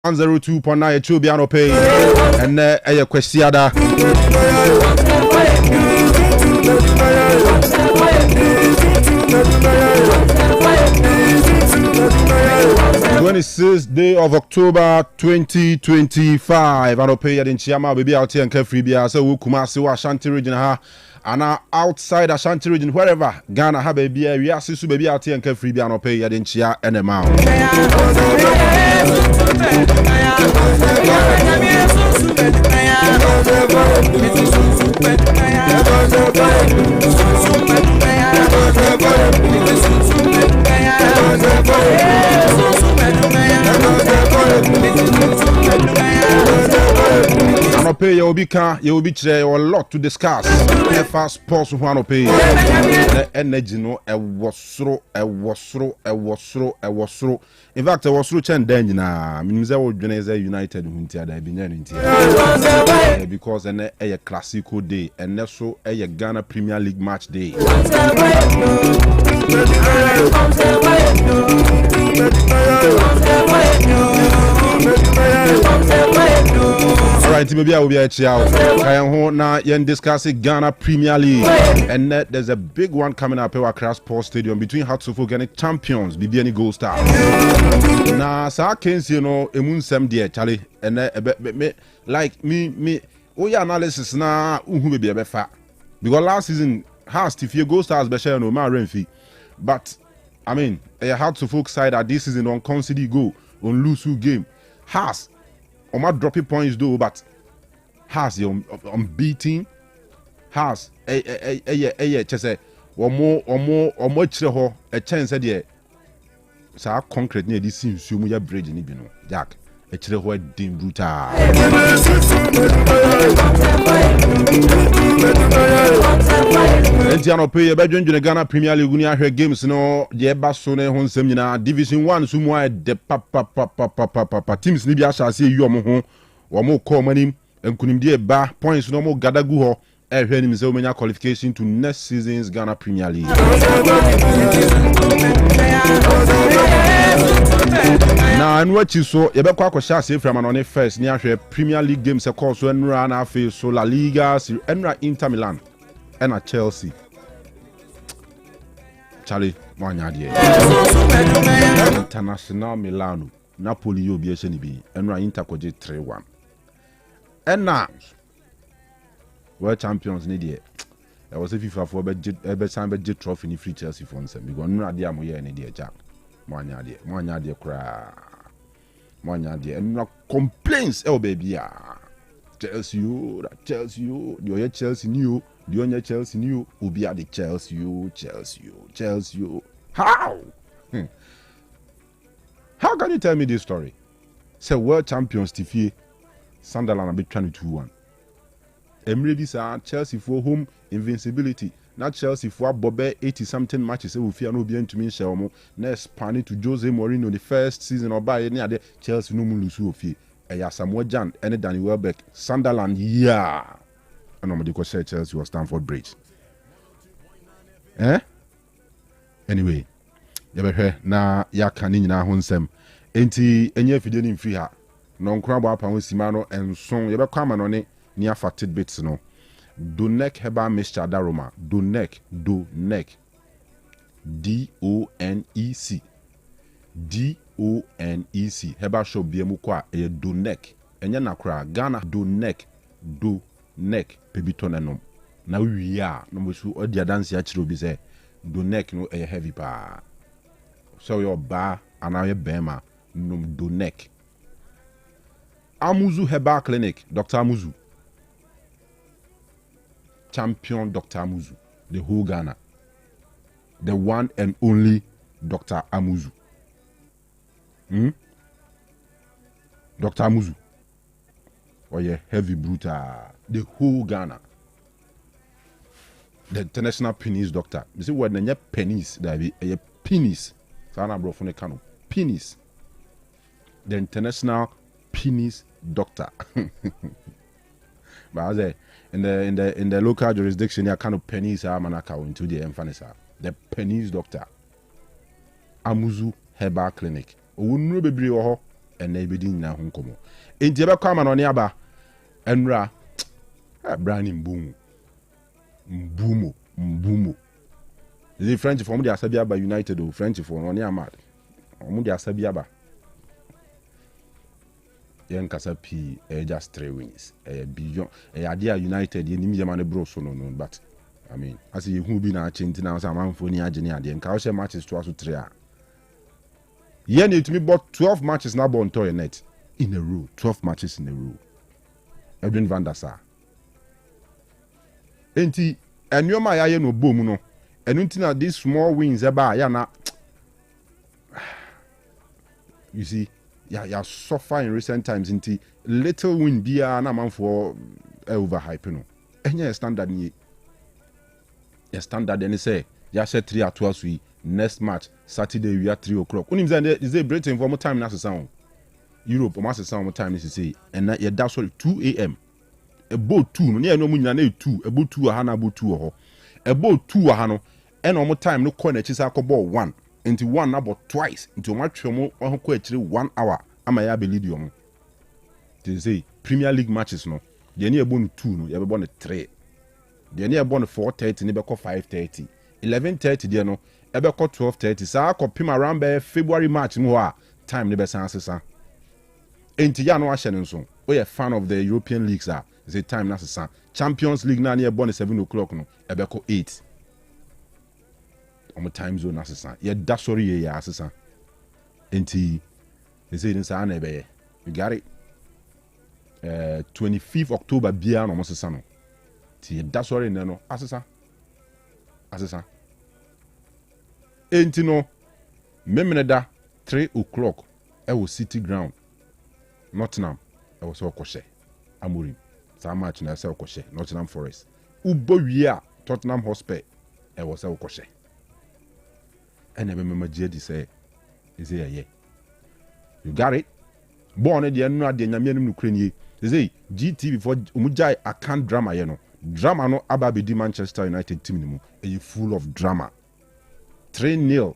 102.9 pay and a questiada 26th day of October 2025 and pay in Chiama baby out here and Kefri Bia so we Kumasi wa Ashanti region ha and outside Ashanti region wherever Ghana have a beer we are sisu baby out here and Kefri Bia and pay in Chia and a mount. I'll pay you will be a lot to discuss. Fast sports one pay energy no a was through. In fact, I was through Chen Denina. Means I would United because a classical day and also a Ghana Premier League match day. Alright, maybe I will be at Chiao. I am home now and discussing Ghana Premier League. And there's a big one coming up at Accra Sports Stadium between Hearts of Oak and champions, BBN Gold Stars. Now, so can see Emun Sam dear Charlie, and like me, yeah, analysis now, who be a fat. Because last season, Hearts, if you Gold Stars, Bashar no my rent fee. But I mean, a Hearts of Oak side that this season on concede goal, on lose game. Hearts. On my dropping points though, but has the unbeaten has just say one more chreho a chance there. So concrete near this seems so much bridge in Ibino. Jack a chreho dim brutal. Entiano pay a bedroom in the Ghana Premier League when you games no the Basone Hon Seminar Division 1 somewhere the papa teams Libya shall see you or more common and couldn't be a bar points no more Gadaguho and himself many qualification to next season's Ghana Premier League. Now and what you saw you better shall say from an on first near Premier League games of course when run face so La Liga and Inter Milan and at Chelsea. Charlie, one International Milano, Napoli, you'll be a Shenibi, and Inter Koji 3-1. And now, world champions need it. There was a FIFA for budget trophy in free Chelsea for them. We got no idea more any dear Jack. One idea cry. One idea, and no complaints, oh baby. Chelsea, you're Chelsea new. The only Chelsea new will be at the Chelsea. How? How can you tell me this story? Say world champions Tiffy Sunderland a bit 22-1. Emre Bisa Chelsea for home invincibility. Not Chelsea for Bobe 80-something matches. We fear no be to me Shelmo. Next Spani to Jose Mourinho the first season or by any other Chelsea no mulusu fi. Eya Samuel Jan and Danny Welbeck Sunderland yeah. And nobody could say Chelsea or Stamford Bridge. Anyway, you better na ya kanini na honsem. Enti enye fideni mfiri ha. No nkrabo apa won simano enson ye be kwama no ne ni afa tidbits no. Donek heba mixture daroma. Donek. DONEC. DONEC. Heba shop biemu kwa e Donek. Enye nakra Ghana Donek. Neck pebito no na we are no mo su odi dance ya chiro bi say do neck no e heavy pa so your bar and your bema no do neck. Amuzu Herbal Clinic, Dr. Amuzu, champion Dr. Amuzu, the whole Ghana, the one and only Dr. Amuzu. Dr. Amuzu. Or yeah, heavy brutal. The whole Ghana. The international penis doctor. You see what the penis that be a penis. Sana bro from the Kanu. Penis. The international penis doctor. But I say in the local jurisdiction, you kind of penis manaka into the emphasis. The penis doctor. Amuzu Herbal Clinic. Owunu bebre wo ho and they be doing na hunkomo. In Tiba come on the aba, and ra, branding boom, mbumo. The French from the Asabiaba United or French for on the Amad, on the Asabiaba. Young Casa P, just 3 wins, beyond a idea United, the Nimiamane Bros, no, but I mean, as you who been a change now, some man for the Agenia, the Encounter matches to us to 3. Yeah, need to be bought 12 matches now on toy net in a row, 12 matches in a row. Edwin van der Sar. Enti, and you my eye no boom no. And until these small wins about yana. You see, yeah, suffer in recent times into little win be a man for overhype no. And yeah, standard ni. A standard then say, ya said 3 at 12 we next match Saturday we at 3 o'clock. Unim say is a Britain for more time na sound. Europe or master sound more time is say and that that's all 2 a.m. About 2 no no munya na 2 about 2 aha na about 2 ho. About 2 aha no and more time no call na chisa ball 1 into 1 about twice into match mo ho ko actually 1 hour ama ya believe you mo. They say Premier League matches no they near born 2 no you be born 3. They near born 4:30 ni be call 5:30. 11:30 there no ebe call 12:30 sa ko pim around by February March mo a time ni be san sesa. Enti ya no a hye nso we a fan of the European leagues are the time na sesa. Champions League na near born 7 o'clock no ebe call 8. On time zone na sesa. Ye da sorry ye ya sesa. Enti they say in sa na ebe you got it. 25th October bia no mo sesa no. Ti da sorry na no asesa. Enti no memene 3 o'clock e wo City Ground Nottingham e wo so okoshe Amorim sa match na se okoshe Nottingham Forest ubo wi Tottenham Hotspur e wo se okoshe ene be memagie di say is ye you got it born de enu ade nyame nim nukre nie say GT before umujai account drama ye no drama no ababe di Manchester United team ni mu e full of drama 3-0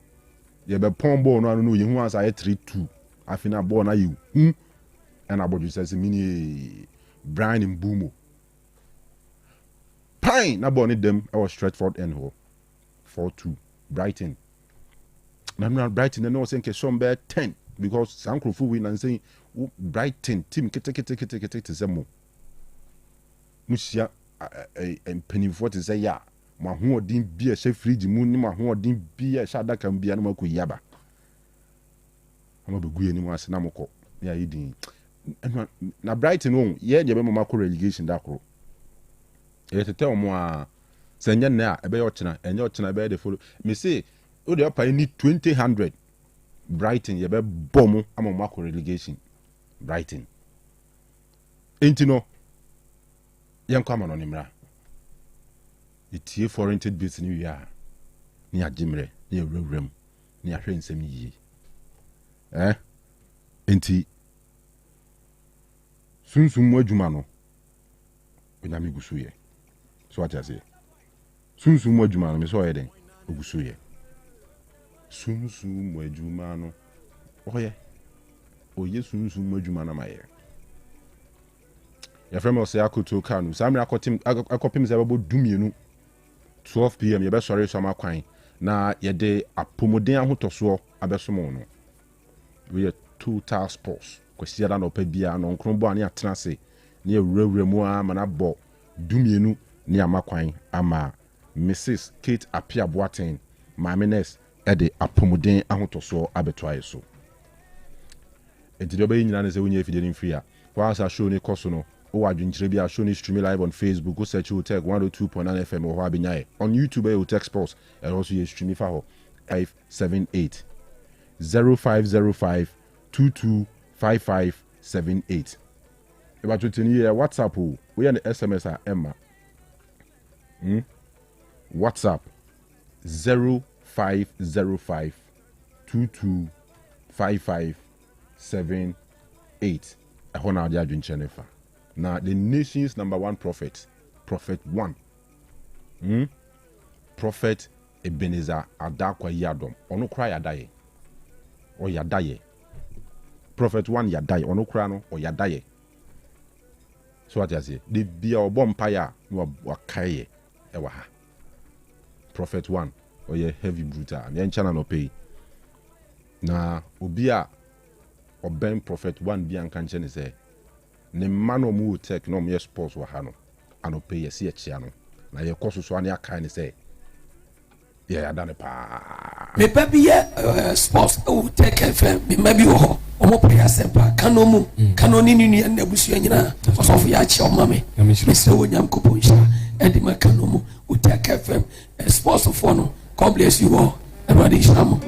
ye be pon ball no anu no ye hu asa ye 3-2 afina ball na you and abodu says mini Brian Mbumo pine na ball ni dem I was Stretford end ho 4-2 Brighton na Brighton no say nke some be 10 because Sankrofu win and saying Brighton team kete zemo musia penifo te say ya ma ho odin bi a she fridge mu ni ma ho odin bi a sha daka bi na mako yaba ama be guye ni mu ase na mako ya yidin na Brighton on ye de be mako relegation da kro e tete omo a senya na e be yo chena enye o chena be de follow me say o de opa ni 2000 Brighton ye be bomu ama mako relegation Brighton entino yen kwa ma no nimra itie foreign bits ni ya ni agimre ni ewrewrem ni ahwe nsem yi enti sunsun mu adwuma no onyame gusuye so what I say sunsun mu adwuma no me so yeden ogusuye sunsun mu adwuma no oye sunsun mu adwuma na maye ya frame Osei Akoto Kanu samre akopim ze babo dumienu 12 p.m. ye be sori so makwan na ye de apomoden ahotoso abesomo no we total sports kwesi da no pa bia no nkrombo ani atenase na ye wurewuremu ama na bo dumienu ni amakwan ama Mrs. Kate Apia Boateng Mamenes e de apomoden ahotoso abetoaye so enti do be nyina ne se wonye fide ni free a kwa asa show ni koso no o adwinchire bia show ni stream live on Facebook go search Otec 102.9Fm or Habinyae on YouTube Otec Sports and also you stream for ho 578 0505 225578 about 20 year WhatsApp we and SMS are Emma WhatsApp 0505 225578 I want to adwinchire fa now the nation's number 1 prophet 1 Prophet Ebenezer Adakwa Yadom onu kra yadaye o yadaye Prophet 1 yadaye ono kura no o yadaye. So what you say? The bia obo mpaya no wakaye ewa ha. Prophet 1 oye heavy brutal. Yen chana no pay. Na obi a oben Prophet 1 bi anka nche ne say ne mano mu Otec no me sports wa ha no anope ye se achia no na ye koso so ane aka ne say ye adane pa me pa bi ye sports Otec FM me ma bi wo omo prayer sempa Kanu mu Kanu ni ni na busu nyina osofu ya achia o ma me se wo nyam ko poncha e di ma Kanu mu Otec FM sports for no God bless you all. Everybody shamo.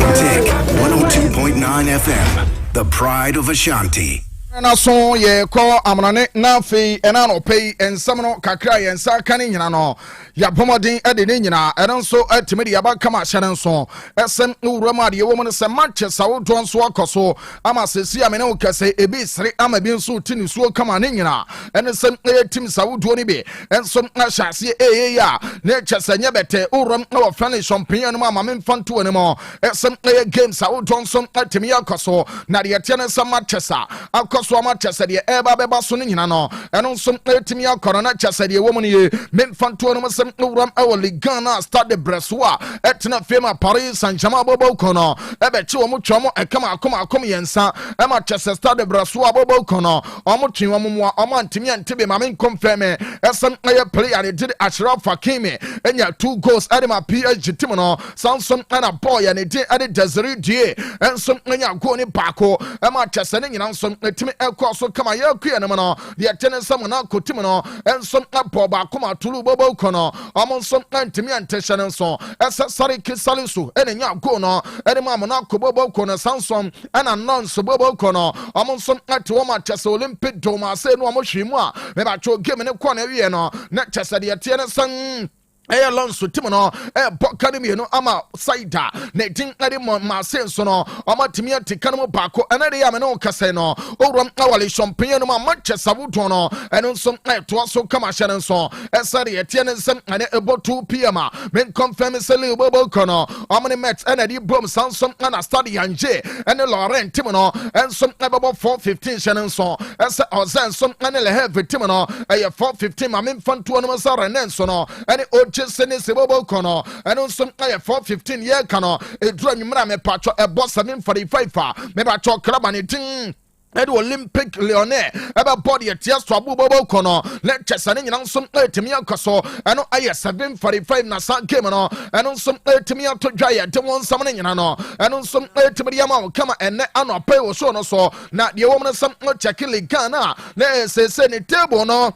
Otec 102.9 FM, the pride of Ashanti. Na so ye ko amrane na fe ena no pay ensam no kakra ye nsa kan nyina no ya pomodin ede ne nyina eno so atime de yaba kama hyene so esem uwura de wo mo se Manchester wo don so akoso ama sesi amene wo kase ebi sre ama bi nso tini so kama ne nyina ene sem tim sawudo ni bi enso na hyase ya na chese bete uwura na wo fane champagne no ama memfanto ne mo esem game sawudo so atime akoso na de yete sem Manchester akoso ama chese de eba beba so ne nyina no eno so atime akoro na chese de wo mo ne memfanto no sem uwram awali Ghana start the Breswa etna fema Paris Saint-Germain bobo kono ebe chi wo mo twomo ekama akoma yensa ema chese start the Breswa bobo kono omo twen wo mo omo antimi antebe ma men confirm esem aye player ne did Ashraf Hakimi enya 2 goals adema PSG team no Samson ana boy ne did ade Desiree Die enso enya go ne baako ema chese ne nyina nso etimi ekoso kama ye kuye ne mo no de tene sam na kotim no enso apo baako ma tulu bobo kono omo nso antimi antehye nso esa sare kisalisu ene nya go no ene ma na kobobo kono Samson ana nonso bobo kono omo nso ate wo ma chese Olympic doma se no omo hwimu a me ba cho game ne kɔ na wie no na chese de tie ne san Alonso Timono, Academy, no ama Saida, Nating Adimo Marsenso, Amatimia Ticano Baco, and Adiamano Caseno, Oram Awali Champagne, Manchester Savutono, and also to also come a Shannon so, Sari Etienne and about 2 p.m. Men confirm Sally Bobo Cono, Omni Mets and Eddie Brom Sanson and a study and J, and Lauren Timono, and some about 4:15 Shannon so, as Ozanson and a heavy Timono, a 4:15, I mean fun to Anamasa and Nensono, and Sene Sebobo Kono, and on some 4:15 year cano, a drum me patro, a boss 745, maybe I talk club and it. Edu Olympic Leone eba body atias to abubobo kono let chesane nyina nsom etimi akoso eno aye 745 na san game no eno nsom etimi ato dwaye de won sam ne nyina no eno nsom etimi de ama kama enne ano pay wo so no so na de wo mo sam check Ghana na se ne table no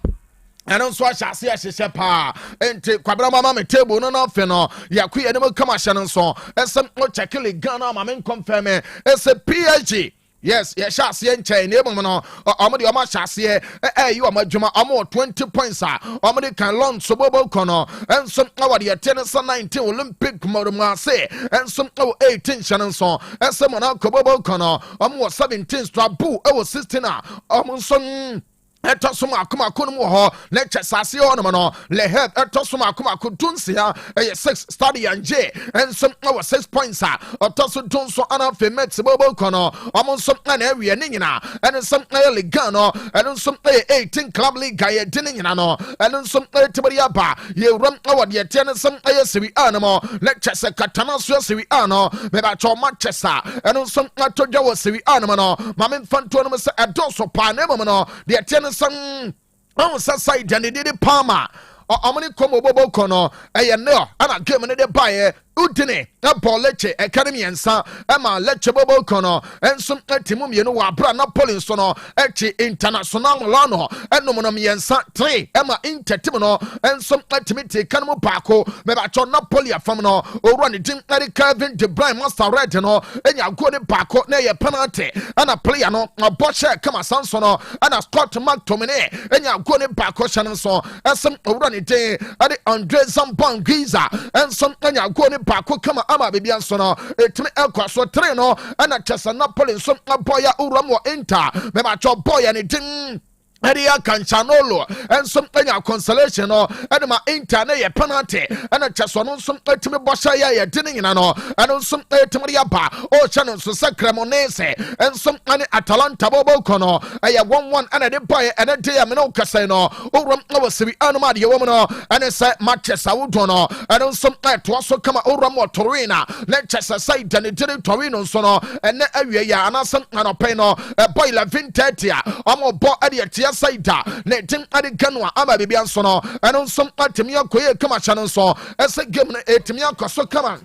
and also I shall see a shepa and take Quabrama me table no feno yaku animal come shannon so and some check Ghana my men confirm it's a PSG. Yes, shall see and chain neighbor no Amadi Oma shall see you are my Juma Amo 20 points Amadi can launch so bobo kono and some our the tennis 19 Olympic Moroma say and some 18 Shannon so and some on Kobobo kono Amo 17 strabu 16 Amon etosoma akoma konum ho lecture sase ho no no le help etosoma akoma kodunsia 6 study and J and some our 6 points otoso donso ana femet bobo kono omon some na awie ne nyina and some league no and some 18 club league guy de ne nyina no and some tibari aba ye ram our de ten some sewi anamo lecture se katana so sewi ano me ba cho Manchester and some atodwa wo sewi anamo no mame fanto no se edoso pa ne mo no de ten some on side and they did it palma. Omni come bobo kono, no, and I came in the buyer Udine, Leche, Academy and Sa, Emma Leche Bobo Kono, and some Timum, you know, Brana Polinsono, Echi International Lano, and Nomonomi and Sa 3, Emma Intertimono, and some Timity Kanu Paco, Mebacho Napolia Famino, or Ronnie Jim Eric Kevin de Brian Master Redino, and Yagoni Paco, nay a penalty, and a playano, a Bosha Kama Sansono, and a Scott McTominay, and Yagoni Paco Shannon, and some Ronnie Day, and Andre Zambon Giza, and some Yagoni Paco Kama Ama Bibiansono, it me Elquaso Treno, and a Chesanapoli, some Boya Uramo Inter, Mebacho Boy and it Eria Canchanolo, and something of consolation, and my internet penalty, and a chasson, some to me Boshaya, dinning in ano, and on some to Mariapa, or channels to Sacramonese, and some Atalanta Bobocono, I have 1-1 and a deploy and a day no casino, or over Sivi Anamadio woman, and a set matches Audono, and on some night to also come over more Torina, let's just say, and it didn't Torino sono, and area, and some Anopeno, a boiler vintetia, I'm boy at Saita, Netim Adiganwa, Ama Bibiansono, and on some Atimia Quay Kamashan so, as a game Etimia Coso Kama.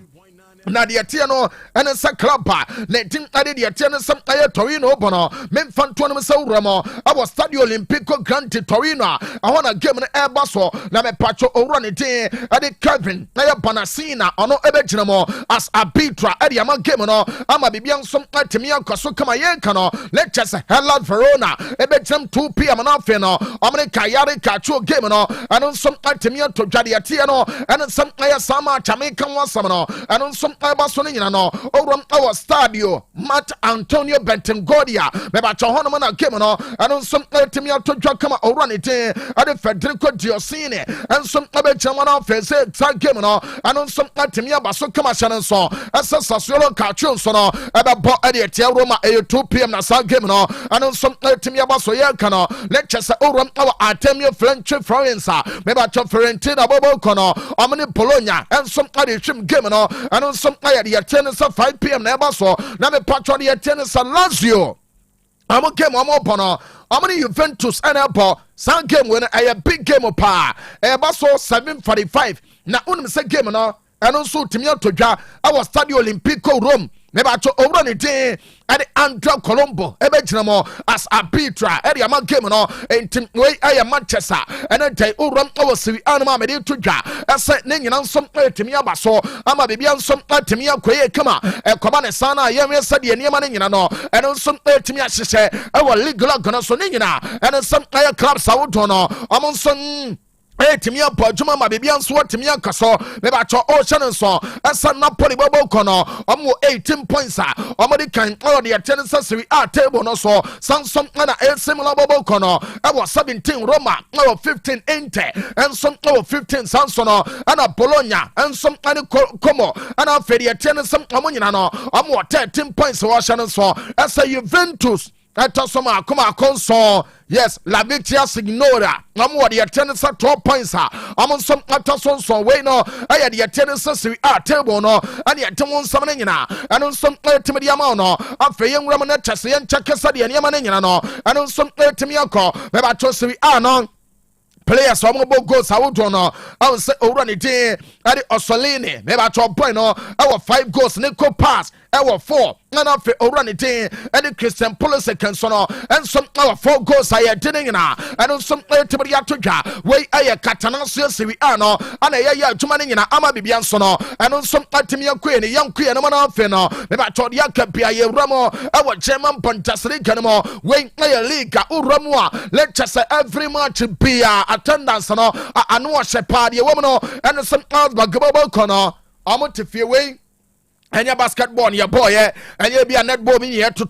Nadia Tiano and a Sacrapa, letting Adia Tiano some Torino Bono, Memfantonum Ramo, our Stadio Olimpico granted Torino. I want to give an airbasso, Name Pacho Oranite, Adi Kevin, Naya Panasina, or no Ebejamo, as a Petra, Adiama Gemino, Ama Bibian some Atimia Cosocama Yankano, let's just Hella Verona, Ebejam 2 p.m. and Afeno, Omni Kayari Cacho Gemino, and on some Atimia to Jadiatiano, and some Ayasama Jamaican Wasamano, and on some Abasonino, over our stadio, Matt Antonio Bentengodia, Mebacho Honomana Gemino, and on some Atimia to Jacama Oranite, and Federico Diosine, and some Abejamana Fese Gemino, and on some Atimia Basocama Shannon so, as a Sassuolo Cartoon sono, about Edia Roma 2 p.m. Nasa Gemino, and on some Atimia Basoyakano, lectures over our Artemio French Florence, Mebacho Fiorentina Bobocono, Omni Bologna, and some Adishim Gemino, and on some the attendance of 5 p.m. never so now the patron the attendance of Lazio. I'm a game I'm open. How many Juventus and Apple? Some game when I a big game of power. Basso 7:45. Now say game no and also Timio Toja our Stadio Olimpico Rome. Mebacho over day at the Andra Colombo, Ebejamo, as a Petra, Eddie Amagemano, and Tim Way I am Manchester, and I take Uram over Sivi Anima Medituja, as said Ningan some Timia Basso, Ama Bibian some Timia Quay Kama, and Commander Sana, Yamia Sadi and Yamanino, and on some Timia Sise, our legal Gonasonina, and some Air Club Sautono, among some. Timia Pajuma, my baby, and swat Timia Casso, Mebacho Ocean so, as a Napoli Bobocono, 18 points, American, all the attendance are table no so, some similar Bobocono, I was 17 Roma, 15 Inte, and some 15 Sansono, and a Bologna, and some Como, and a Fedi attendance some Amonino, 13 points, Ocean so, as a Juventus. Atosoma kuma konso yes la victoria signora amwo the attendance 12 points amon some atoson so we no aya the attendance table no and the attendance some nyina and on some ultimate amount no afey nwram na chese yen chakesa de nyama nyina no and on some ultimate akọ me ba chose no players from goals I would know. I would say run it at the Ossolini, maybe at your point no our 5 goals Nico pass our 4 and after run it and the Christian police can so and some our 4 goals I didn't na and on some ultimate atoja way I Catanasio Civiano and a Jumani in Ama Bibiansono and on some Atimia Queen young Queen and Manafino maybe I told Yakapia Ramo our German Pontasri Canamo way a league Uramwa let's just say every match be attendance no anu shepherd ye woman and some else bagabo kono amo te fie we anya basketball ya boy and ye be a netball me here to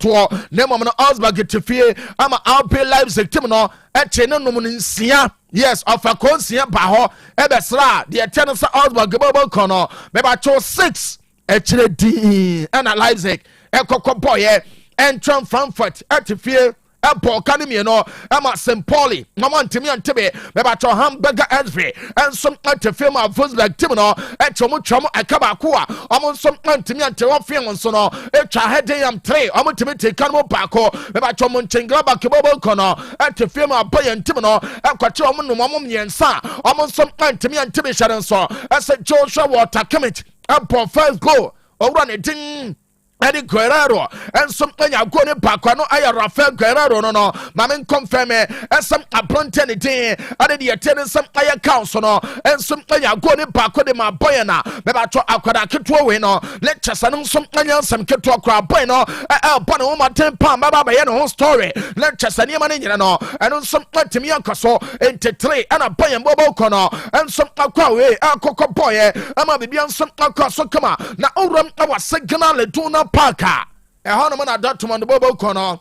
name of no Osberg te fie ama Alpe Leipzig team no eche no no nsia yes of a konsia ba ho e be sra the attendance Osberg bagabo kono me ba cho 6 eche di and Leipzig e kokko boy entran Frankfurt at fie Apple Academy no ama St. Pauli no man timi antebe me ba cho hamburger every and some at the film of Wolfsburg team no e chomo akaba ko a omo some antimi ante wo film so no e twa heading am 3 omo timi te kanmo baako me ba cho Mönchengladbach bobo kono at the film of Bayern team no e kwache omo no omo myensa omo some antimi antebe sharon so as Joshua Water commit ɛbɔ first goal owura ne din Eddie Guerrero and some anya gone bakwano aya Rafael Guerrero no mamen confirm some appointed day ade the attendance some aya council no and some anya gone bakwa de my boy na me ba to akwada keto we no lectures and some anya some keto akwa boy no born woman 10 pound baba be no story lectures and yema nyina no and some atimi akoso ente 3 and a boy mbobo kono and some akwa we akoko boy ama bibia some akoso kama na oram awa signal tuna Parker, a Hanuman adoptum on the Bobo Cono.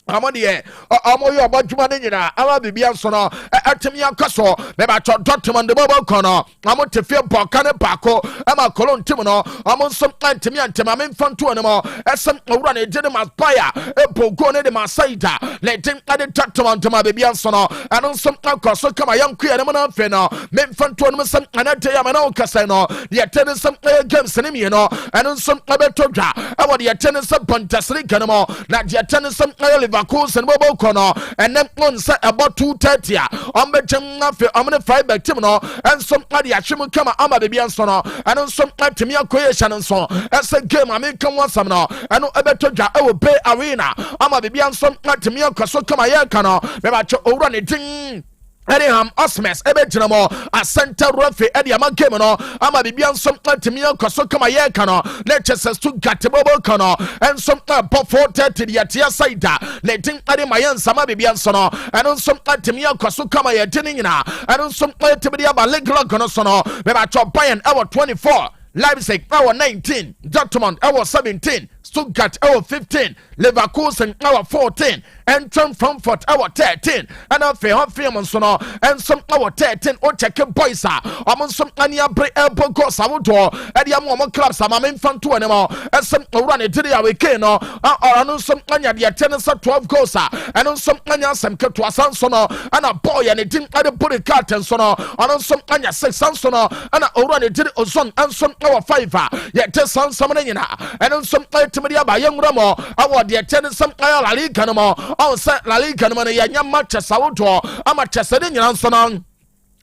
Amonie, Amoyo Bajuma Nina, Ama Bibiansono, Atimia Casso, Nebato Doctum on the Bobo Cono, Amo te feel Bocana Paco, Ama Colon Timono, Amon some Antimia and Temamin Fantuanimo, as some run a gentleman's buyer, a Pogone de Masaita, let him add a Doctum on Toma Bibiansono, and on some Alcoso come a young queer Amon Feno, Men Fantuanum, some Anatayamano Casano, the attendance some games Senimino, and on some Abetoja, about the attendance of Pontasricanamo, not the attendance some Vacuums and Bobo Cono, and then one set about 2:30. I'm gonna fight back Timino, and somebody Ashimu come Ama Biansono, and on some Timia creation and so as a game I mean come once some no, and no Abetoja I will pay arena. Ama Bianson Timia Casocama Yakano, Mebacho Oran it. Anyhow, Osmes, Ebejamo, a center referee, Eddie Amakemano, Ama Bibian, some Timio, Kosokama Yakano, Leches to Gatibobo Kono, and some pop 4:30 the Atia Saita, letting Eddie Mayan, Sama Bibian Sono, and on some Timio, Kosokama Yatinina, and on some Tibia Balegla Konosono, Mebacho Bayan, hour 24. Leipzig, hour 19, Dortmund, hour 17, Stuttgart, hour 15, Leverkusen, hour 14, and Frankfurt, hour 13, and a fair Firmansono, and some hour 13, or check a boysa, among some Ania Bre Elbow Samuto, and the Amoma clubs, I'm in front to anymore, and some run it to the Awakeno, or on some Anya, the attendance at 12 gosa, and on some Anya, some Katua Sansono, and a boy, and it didn't put a curtain sono, and on some Anya 6 Sansono, and a run it to the Ozon, and some our 5 yet tell some and on some Timadia by young Ramo, our the attendance some La Liga no on set La Liga no yam matches auto, a matches in Yansonon,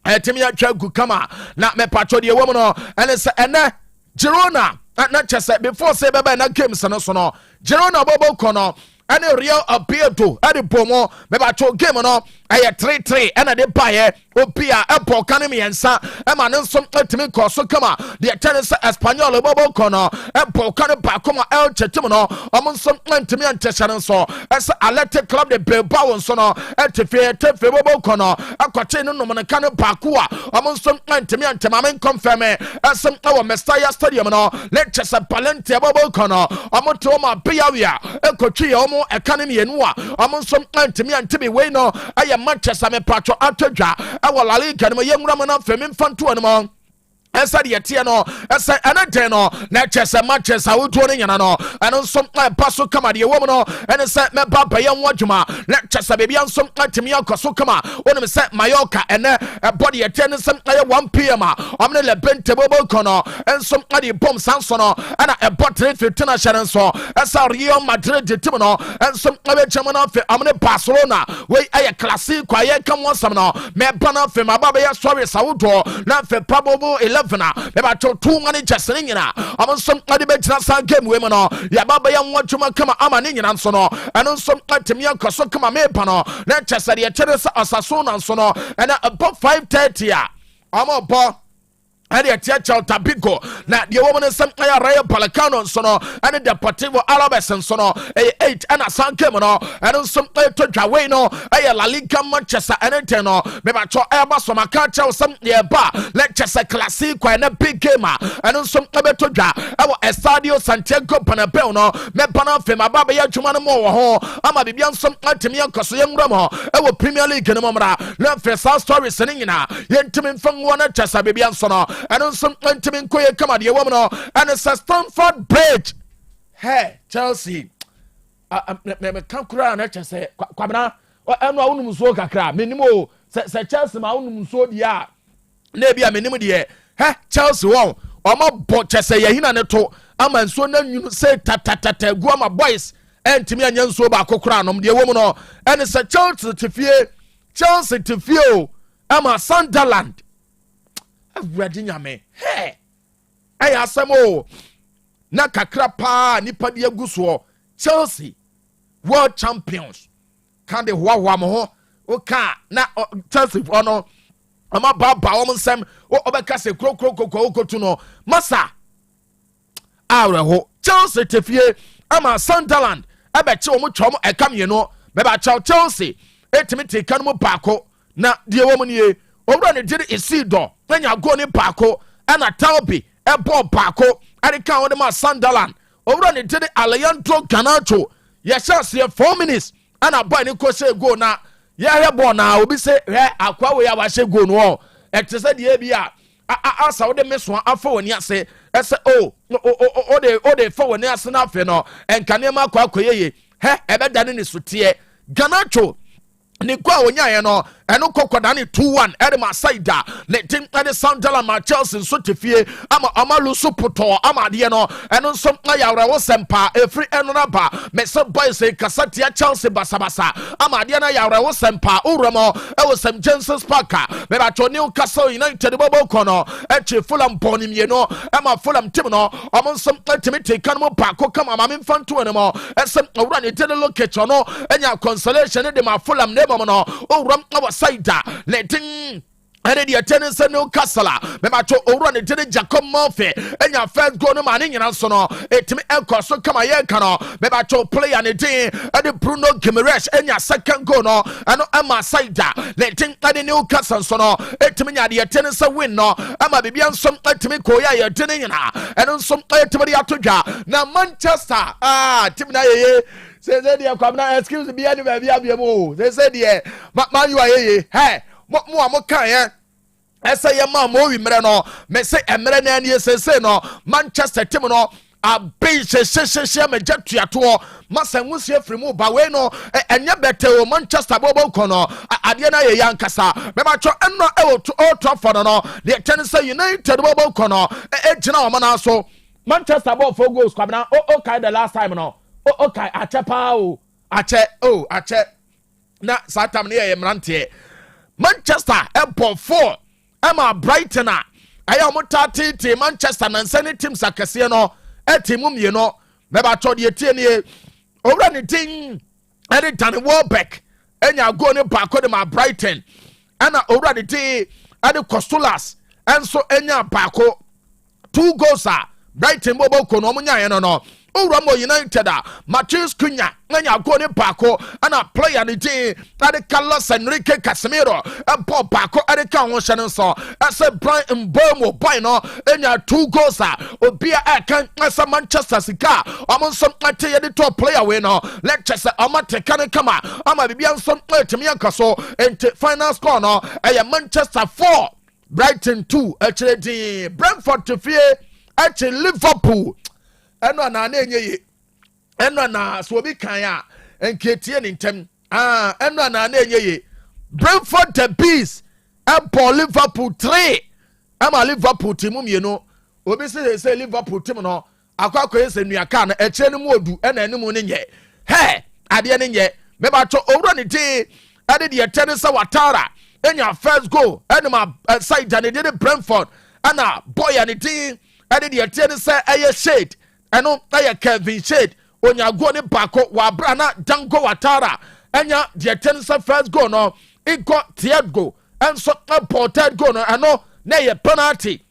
Timia Chakukama, not me patro the woman, and it's Girona, not just before say Baba and Kim Sanosono, Girona Bobo Cono. And a real appeal to Adipomo, Mebacho Gamono, I had 3-3, and I did buy Opia, Apple, Canemy, and Sa, and some ultimate cost. So come on, the attendance Espanol, Bobo Cono, Apple, Canapacoma, El Chetimano, among some ultimate and Tessan so, as a elected club, the Bilbao and Sono, at Tefe, Bobo Cono, a Quatino, Nomanacano Pacua, among some ultimate and Temamen confirm, as some our Messiah Stadium, let just a Palente Bobo Cono, among Toma Piavia, El Cochio. Economy and war among some antimi and Timmy Wayno. I am Manchester, I'm a patro Atoja. I will Ali can my young Ramana Femin Fantu and Esa di etiano, esa anateno, natches and matches I would running and on some passo come at the woman, and set me papa young wajuma, lectures a baby on some Timioca so come when I set Mallorca and a body attendance some 1 p.m. I'm the Bente Bobo Cono, and some other bomb Sansono, and a portrait 15 Sharon so, as a Real Madrid Timino, and some other German of Amne Barcelona, where I a classic quiet come once some no, me banner for my Babaya story Sauto, not for probable 11. About 2 managers in among some other game women, Yababa young one to come Amanin and Sono, and on some Timia Kosokama Mepano, let us say the attendance of Sasson and Sono, and about 5:30. I'm a and the Tiachal Tabico, now the woman is some Raya Palacano sono, and the Deportivo Alabes and sono, 8 and a San Camino, and on some Jaweno, a La Liga Manchester and Eteno, Mebacho Airbus from a catcher or some nearby, let's a classic and a big gamer, and on some Abetoja, our Estadio Santiago Panapelno, Mepana Fema Baba Yachumanamo, Ama Bibian some Antimia Cosyam Ramo, our Premier League in a moment, Lemfesa story sending in a Yentimin from one Chessa Bibian sono. And on some intimate queer come out, your woman, and it's a Stamford Bridge. Hey, Chelsea. Come cry and I say, Quabana, or I'm not on Musoka crab, minimo, say Chelsea, my own so ya. Maybe I'm minimum dear. Hey, Chelsea, wow, or my botcher say, Yahina Neto, I'm and so then you say, Tata, Guama boys, and to me and Yan so back, Cranum, dear woman, and it's a Chelsea to fear, I'm a Sunderland. Awurade nyame hey ɛyɛ asɛm o na kakra pa nipa de agu so Chelsea world champions kan de hoa mo ho o ka na Chelsea for no ama baba wo nsem o beka se krokrokokotu no masa awreho Chelsea tefie ama Sunderland abeche wo twom ekam ye no beba Chelsea etimi te kan mu baako na die wo mu nie owura ne dire Isidore anya go ne baako ana Talbi ebo baako ari kan wo de ma Sunderland owura ne dire Alejandro Garnacho ya chance 4 minutes ana boy ne ko se go na ya he ball na obi se he akwa we ya wa she go no ete se de bi a asa wo de meso afa woni ase ese o de fa woni ase na afa no enkane ma akwa akoyeye he ebe dane ne sotie Garnacho ni kwa wonya ye no eno kokoda ne 2-1 edema saida le tim ede Sunderland ma Chelsea so tefie ama lu so poto ama de no eno so ayawra wo sempa efri eno na ba me so boys e kasatia Chelsea basabasa ama de na yawra wo sempa uramo e wo St James's Park me ba cho Newcastle United bobo kono eche Fulham ponim ye no ama Fulham tim no omo so ultimate kan mo paako kama ma memfanto ne mo esem owura ne tele location no enya consolation de ma Fulham ne no owura saida letting ene de tennis Newcastle me ma cho owura ne tene Jacob Murphy enya first goal no ma ne nyina so no etimi enko so kama ye ka no me ma cho player ne tin ene Bruno Guimaraes enya second goal no eno ama saida letting ene Newcastle so no etimi nya de tennis win no ama bibia nsom etimi koya ye tene nyina eno nsom etimi de atodwa na Manchester tim na ye say there come now excuse me any baby abiemo say there man you are hey mo kan ye ese ye ma mo wi mre no me say emre na ani say no Manchester team no abe she me jatuato masa nwusie firi mu ba we no enye bete o Manchester bobo kono ade na ye yankasa me ma cho enno e wo Old Trafford no the Tennis United bobo kono gina o mana so Manchester bobo 4 goals kwabna okay the last time no okay ache pa o ache na satam ne ye mrante Manchester ebo 4 ama Brighton aya mutati Manchester na nsani team sakase no etimu mie no me ba to de tie ne owura ne tin ede Danny Welbeck enya go ne ba ko de ma Brighton ana owura de tin ede Costellas enso enya ba ko 2 goals Brighton bobo ko no munya ye no Uramo United Matheus Cunha anya go ne baako ana player ne din ade Carlos Enrique Casemiro ebo baako ade ka ho hye nso ase Brian Mbeumo boy no enya 2 goals obi kan ase Manchester sika omonso ate ye de top player we no lecture amate kan kama ama bibia nso etimi yankaso ente final score no Manchester 4 Brighton 2 actually di Brentford to fear actually Liverpool eno na enye ye eno na so obi kan a enketie ni ntem eno na enye ye Brentford the Bees and Liverpool 3 ama Liverpool team mienu obi say Liverpool team no akwa ese nuaka na eche ni mu odu ena enimu ni nye he ade ni nye me ba to owro ni ti ade de tennis Watara enya first goal enema side and de Brentford ana boy and ti ade de tennis eye shade eno eye Kevin Shade onya go ni bako wa bra na Dango Watara enya de tennis first goal no it got third goal and so third goal no eno na ye penalty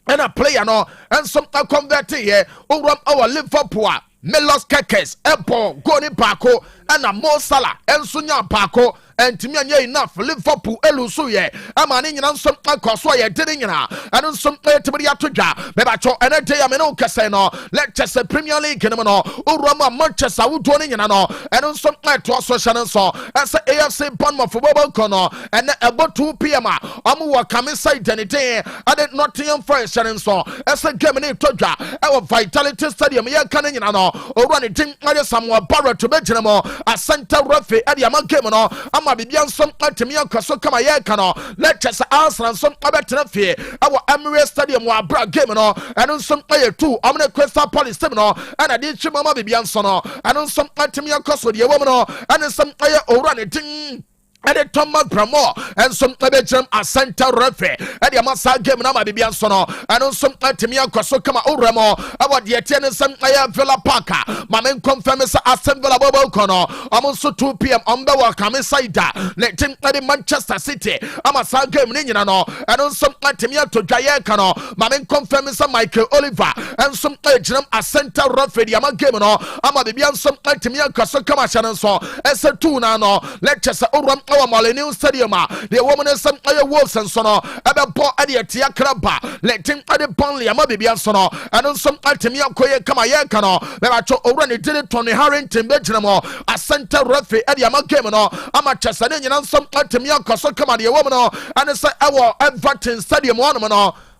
and a player no and some convert here over our Liverpool Melos Kekes Epo Goni Bako and a Mo Salah and Sunya Bako and Timia enough Liverpool elusu ye amani nyina nsom akoso ye dinin nyina and some tibia toja bebacho and a day ameno kaseno let's Premier League no urama Manchester wudo ni nyina no and some to so shan so as AFC Bournemouth football kono and about 2 p.m. amu wa kame side anything and Nottingham Forest shan so as a game ni toja our Vitality Stadium ye kan nyina no urani tin ade Samuel Barrow to be mo a center referee at the man game no ama bibian som atemi akaso kama ye kano let's Arsenal som abetra fie our Emirates Stadium wa bra game no and some player 2 amne Crystal Palace team no and ade chima ma bibian so no and some atemi akaso de wo no and some player owura ne tin ɛde Thomas Bramo ɛnso ɛbɛgyam a center referee ɛde amasa game na ma bibia nso no ɛno nso atimi akɔso kama owrɛmɔ ɛwɔ deɛ tie ne nsɛm ɛyɛ Villa Park ma men confirm sɛ Aston Villa bobo kono ɔmo nso 2 p.m. ɔmbɛ welcome side ne team ɛde Manchester City amasa game ne nyina no ɛno nso atimi atodwaye ka no ma men confirm sɛ Michael Oliver ɛnso ɛgyam a center referee de ama game no ama bibia nso atimi akɔso kama hyɛ no nso ɛsɛ 2 na no lecture sɛ owram our Molyneux Stadium, the woman is some wolves and sono, ever poor at the Tia Crabba, letting at the Ponley, a Mabi and sono, and on some Altimia Koya Kamayakano, Meracho already did it Tony Harrington Benjamin, a center referee at the Amagamano, Amachasan, and some Altimia Kosokama, the woman, and it's our Everton Stadium one,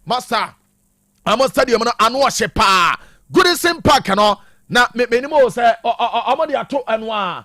Master, Amo Stadium, and Washepa, good is in Parkano, not minimum say, Amadia 2 and 1,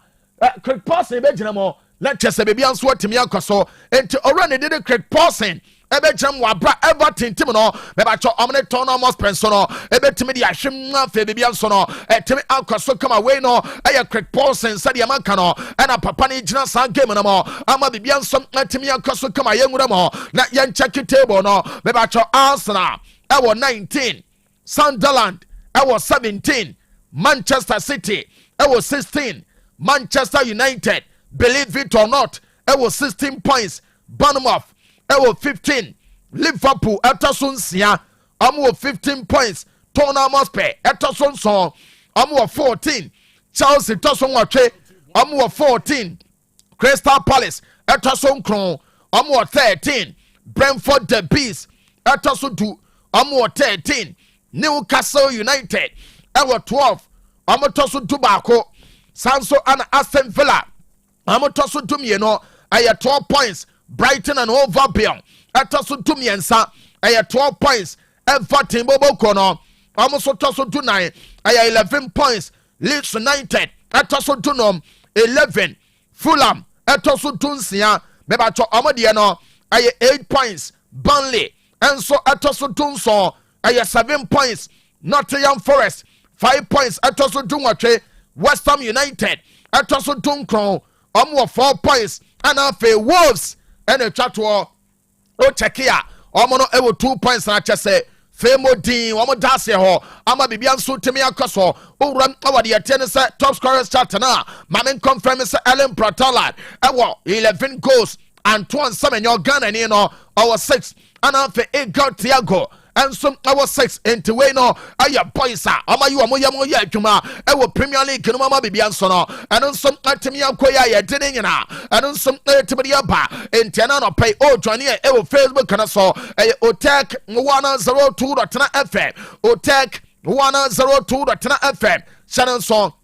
quick pass, Benjamin. Let's just say baby and swat to me so and to already did a great person. Ebejam wabra Everton timono mebacho omne tono mos pensono ebetimi dia hwemna fe baby and sono etimi akwaso come away no a great person said the man no and a papa ni gina san game no mo ama baby and some etimi akwaso come ayenwura mo na yen check table no mebacho Arsenal ewo 19 Sunderland ewo 17 Manchester City ewo 16 Manchester United. Believe it or not, it was 16 points. Bournemouth, it was 15. Liverpool, Etasun Sia, I'm 15 points. Tottenham Hotspur, Etasun Son, I'm 14. Chelsea, Etasun Wache, I'm 14. Crystal Palace, Etasun Kron, I'm 13. Brentford the Bees, Etasun 2, I'm 13. Newcastle United, I was 12. I'm Etasun Tobacco, Sanso and Aston Villa. I'm a toss to me, I had 12 points. Brighton and Hove Albion. I toss to me and sir. I had 12 points. Everton Bobo Kono. I'm also toss to 9. I had 11 points. Leeds United. I toss to 11. Fulham. I toss to Tunsia. Mebacho Amadiano. I had 8 points. Burnley. And so I toss to so. I had 7 points. Nottingham Forest. 5 points. I toss to West Ham United. I toss to Dunkron. 4 points and after Wolves and a chat war. Oh, check here. Omono ewo 2 points na chese. Femo din omo dase ho. Ama bibian so temi akoso. O ram awa de atene se top scorers chart na. Mamen confirm se Ellen Pratola. Ewo 11 goals and 2 Semenyo Ghana ni no. Our 6 and after Edgar Thiago. And some our 6 into way no aya boys ama you amoya moya adwuma e wo Premier League no mama bibia nso no and some atemi akoya ya dene nyina and some atemi aba entiana no pay o join e wo Facebook kana so Otec 102.9Fm Otec 102.9Fm channel so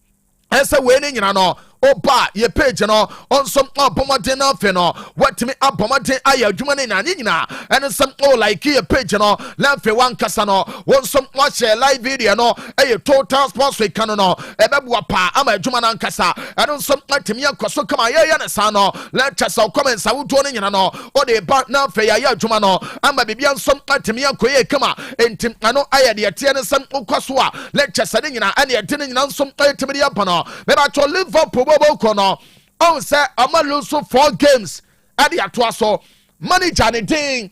ese we ni nyina no oba ye page no on some abomaden na fe no watimi abomaden aya adwuma ne na nyina and some like ye page no la fe wan kasa no won some watch live video no total sports we kan no ebeboa pa ama adwuma na nkasa and some atimi akoso kama ye ne sa no let us comments awodo ne nyina no o de ba na fe ya adwuma no ama bibia some atimi akoye kama entim ano aya de tie ne some ukoso a let us ne nyina ane de ne nyina some atimi de apa no me ba to Liverpool Kono on say ama lose 4 games at the atwaso manager ne ding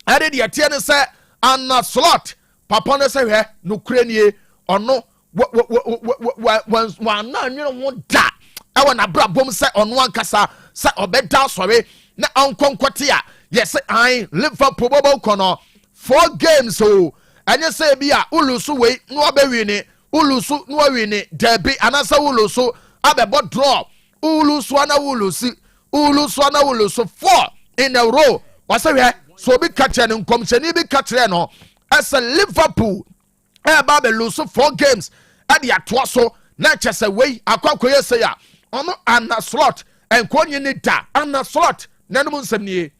at the atiene say an slot papa ne say he no kranie ono wan na nwere wo da e wona brabom say ono ankasa say obeda sori na onkonkote a yes I Liverpool Kono 4 games so anya say bia ulusu we no obewini ulusu no awini derby anasa ulusu abebo draw uluswana ulusu 4 in a row wasa we so bi catch and nkomsheni bi catch no as a Liverpool ba be lose 4 games at the atwaso na chese we akwakoye say ya ono ana slot enkonyi ni da ana slot nanum nsem nie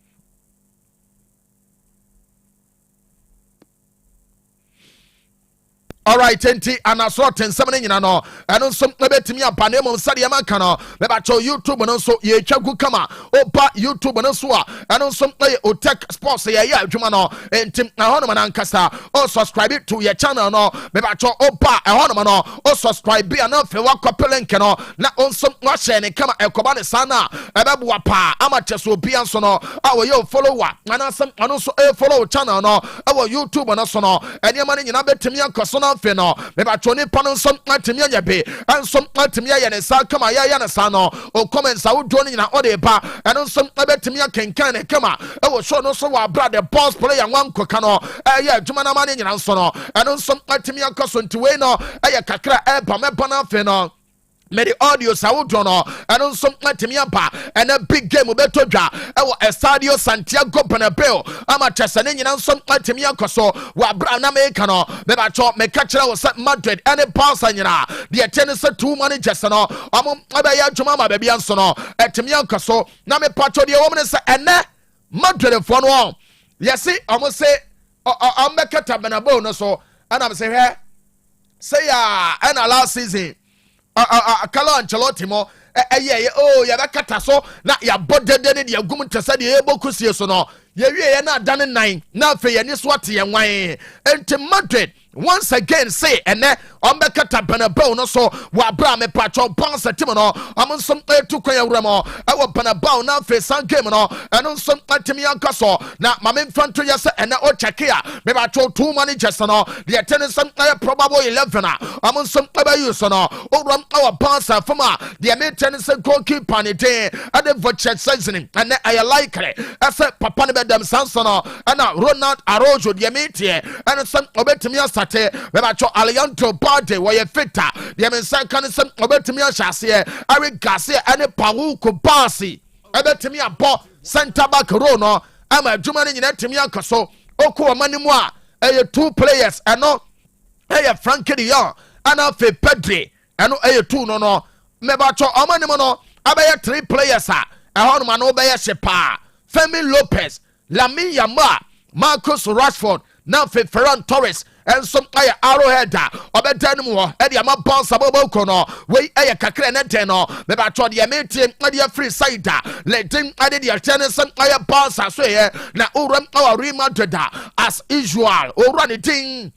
alright enti anaso tensem ne nyina no eno nso betimi apane mo sade ma kan no beba cho YouTube no so ye twagu kama opa YouTube no so a eno nso Otec Sports ye ya adwuma no enti na hono man ankasa o subscribe to your channel no beba cho opa hono no o subscribe bia na fe wakopele nke no na onso wa share ne kama ekoba ne sana ebebu apa amacheso bia nso no awo ye follower anasem ano so follow channel no awo YouTube no so no eniema ne nyina betimi akoso no fe no beba cho ne pano nso atimi anya be anso atimi ya ne sa kama ya ne sa no o comments a wodo ne nyina o de ba eno nso betimi akenkan ne kama awo show no so wa bra the boss player wan koka no ya adwuma na ma ne nyina nso no eno nso atimi akoso ntiwe no ya kakra ba meba na fe no me the audio sawodo no eno nso matimi aba and a big game obeto dwa ewo Estadio Santiago Bernabeu ama chese ne nyina nso matimi akoso wa bra na me ka no me ba cho me ka kire wo Madrid any Barca nyina de etene se two managers no omo abaya dwuma ma ba bia nso no etimi akoso na me pacho de wo me se ene Madrid fo no yesi omo se ambekata Bernabeu no so ana me se he say ya ana last season Carlo Ancelotti mo ya bakata so na ya bodede ne ya gum tese de eboku sie so no ye wie na dane nan na fe ye ni so ate ye wan enti Madrid once again say ene ombekata Bernabeu no so wa bra me patcho pansa tim no amonsom etu kwan awura mo e wo Bernabeu na fe san game no eno nsom atimi ankaso na mame mfanto ye se ene o cheke a me patcho two managers no the tennis probable 11 a amonsom abayu so no owram our pansa fama the me tennis goalkeeper ne den ade voche season ene I like it ase papa ne bedam sansono ana Ronald Araujo the me tie ene some obetimi asate we ba cho Alejandro Balde wo ye fita the me san kan some obetimi asase Ari Garcia ene Paul Kubasi obetimi abo center back row no ama adwuma ne nyina timi akaso okwo manimu a eye two players eno eye Frankie de Jong ana fe Pedri eno eye two no me ba cho omanimu no abaye three players a ehon ma no baye shepa Femi Lopez Lamine Yamal Marcus Rashford now Ferran Torres and some aya arrowheader obedan mu ho e dia ma bounce abobo kono we aya kakra na den no me ba cho de metie na de free side letting ade de chene some aya bounce so ye na uram our Real Madrid as usual o run it thing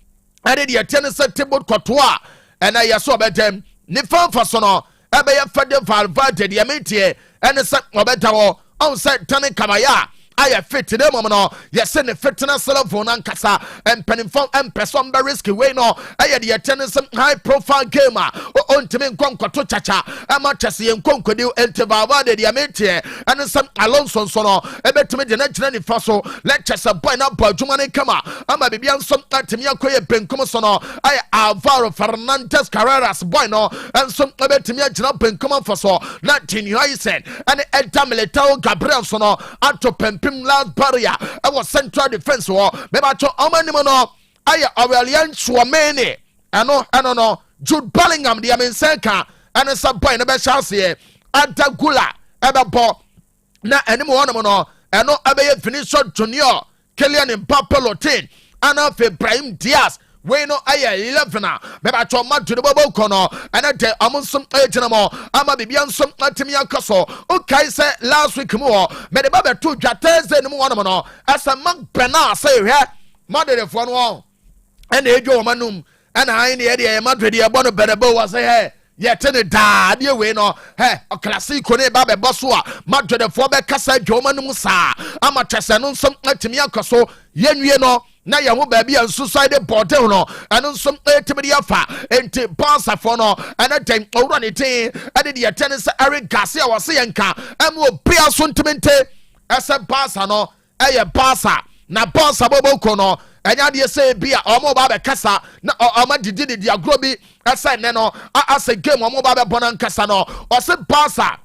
ade de chene se table kotoa and aya so obedem ni fanfa so no e be ye fede Valverde de metie and se obedawo on set tane kamaya aya fit de mom no yes ne fitness level na nkasa empenifom empesom be risky way no aya de tennis high profile gamer o ntimi nkonkoto chacha ama chese yenkonkodi entivava de metie and some Alonso so no ebetimi de na gina ni faso let chese boy na badwuma ne kama ama bibia nsom atimi akoye benkum so no aya Alvaro Fernandez Carreras boy no and some ebetimi agina benkum faso na Tinhoisen and Edda Militao Gabriel so no ato pempim last barrier our central defense war meba cho omanimo no aya Aurelian Chouameni ano no Jude Bellingham the Amensenka and some boy na be chance here Adagula ebebo na enimo wono no eno abeye finisher junior Kylian Mbappe Lotin ana fe Brahim Diaz we no aya 11 a meba cho Madrid bobo kono ana de amunsum ejinamo ama bibia nsum atimi akaso okay say last week mo me de baba to dwa Thursday no wono no asa mag bena say he Madrid fo no ana ejo manum ana han ne de Madrid e bono Bernabeu was say he yetene da de we no he o classico ne baba boso a Madrid fo be kasa dwo manum sa ama twese no nsum atimi akaso yenwie no na ya ho ba bia suicide board no eno nsom etimidi afa enti Barca for no ana den owura ne tin ade de tennis Eric Garcia was yenka emu obia so ntimente ese Barca no eye Barca na Barca boboko no enya de se bia omo ba be kasa na omo didi de agrobi ese ne no ase game omo ba be bona nkasa no ose Barca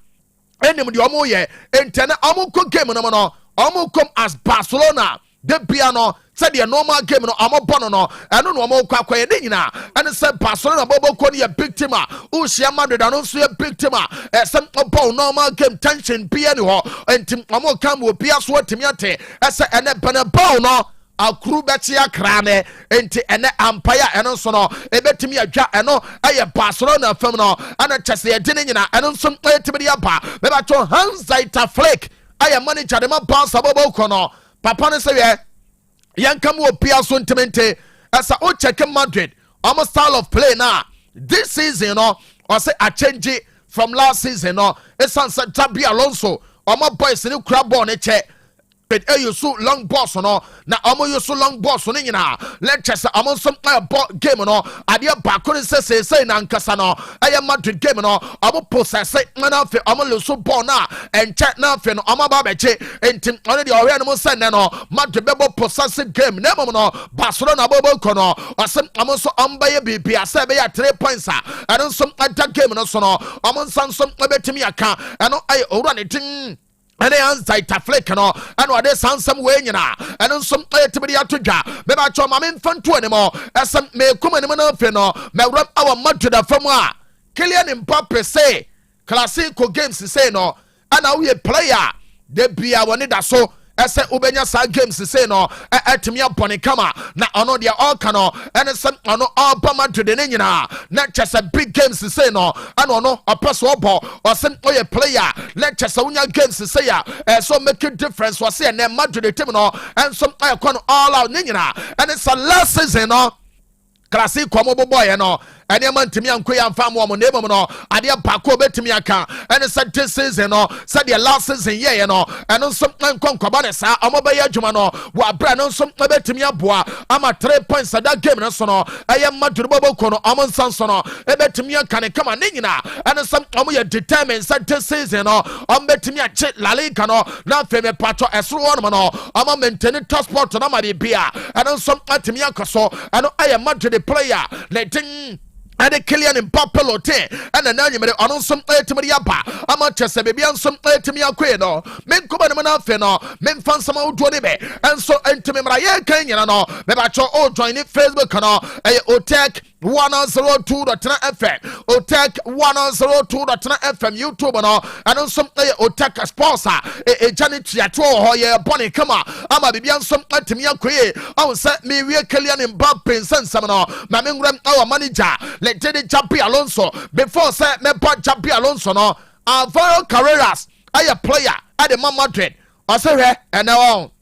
enim de omo ye enti na omo ko game no no omo come as Barcelona de piano said the normal game no amobono no eno no mo kwakwa ye nyina ene se Barcelona boboko ne ye big team a Ushia Madrid no so ye big team a some obo normal game tension bia ni ho entim omo kam wo bia so atimi ate ese ene Bernabeu no akuru bɛkyea krane enti ɛnɛ ampaya ɛno nso no ɛbɛtumi adwa ɛno ɛyɛ Barcelona fam no ana kyɛsɛ yɛde ne nyina ɛno nso ɛtumi de aba bɛbɛtɔ Hans-Dieter Flick ayɛ manager de ma Barca bɔbɔ kɔ no papa no sɛ yɛnka mu wɔ pia so ntimente ɛsɛ o check Madrid almost style of play na this season no ɔsɛ a change from last season no ɛsan sɛ Xabi Alonso ɔmo boys ne kura ball ne kyɛ so long boss no na ɔmo use long boss no nyina lectures ɔmo nso ball game no adeɛ baako ne sɛ na nkasa no ɛyɛ Madrid game no ɔmo possess na afɛ ɔmo lose ball na ɛnkyɛ na afɛ no ɔmo ba bɛkye enti ɔno deɛ ɔhwɛ no mo sɛ ne no Madrid bɛbɔ possess game na mmom no Barcelona bɔbɔ kɔ no ɔsɛ ɔmo nso ɔmbɛyɛ biribi asɛ bɛyɛ 3 points a ɛno nso ada game no so no ɔmo nsa nso bɛtumi aka ɛno ɛyɛ owura ne tin ɛne Hans-Dieter Flick no ɛna ɔde sansɛm wei nyina ɛno nso ɛyɛtumi de ato dwa bɛbɛkyɛ ɔma memfa nto anim ɛsɛ mekum anim no afei no mɛwura awɔ Madrid afam a Kylian Mbappe se Clasico games sei no ɛna woyɛ player de bia wɔne da so ɛsɛ wobɛnya saa games sei no ɛtumi abɔne kama na ɔno deɛ ɔka no ɛne sɛ ɔno ɔba Madrid ne nyinaa na kyɛ sɛ big games sei no ɛna ɔno ɔpɛ so ɔbɔ ɔsɛ ɔyɛ player na kyɛ sɛ wonya games sei a ɛsɛ make a difference wɔsɛ ɛnɛ Madrid team no ɛnso ɛkɔ no all out ne nyinaa ɛne sɛ last season no Clasico mo boboye no ɛnɛma ntimi anko ya mfa mo na emom no adeɛ baako obetimi aka ɛne sɛ this season no sɛ the last season yɛ no ɛno nso nkɔnkɔba ne saa ɔmo bɛyɛ adwuma no wɔ abra no nso ebetimi aboa ama 3 points that game no so no ɛyɛ Madrid bɔbɔ no ɔmo nsa nso no ebetimi aka ne kama ne nyina ɛne sɛ ɔmo yɛ determined sɛ this season no ɔmo betimi akye La Liga no na afei me patro ɛsoro hɔ no no ɔmo maintain top sport no ma bibia ɛno nso atimi akaso ɛno ɛyɛ Madrid player letting and the Kylian Mbappe lote and the nanyere ɔno nso ɛtumi aba ama kyɛsɛ bebi nso ɛtumi akɔe no menkɔba ne mana afɛ no memfa nsɛm ahodoɔ ne bɛ ɛnso ɛntumi mmara yɛka nyina no bɛbakyɛ ɔjoin ne Facebook no ɛyɛ Otec 102.9FM Otec 102.9FM YouTube no ɛno nso ɛyɛ Otec Sports a ɛgya ne tuato hɔ yɛ bɔne kama ama bebi nso ɛtumi akɔe ɔwo sɛ mewie Kylian Mbappe nsɛnsɛm no ma menwuram ɛwɔ manager let Xabi Alonso before say me bought Xabi Alonso no Alvaro Carreras a player at the Madrid I say he and now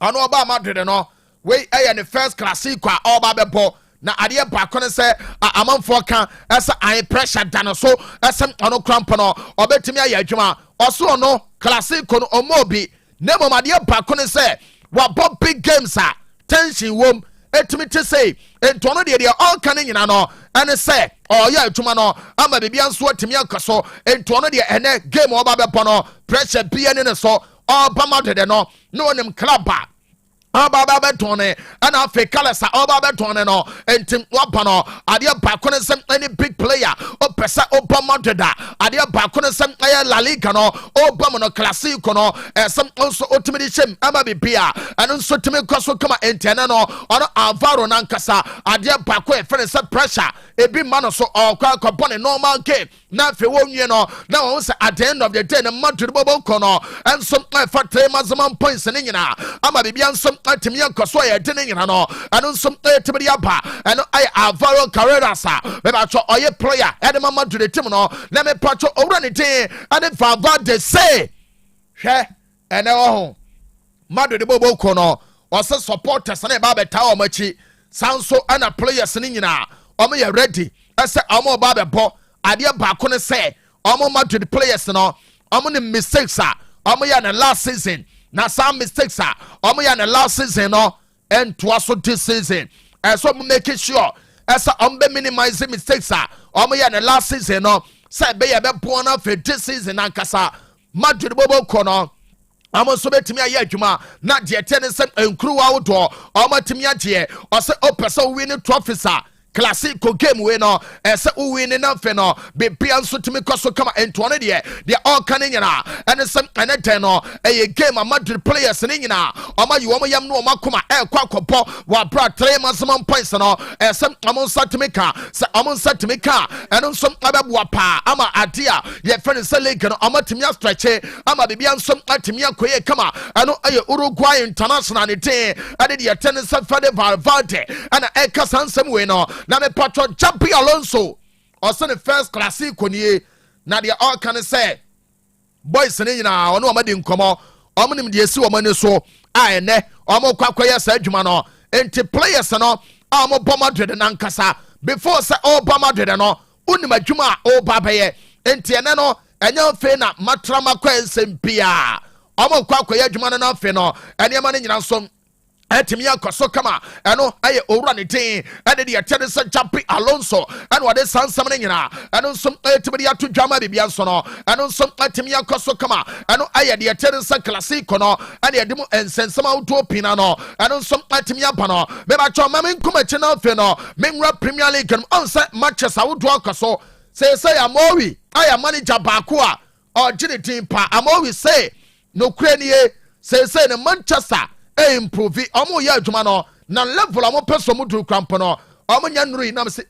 I know about Madrid no we in the first Clasico all babo na adeɛ baako ne sɛ amanfoɔ ka ɛsɛ ayi pressure dano so ɛsɛ ɔno krampo no ɔbɛtumi ayɛ adwuma ɔso no Clasico no ɔmo bi na mmom adeɛ baako ne sɛ wabɔ big games a tension wom etimi te say entono de ɔka ne nyina no ɛne sɛ ɔyɛ adwuma no ama bibia nso atimi akaso entono de ɛnɛ game ɔba bɛpɔ no pressure bia ne so ɔba Madrid no no onim club ɔba bɛtɔne ɛna afei kalasa ɔba bɛtɔne no entim wapa no adeɛ baako ne sɛ any big player ɔpɛ sɛ ɔba Madrid adeɛ baako ne sɛ ɛyɛ La Liga no ɔba mo no Clasico no ɛsɛm nso ɔtumi de hyɛm ama bibia ɛno nso tumi kɔ so kama ntɛnɛ no ɔno Alvaro nankasa adeɛ baako ɛfɛ ne sɛ pressure ebi ma no so ɔkɔ akɔbɔ ne normal game na afei wɔnwie no na wɔn sɛ at the end of the day ne Madrid bɔbɔ kɔ no ɛnso ɛfa 3 maximum points ne nyinaa ama bibia nso atimi yankoso ya de ne nyina no ɛno nso ɛtimi de aba ɛno ayɛ Alvaro Carreras bɛbatɔ ɔyɛ player ɛde ma Madrid team no na me patɔ owura ne din ɛne Valverde say hwɛ ɛnɛ ho Madrid bɔbɔ kɔ no ɔsɛ supporters na ba bɛta ɔmo akyi sanso ɛna players ne nyina ɔmo yɛ ready ɛsɛ ɔmo ba bɛbɔ adeɛ baako ne sɛ ɔmo Madrid players no ɔmo ne mistakes ɔmo yɛ ne last season na some mistakes ɔmo yɛ ne last season no and so this season so making sure ɛsɛ ɔmo bɛ minimize mistakes ɔmo yɛ ne last season no sɛ bɛyɛ bɛpoɔ no afei this season ankasa Madrid bɔbɔ kɔ no ɔmo nso bɛtumi ayɛ adwuma na deɛ tɛ ne sɛ nkuruwa ahodoɔ ɔmo atumi agyeɛ ɔsɛ ɔpɛ sɛ ɔwin ne trophies classico game we no ese uwin na fe no be bia nso timi koso kama ento no de all kan nyina ene sem ene ten no e game a Madrid players ni nyina oma yi oma yam no oma koma e kwa kopo wa bra 3 maximum points no esem amon satimika se amon satimika eno nso abebu pa ama adia ye friend se league no ama timia stretch ama bibia nso atimia koye kama eno aye Uruguay international ni ten ade de tennis Fede Valverde ana e kasa nsem we no na me patro Chapi Alonso also the first classico ni na de all can say boys ni nyina ono amadi nkomo omonim de esi omane so a ene omo kwakoye sa adwuma no enti players no omo bɔ Madrid na nkasa before say all bɔ Madrid no unim adwuma all babaye enti ene no enya fe na matrama kwa nsempia omo kwakoye adwuma na fe no ene ma ne nyina so Timia Koso kama eno aye owura ne tin ene de yete se Chapi Alonso eno wade sansam ne nyina eno nso tibidi ato dwama bibia nso no eno nso Timia Koso kama eno aye de yete se classico no ene de mu ensensam auto pina no eno nso Timia pa no me ba cho mame nkoma chi na fe no menwura Premier League no onse matches auto akoso say Amowi aye manager baako a o gine tin pa Amowi say no kranie say ne Manchester improve omo ya adwuma no na level omo peso mu duru krampo no omo nya nuru na say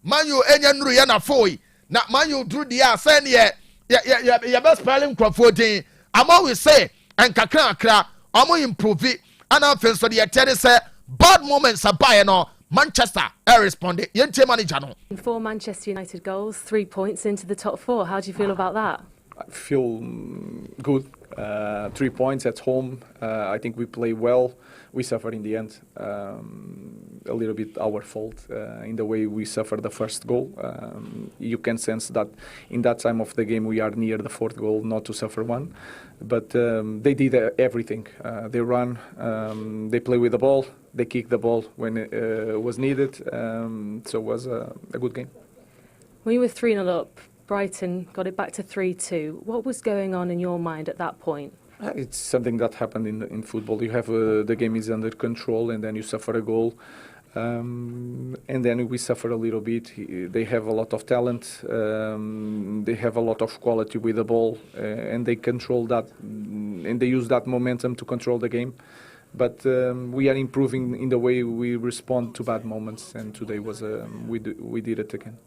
manyu enya nuru ya na foi na manyu duru dia say ne ya best spelling crofo din ama we say enkakra akra omo improve ana fenso de yete say bad moments abaye no Manchester responded yente manager no 4 Manchester United goals, 3 points into the top 4. How do you feel about that? I feel good. 3 points at home. I think we play well. We suffered in the end. A little bit our fault in the way we suffered the first goal. You can sense that in that time of the game we are near the fourth goal, not to suffer one. But they did everything. They run, they play with the ball, they kick the ball when it was needed. So it was a good game. When you were 3-0 up, Brighton got it back to 3-2. What was going on in your mind at that point? It's something that happened in football. You have the game is under control, and then you suffer a goal, and then we suffer a little bit. They have a lot of talent. They have a lot of quality with the ball, and they control that, and they use that momentum to control the game. But we are improving in the way we respond to bad moments, and today was we did it again.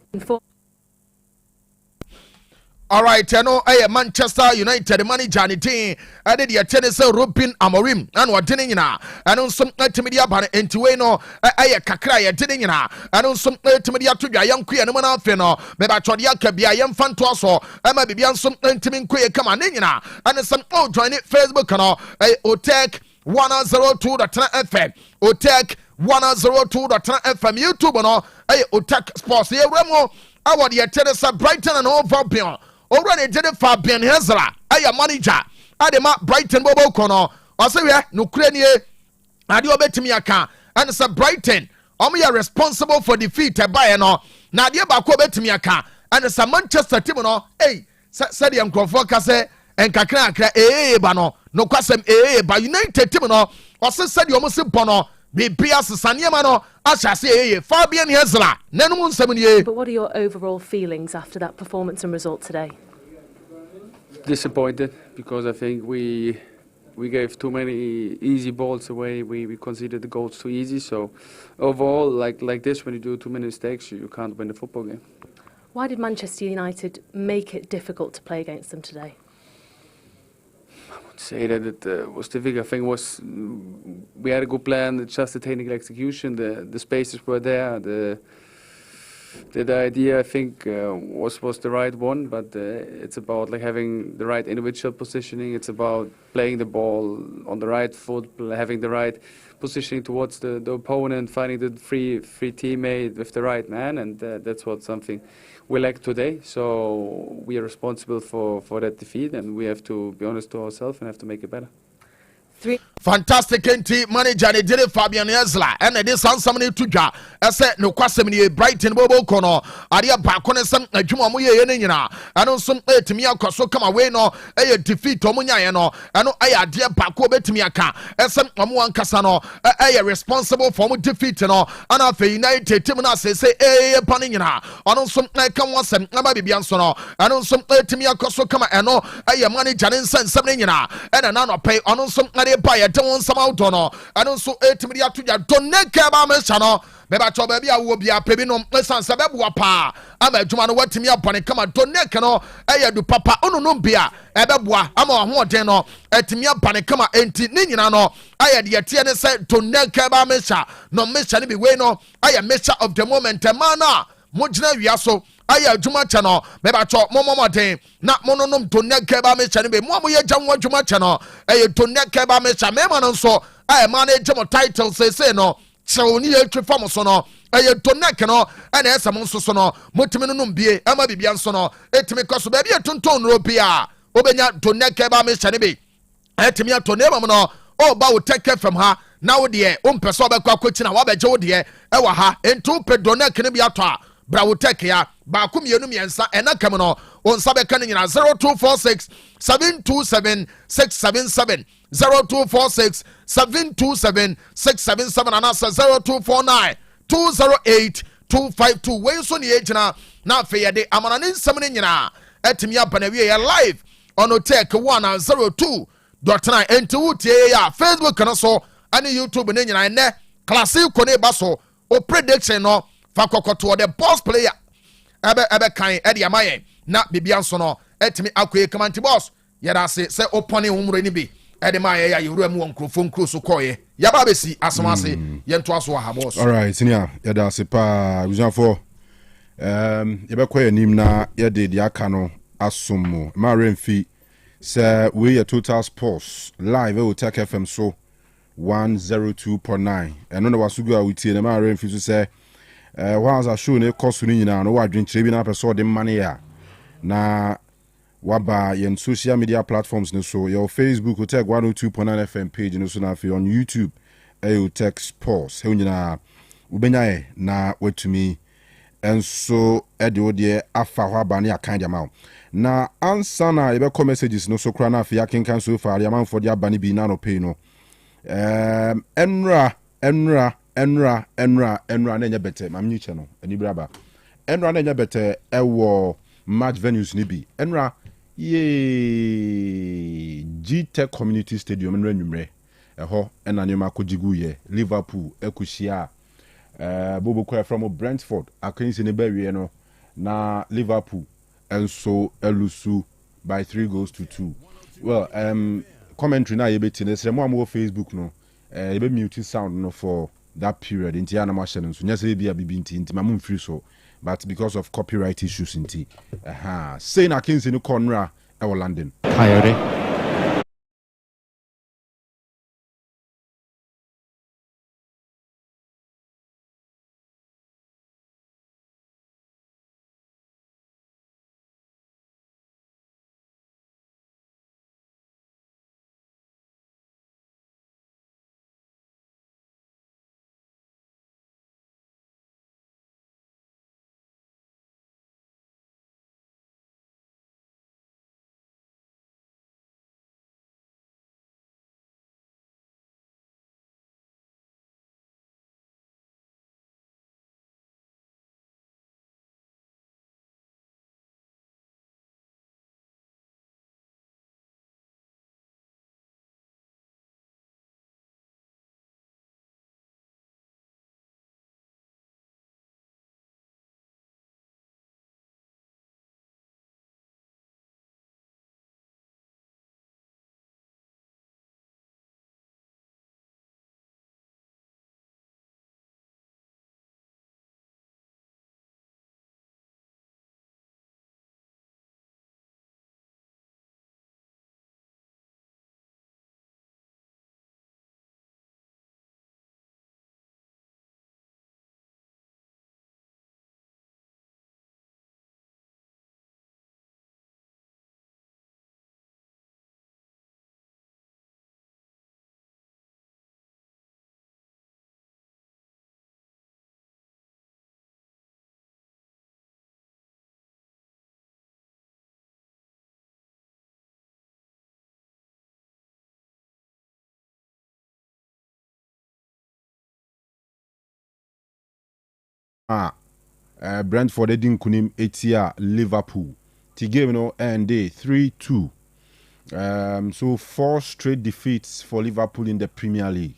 All right, I know Manchester United manager ni team. I did your tennis Ruben Amorim and what didn't na. I know some media ban into no I kakra ya didn't na. I know some media to your young queen and man feno. Maybe Chodia can be a young fan to us or I might be on some intimate queer come on na. And some join it Facebook canal Otec 102.9Fm Otec 102.9Fm YouTube no Otec Sports here Remo. I want your tennis Brighton and over beyond. Already did it for Ben Hezra. I am manager. I am Brighton Bobo Kono. I say, no crane. I do bet me a car. And it's a Brighton. We are responsible for defeat by no. Now, dear Bako bet me a car. And it's a Manchester team. No, hey, said the Uncle Focus and Kakra, bano. No question, but United team. No, also said you almost bono. Be Pias Sanyamano. I shall say, Fabian Hezra. Nenun 7 years. But what are your overall feelings after that performance and result today? Disappointed because I think we gave too many easy balls away. We conceded the goals too easy. So overall, like this, when you do too many mistakes, you can't win the football game. Why did Manchester United make it difficult to play against them today? I would say that it was difficult. I think we had a good plan. It's just the technical execution. The spaces were there. The idea I think was the right one, but it's about having the right individual positioning. It's about playing the ball on the right foot, having the right positioning towards the opponent, finding the free teammate with the right man, and that's something we lack today. So we are responsible for that defeat, and we have to be honest to ourselves and have to make it better. fantastic enti manager ne dire Fabian Ezla ene de sansam ne tudwa ese no kwasem ne Brighton bobo kono ade ba kono sem adwuma mo ye ne nyina eno nso etimi akoso kama we no eye defeat omo nyaye no eno eye ade ba ko betimi aka ese omo wankasa no eye responsible for mo defeat no ana fe United team na se eye pane nyina ono nso ka wasem na ba bibia nso no eno nso etimi akoso kama eno eye manager ne nsensem ne nyina ena na no pay ono nso ade ba don some out no anu so etimi atoja don neka ba me no me ba cho ba bia wo bia pebi no esan se bebu apa ama adwuma no watimi apone kama don neka no eya du papa onu no bia ebeboa ama ho oden no etimi apane kama enti ni nyina no aya de tie ne se don neka ba me no me ne bi we no aya me of the moment mana mo gina wia so aya adwuma che no me ba cho momomoden na mononom toneka ba me ne be mo ye gya wo adwuma che no eye toneka ba me me ma no so aya ma na gya mo title say no chew ni ye twe fam so no eye toneka no ana esam nso so no motimi no bie ama bibia nso no etimi koso ba bia tonton ro bia obenya toneka ba me ne be etimi atonema mo no o ba Otec FM ha na wo de o mpese obekwa kwoti na wo beje wo de ewa ha entu pe toneka ne bia to a bra Otec ya ba kum yenu miensa ena kam no on sabe kan nyina 0246 727 677 0246 727 677 anasa 0249 208 252 we so ne ejina na fe ye de amana ne nsam ne nyina etimi abana wie ya live on Otec 102.9 enti wutie ya Facebook na so ani YouTube ne nyina ne classic ko ne ba so o prediction no fa kokoto the boss player ebe kan ede amaye na bibia nso no etimi akoye kamanti boss yada se opone humro ni bi ede maye ya yewura mu wonkrofo nkro so koye yaba besi asomase yento aso ha boss. All right senior yada se pa vision for yebe koye nim na yede dia aka no asomo ma remfi se we ya Total Sports live at Otec FM so 102.9 eno na wasugu a wutie na ma remfi so se once a show ne cost ni nyina no wadwenkyere bi na person de money ya na waba yen social media platforms ne so your Facebook Otec 102.9 FM page no so na fi on YouTube Otec Sports he nyina ubenya na watumi enso ede ode afa ho aba ne akan jama na ansa na yebe come messages no so kra na fi akenkan so far yaman for de aba ne bi na no pay no enra na nya bete mamnyi che no ani braba enra na nya bete ewo match venues ni bi enra ye GTech Community Stadium nra nwumre eho ena nyoma kojigu ye Liverpool ekushia bobo kwa from Brentford akansi ne bawie no na Liverpool enso elusu by 3-2. Well commentary na yebeti ne sre mo am Facebook no yebe mute sound no for that period inti ya na machine nso nya se bia bibi inti ma free so but because of copyright issues inti say na kinsi no corner e London Coyote Brentford didn't kunim etia Liverpool. The game no end 3-2. So 4 straight defeats for Liverpool in the Premier League.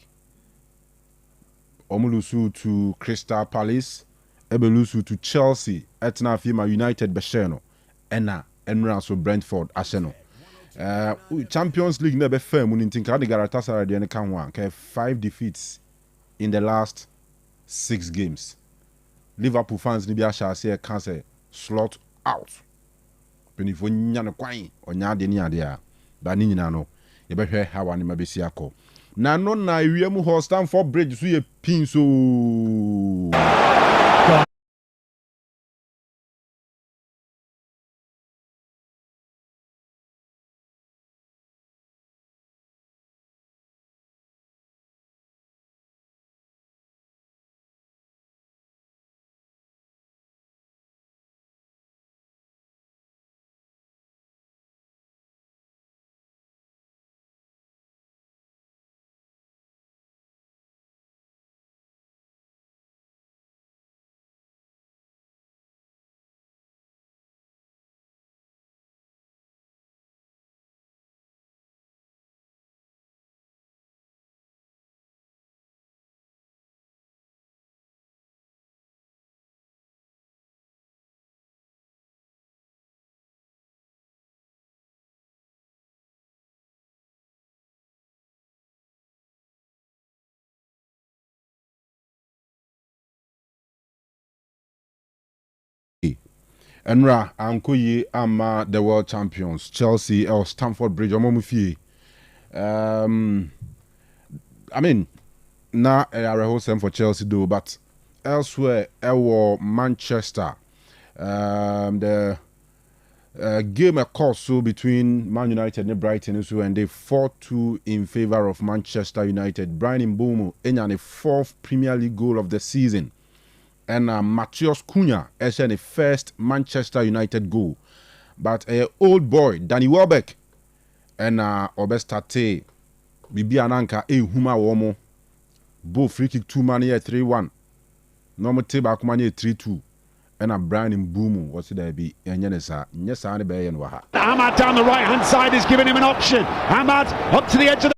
Omulusu to Crystal Palace, Ebelusu to Chelsea, Etna Fima United Besheno, Enra so Brentford Arsenal. Champions League never fair when think the Galatasaray the can one 5 defeats in the last 6 games. Liverpool fans ni bi asha say can say slot out. Penifo nya no kwan onya de ni ade a ba ni nyina no ye behwe how an mabesi akọ. Na no na wiemu ho Stamford Bridge so ye pin so Enra Ankoye ama the world champions Chelsea or Stamford Bridge omomufie. I mean, na a for Chelsea though, but elsewhere, Manchester, the game of course so between Man United and Brighton and they 4-2 in favor of Manchester United. Brian Mbeumo in the 4th Premier League goal of the season, and Matheus Cunha is the first Manchester United goal. But old boy Danny Welbeck and Obestate Bibi Ananka Huma Womo. Both free kick 2 man here 3-1. Normal table man here 3-2. And a Brian Mbeumo what's it there be Yenesa. Yes, I be in Waha. Ahmad down the right hand side is giving him an option. Ahmad up to the edge of the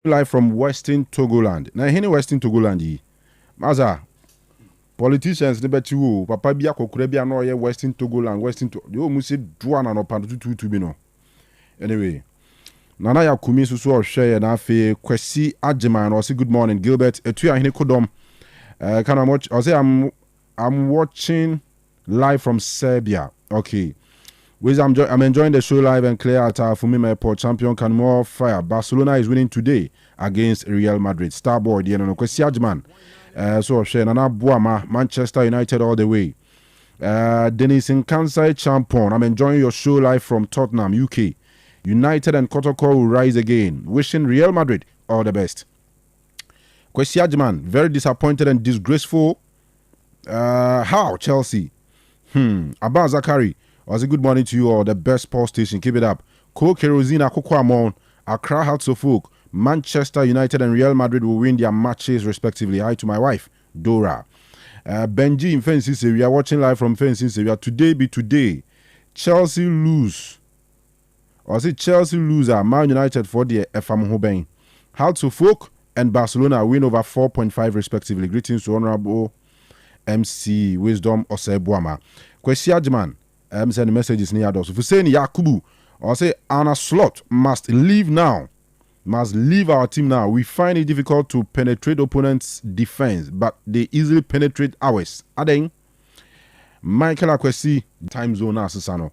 Live from Western Togoland. Now here in Western Togoland, Maza politicians ne bɛti wo papa bi akɔkora bi ano ɔyɛ Western Togoland Western to de o mu se doa na no pa tutu bi no anyway Nana Yakumi so ɔhwɛ na afei Kwesi Agyeman ɔse good morning Gilbert etu ahene kodom can I watch ɔse I'm watching live from Serbia okay I'm enjoying the show live and clear at Fumim Airport. Champion Kanu fire. Barcelona is winning today against Real Madrid. Starboy, the no Kwesi Agyeman. So share Nana Buama, Manchester United all the way. Dennis in Kansai Champon. I'm enjoying your show live from Tottenham, UK. United and Kotoko will rise again. Wishing Real Madrid all the best. Kwesi Agyeman, very disappointed and disgraceful. How Chelsea? Abba Zakari. I say good morning to you all, the best sports station. Keep it up. Co Kerosene Akoko Amon, Accra Hearts of Oak, Manchester United and Real Madrid will win their matches respectively. Hi to my wife, Dora. Benji in Fences, we are watching live from Fences. Today be today. Chelsea lose. Or say Chelsea loser, Man United for the FM Hobeng. Hearts of Oak and Barcelona win over 4.5 respectively. Greetings to Honorable MC Wisdom Osei Buama. Kwesi Agyeman. Send messages near us. If you say Yakubu or say Anna Slot must leave now, must leave our team now. We find it difficult to penetrate opponents' defense, but they easily penetrate ours. Adeng Michael Akwesi time zone asasano.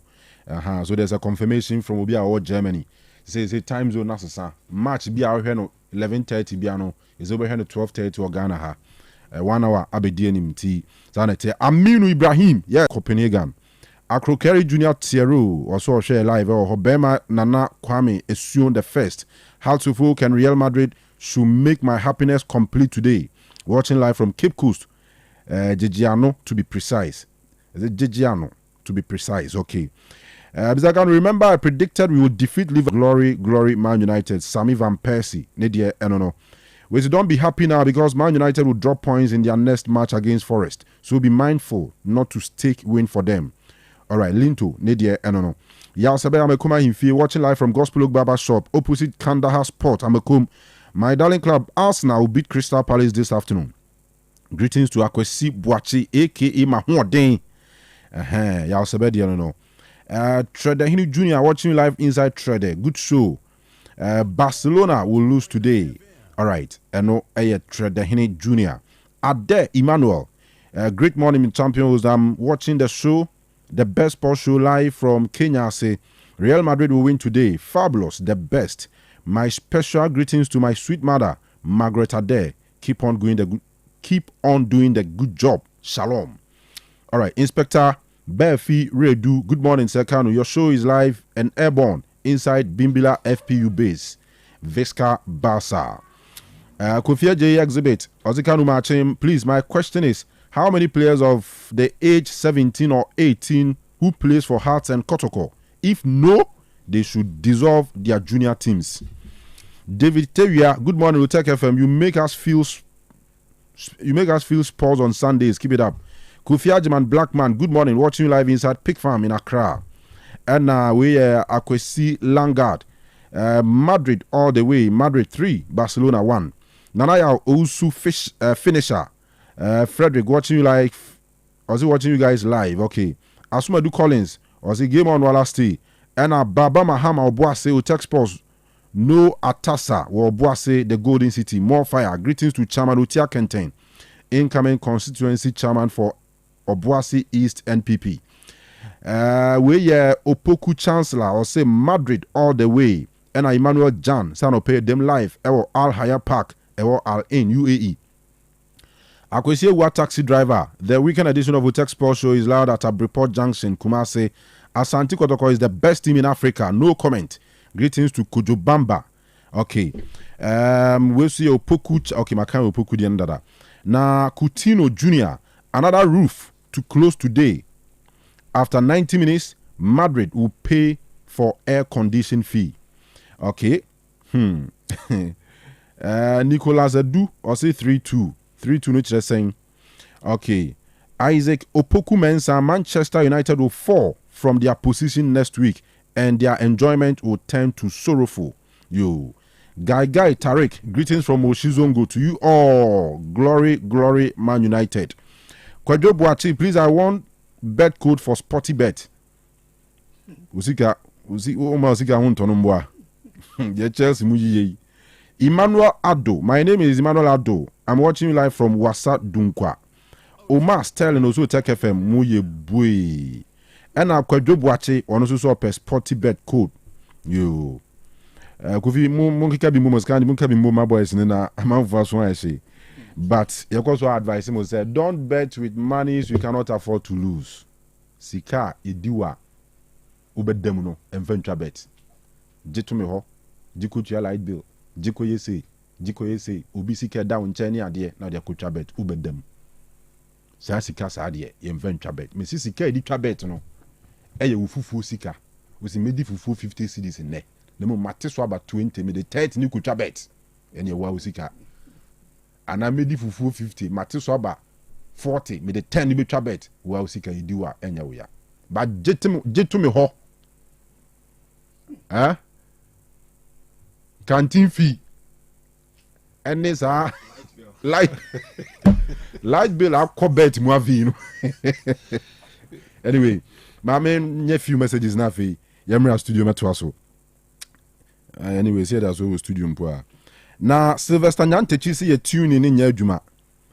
So there's a confirmation from Obia or Germany. Says a time zone asasa. Match be our 11:30 biano is over here 12:30 or Ghana ha. 1 hour abedienim tea. Zanete Aminu Ibrahim, yeah, Copenhagen. Akrokeri Junior Thierry also share live or Hobema Nana Kwame Esuon the first. How to folk and Real Madrid should make my happiness complete today. Watching live from Cape Coast, Gigiano to be precise. Is it Gigiano to be precise? Okay. Because I can remember I predicted we would defeat Liverpool. Glory, Man United. Sammy Van Persie. Nadia Enono. We don't be happy now because Man United will drop points in their next match against Forest. So be mindful not to stake win for them. All right, Linto, Nadia Enono. Yasabe Amekuma Himfi, watching live from Gospel Oak Barber Shop, opposite Kandahar Sport, Amekum. My darling club, Arsenal will beat Crystal Palace this afternoon. Greetings to Akwesi Boachi, a.k.a. Mahuadeng. Yasabe Enono. Trader Hini Jr. watching live inside Trader. Good show. Barcelona will lose today. All right, Eno Trader Hini Jr. Ade Emmanuel. Great morning, champions. I'm watching the show. The best sports show live from Kenya. Say Real Madrid will win today. Fabulous, the best. My special greetings to my sweet mother, Margaret Ade. Keep on doing the good job. Shalom. All right, Inspector Befi Redu. Good morning, Sir Kanu. Your show is live and airborne inside Bimbila FPU base, Vesca Barca. Kofia J exhibit. Ozikanu Marchim. Please, my question is, how many players of the age 17 or 18 who plays for Hearts and Kotoko? If no, they should dissolve their junior teams. David Tewia, good morning, Otec FM. You make us feel sports on Sundays. Keep it up. Kofi Agyeman, Blackman, good morning. Watching you live inside Pig Farm in Accra. And we Akwesi Langard. Madrid all the way. Madrid 3, Barcelona 1. Nanaya Ousu finisher. Frederick, watching you live. Was he watching you guys live? Okay. Asumadu Collins, was he game on while I stay? And Baba Mahama Obuase Otec Sports. No Atasa or Obuase, the Golden City. More fire. Greetings to Chairman Utia Kenten, incoming constituency chairman for Obuase East NPP. We Opoku Chancellor, or say Madrid all the way. And Emmanuel Jan, son of pay them live. Ewo Al Haya Park, Ewo Al in UAE. Akwesi Ewa taxi driver. The weekend edition of Otec Sports Show is loud at Abreport Junction, Kumasi. Asante Kotoko is the best team in Africa. No comment. Greetings to Kojobamba. Okay. We'll see Opoku. Okay, Makan Opoku the end of that. Now, Coutinho Jr., another roof to close today. After 90 minutes, Madrid will pay for air condition fee. Okay. Nicolas Edu, or say 3-2. 3-2, no just saying. Okay. Isaac Opoku Mensah, Manchester United will fall from their position next week and their enjoyment will turn to sorrowful. Yo. Guy Tariq, greetings from Oshizongo to you all. Glory, Man United. Kwadwo Boachi, please, I want bet code for Sporty Bet. Usika huntonomboa. The Chelsea muji. Emmanuel Ado. My name is Emmanuel Ado. I'm watching you live from Wasa Dunkwa. Omar Sterling also Otec FM muye boy. And I Kwadwo Boachi on also per Sporty Bet code. Yo. Kofi monkika bi momos kan monka bi moma boys na amanfa so I say. But you also advise him say don't bet with monies you cannot afford to lose. Sika ediwa ubedem no emfantwa bet. Jitu me ho, jiko tua light bill, jiko yese, obi sika da nche ni ade na de kotwa bet ubedem. Sa sika sa ade emfantwa bet. Me sika edi twa bet no. Eye wufufu sika. We see medi fufu 50 cedis ne. Nemo mate so about 20 me the 30 ni kotwa bet. Ene wa usika. Ana medi fufu 50 mate so about 40 me the 10 ni betwa bet. Wa usika idiwa enya wo ya. But jitu me ho. Canteen fee. And this light bill I call bet mo avi no. Anyway, my man nye few messages na fe. Yemra studio metwa so. Anyway, say that's where studio mpo. Na Sylvester Nyantechi say tune in nya adwuma.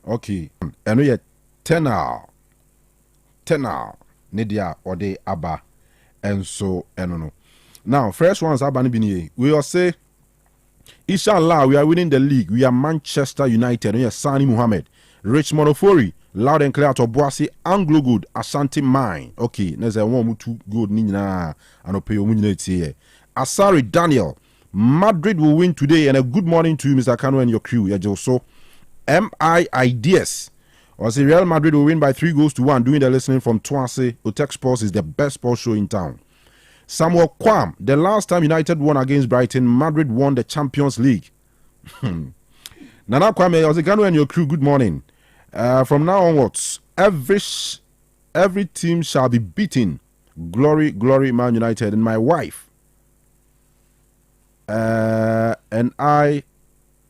Okay. Eno ye 10 ne dia ode aba enso eno no. Now, first ones abani bini. We all say inshallah we are winning the league. We are Manchester United. We are Sani Muhammad, Richmond Ofori, loud and clear to Boise, Anglo Good, Ashanti Mine. Okay, there's a 1-2 good nina and pay here. Asari Daniel, Madrid will win today, and a good morning to you, Mr. Kanu and your crew. Yeah, so MI Ideas. Or say Real Madrid will win by 3-1. Doing the listening from Twanse. Otec Sports is the best sports show in town. Samuel Kwam, the last time United won against Brighton, Madrid won the Champions League. Nana Kwame, Ozekano and your crew, good morning. From now onwards, every team shall be beaten. Glory, glory, Man United. And my wife and I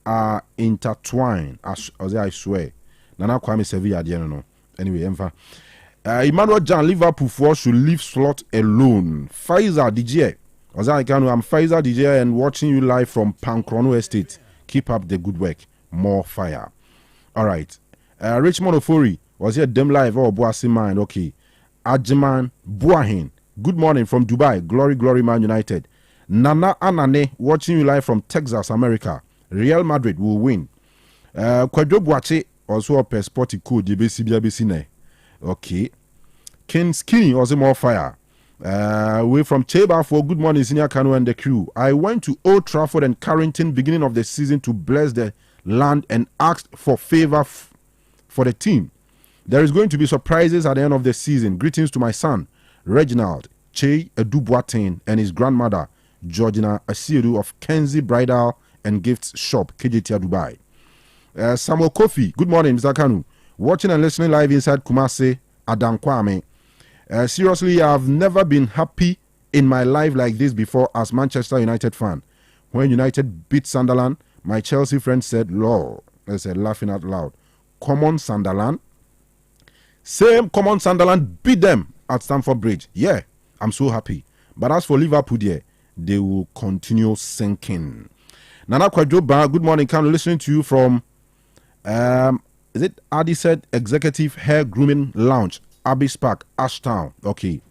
are intertwined, as I swear. Nana Kwame Sevilla, no. Anyway, Emfa. Emmanuel Jan, Liverpool should leave slot alone. Pfizer DJ. I'm Pfizer DJ and watching you live from Pankrono Estate. Keep up the good work. More fire. All right. Richmond Ofori was here them live or Boasi Mine. Okay. Ajiman Buahin. Good morning from Dubai. Glory, glory, Man United. Nana Anane watching you live from Texas, America. Real Madrid will win. Kwadwo Boachi also up a sporty code. BC. Okay. Ken Skinny was more fire. We from Cheba for good morning, Senior Kanu and the crew. I went to Old Trafford and Carrington beginning of the season to bless the land and asked for favor for the team. There is going to be surprises at the end of the season. Greetings to my son, Reginald Che Edubuatin, and his grandmother, Georgina Asiru of Kenzie Bridal and Gifts Shop, KJT Dubai. Samuel Kofi, good morning, Mr. Kanu. Watching and listening live inside Kumasi, Adankwame. Seriously, I've never been happy in my life like this before as Manchester United fan. When United beat Sunderland, my Chelsea friend said, Lord, they said laughing out loud, common Sunderland? Same common Sunderland beat them at Stamford Bridge. Yeah, I'm so happy. But as for Liverpool, they will continue sinking. Nana Kwajoba, good morning. Can listening to you from is it Adi said Executive Hair Grooming Lounge, Abbey Park, Ashtown. Okay.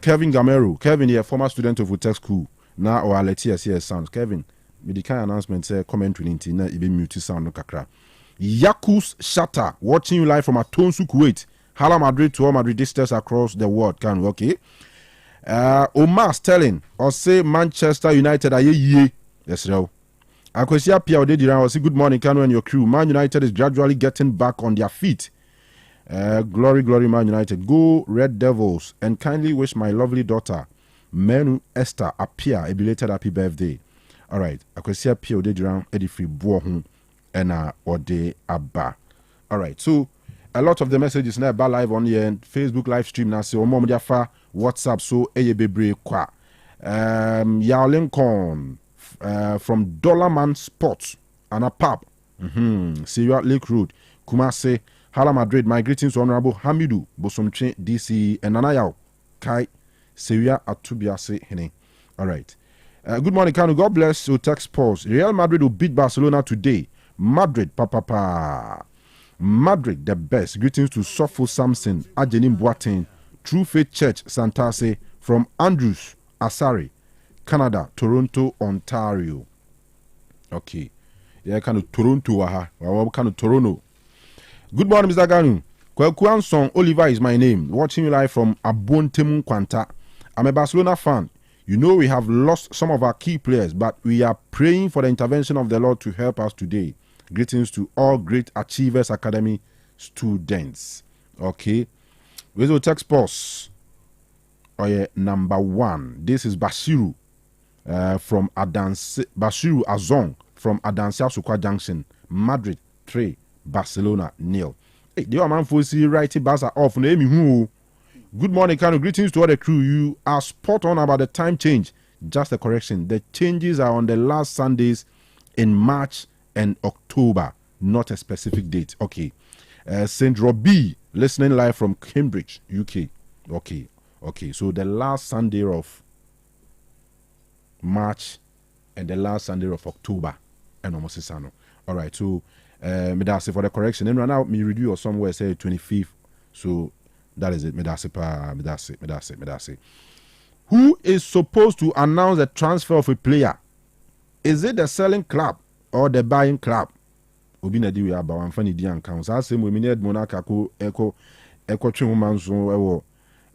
Kevin Gamero. Kevin, a former student of Otec School. Now or Letias sounds. Kevin, with the kind of announcement say commentary into na even mute sound no kakra. Yakus Shatter, watching you live from Atonsu, Kuwait. Hala Madrid to all Madridistas across the world. Can okay. Omar Sterling or say Manchester United are ye. Yes, no. Akwesi Pia Odediran was say good morning, Kanu and your crew. Man United is gradually getting back on their feet. Glory, glory, Man United. Go Red Devils and kindly wish my lovely daughter, Menu Esther Apia, a belated happy birthday. All right. Akwesi Pia Odediran Edifri Bohun and Ode Abba. All right. So a lot of the messages now about live on here and Facebook live stream now. So mom diafa WhatsApp so bebre kwa. Yao Lincoln from Dollarman Sports and a pub. Sierra Lake Road, Kumasi. Hala Madrid, my greetings to Honorable Hamidu Bosomche DC and Nanayao Kai Seria Atubiase Hene. All right. Good morning, Kanu. God bless Otec Sports. Real Madrid will beat Barcelona today. Madrid, papa. Madrid, the best. Greetings to Sofo Samson, Ajenim Boateng, True Faith Church, Santase, from Andrews, Asari, Canada, Toronto, Ontario. Okay. Yeah, kind of Toronto, kind of Toronto. Good morning, Mr. Kanu. Kwekuan Song Oliver is my name. Watching you live from Abontemu Kwanta. I'm a Barcelona fan. You know we have lost some of our key players, but we are praying for the intervention of the Lord to help us today. Greetings to all Great Achievers Academy students. Okay. Where's the text post? Oh yeah, number 1. This is Bashiru from Bashiru Azong from Adansia Sukwa Junction. Madrid 3, Barcelona 0. Hey, the man for see right Barca off. Good morning, Kanu. Greetings to all the crew. You are spot on about the time change. Just a correction. The changes are on the last Sundays in March and October, not a specific date. Okay. St. Robbie, listening live from Cambridge, UK. Okay. So the last Sunday of March and the last Sunday of October. And almost Sano. All right. So, Medase for the correction. And right now, me review or somewhere say 25th. So that is it. Medase. Who is supposed to announce the transfer of a player? Is it the selling club or the buying club? Obi na di we aba wan fani di anka so asem we mined monaka ko eko twe manso ewo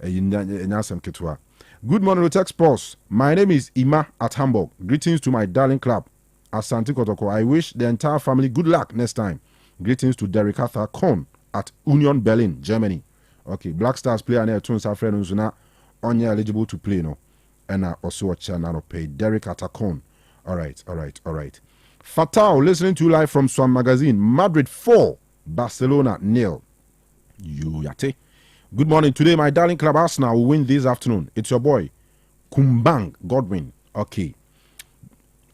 nyasem ketwa. Good morning, Otec Sports. My name is Ima at Hamburg. Greetings to my darling club, Asante Kotoko. I wish the entire family good luck next time. Greetings to Derek Arthur Kohn at Union Berlin, Germany. Okay, Black Stars player na tun sa friend nso na onye eligible to play no. And also a channel pay Derek Arthur Kohn. All right. Fatal, listening to you live from Swan Magazine. Madrid 4, Barcelona 0. Yate. Good morning. Today, my darling club Arsenal will win this afternoon. It's your boy, Kumbang Godwin. Okay.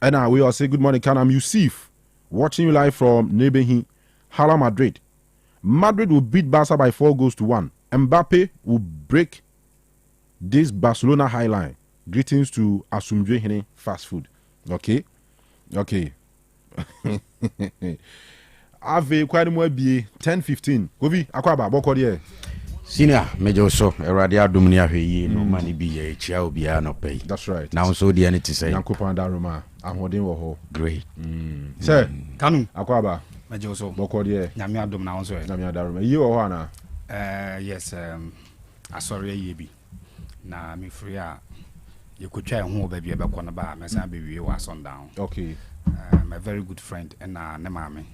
And we all say good morning, I'm Yusuf. Watching you live from Nebehi, Hala Madrid. Madrid will beat Barca by 4-1. Mbappe will break this Barcelona high line. Greetings to Asumdwe Hene Fast Food. Okay. Ave kwani mo bie 10:15. Gobi akwaba boko de. Senior mejo so erade adum ni ahweyi no mani bi ye chia obi a no pay. That's right. Now so dey anything say. Yankopon daroma ahoden wo ho. Great. Sir, Kanu akwaba mejo so boko de. Nyame adum na won so. Nyame daroma. Yi wo ho ana. Yes, asori ye bi. Na me free a you could try and hold baby about one bar, Massa baby was on down. Okay. My very good friend and Nemame,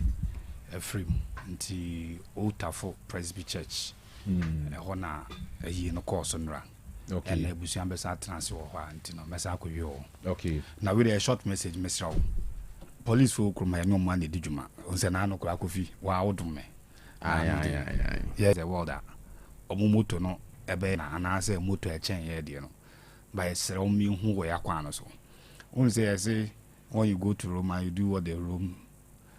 a free anti Otafo Presby Church, a honor a year no course on run. Okay. And a Busiambasa transfer until Messaco. Okay. Now with a short message, Mr. Police will come my no money, did you ma? On Senano Krakofi, wow, do me. Aye. Yes, the water. Omumoto no, a bena, and I say motor a chain, yeah, by a me who were aquano so. I say, when you go to Rome, you do what the Rome.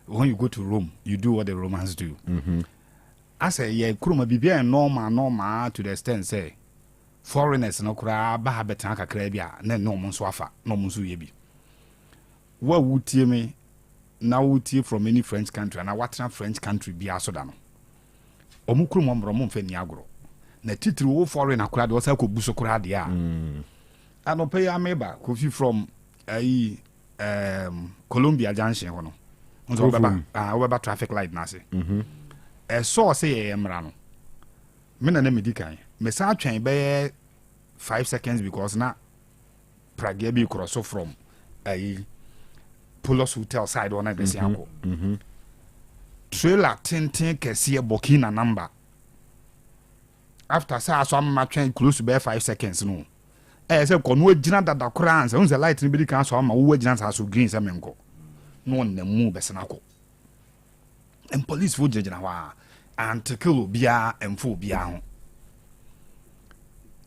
When you go to Rome, you do what the Romans do. I say, yeah, Kruma be very normal to the extent say, foreigners no cry, Bahabetanka Crabia, then no Monswafa, no Monsu yebi. What would you me now would you from any French country and I watch a French country be a Sodano? Omukrum Romon Feniagro. Na titru foreigner crowd was a kubuso cradia. I don't pay a meba, coffee from Columbia Junction. Over traffic light, Nasi. A saw say, Mrano. Mina Medica. Messa train by 5 seconds because now Prague cross from a Pulos Hotel side on at the Sianko. Trailer 10 can see a Bokina number. After some my train close to bear 5 seconds, no. As a conway dinner that the crowns owns the light in the council, my wages has to green some go. No one the move Besanaco. And police would judge and to kill Bia and full Bia.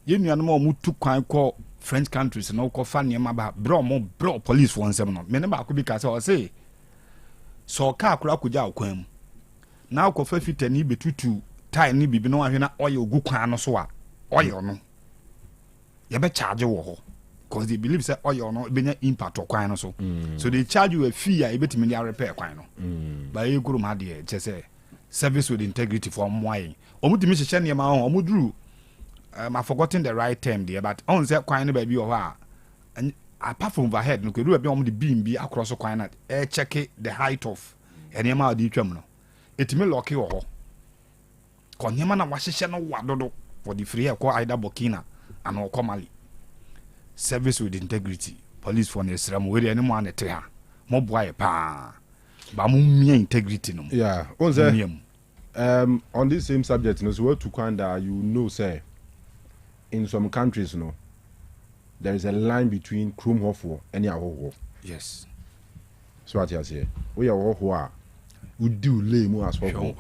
You know, no more to call French countries and no call funny about bro police for 1 7. Many could be cast or say. So car crack with your quem. now ko fa fitani betutu tie ni bibi no ahwe na oil gu kwan no so a oil no ye be charge wo ho because they believe say oil no be nya impact o kwan no so so they charge you a fee a ebetimi dia repair kwan no ba e guru ma de che say service with integrity for mwai omutimi hye ne ma ho omuduru I forgotten the right term there but on say kwan no ba bi o ho a apart from overhead no ko do ba bi om de beam bi across kwan na e check the height of ene ma odi twam no etimi lock wo ho ko nyema na wahyehyɛ no wadodo for the free ko either Burkina and or Mali. Service with integrity. Police for Nesram, where anyone at her. More boy pa. Bamumia integrity no. Yeah. On this same subject, no, so what to Kwanda, you know, say, in some countries, no, there is a line between Krum Hofo and Yaho. Yes. So what you say? We are all who do lay more as well.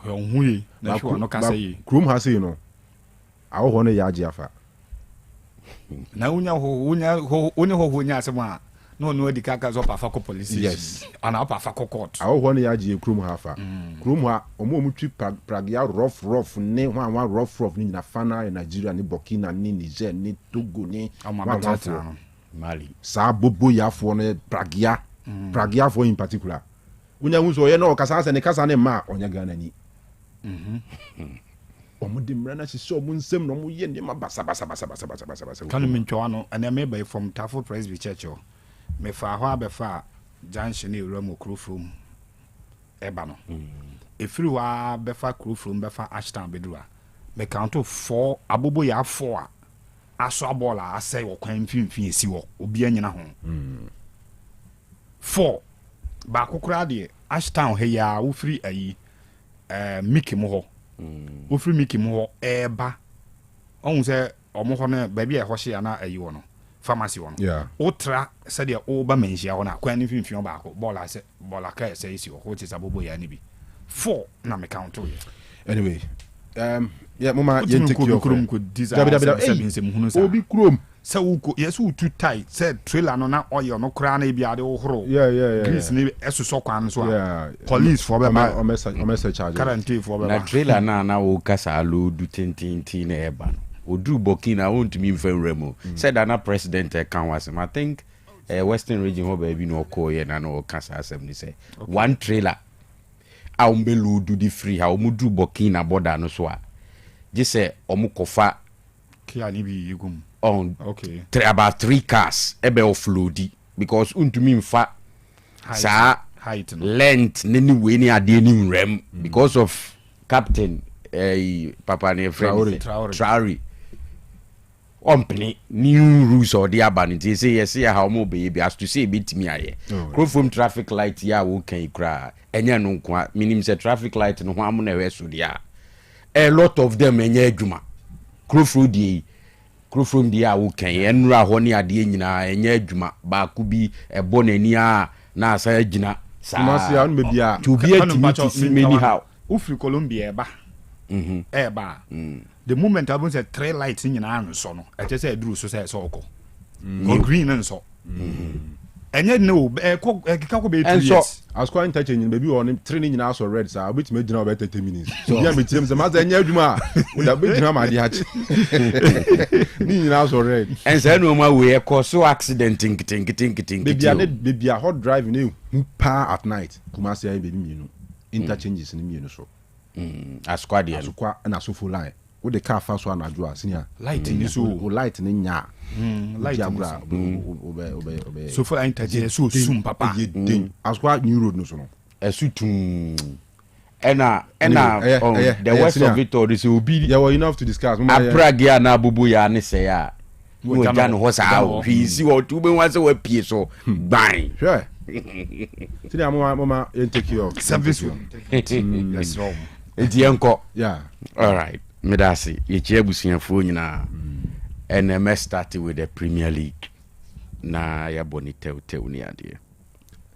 Krum has you know. I want to yajiafa. Na unya ho asema no di kaka zo pa fa ko police. Yes. Ana pa fa ko court. I want to yaji Krum hafa. Krum ha omo mu twi pragia rough ne rough ni na fana in Nigeria ni Burkina ni Niger ni Togo ni Mali. Sa bobo ya fo ne pragia for in particular. Unya hu so ye no kasa se ne kasa ne ma onya Ghana ni. Omudi mrana sisi omu nsem no mu ye ne ma basa. Kanu mentwa no and me by from Tafo Presby Church o. Me fa ho abefa junction e Ramo Krofrom eba no. Efiri wa befa Krofrom befa Ashton bedua. Me count 4 abobo ya 4 a aso abola asai wo kwan mfimfin esi wo obi anyina ho. 4 ba kokora de Ashton he ya wo free ayi Mickey mo ho. Wo free Mickey mo ho eba. On say omo ho na ba bia ho hye na ayi wo no. Pharmacy one. Yeah. Otra said the oba mensia ona kwan mfimfin ba ko bola se bola ka se esi wo ti sabobo ya ni bi. 4 na me count o. Anyway, yeah, mama yente ki okrom ko obi krom se wuko yesu too tight say trailer no na oil no kra na bia de ohoro. Yeah. Grease ni esuso kwan so a police for be ba o message charge. Guarantee for be na trailer na wo kasa lo du tintin na eba no. Odu Burkina won't me remo. Said na president can was I think Western region ho baby no call ye na no kasa assembly say one trailer a umbelu do the free ha omudu Burkina border no so a just say omukofa kia ni bi yegum on okay about 3 cars ebe offload because untumi mfa sa height no length nini we ni ade ni rem because of captain papa ne friend Traore new rules or the abanity say yes how mo baby as to say bit me aye from traffic light ya wo kan kra enya no kwa minim say traffic light no ho am na we so dia a lot of them enya adwuma from dia wo kan enura ho ne ade nyina enya adwuma ba ku bi ebo nani a na asa agina sa no be bia to be many how ufri Colombia eba eba the moment I say 3 lights in your so no I just say drew so say so ko green and so and yet no kako be 2 years I was quite interchanging baby on training in house red sir which made now about 30 minutes so yeah me tell them ma anya adwuma we da be dina ma di hachi ni in house red and say no ma we e so accident ting baby a hot driving e pa at night kuma say baby me no interchanges ni me no so asquadia asukwa na so full line wo de car fa so anadwo asinia light ni so light ni nya light abra obe so for interchange so sum papa asukwa new road no so no esutum ena the west of Victoria is obi there were enough to discuss apragia na bubu ya ne say a wo jan ho sa fi si wo tu be wan se wa pie so ban sure tini mama take your service yes wrong Edienko. Yeah. All right. Medasi. Yechi abusuafo nyina. And I started with the Premier League. Na ya boni tew ni ade.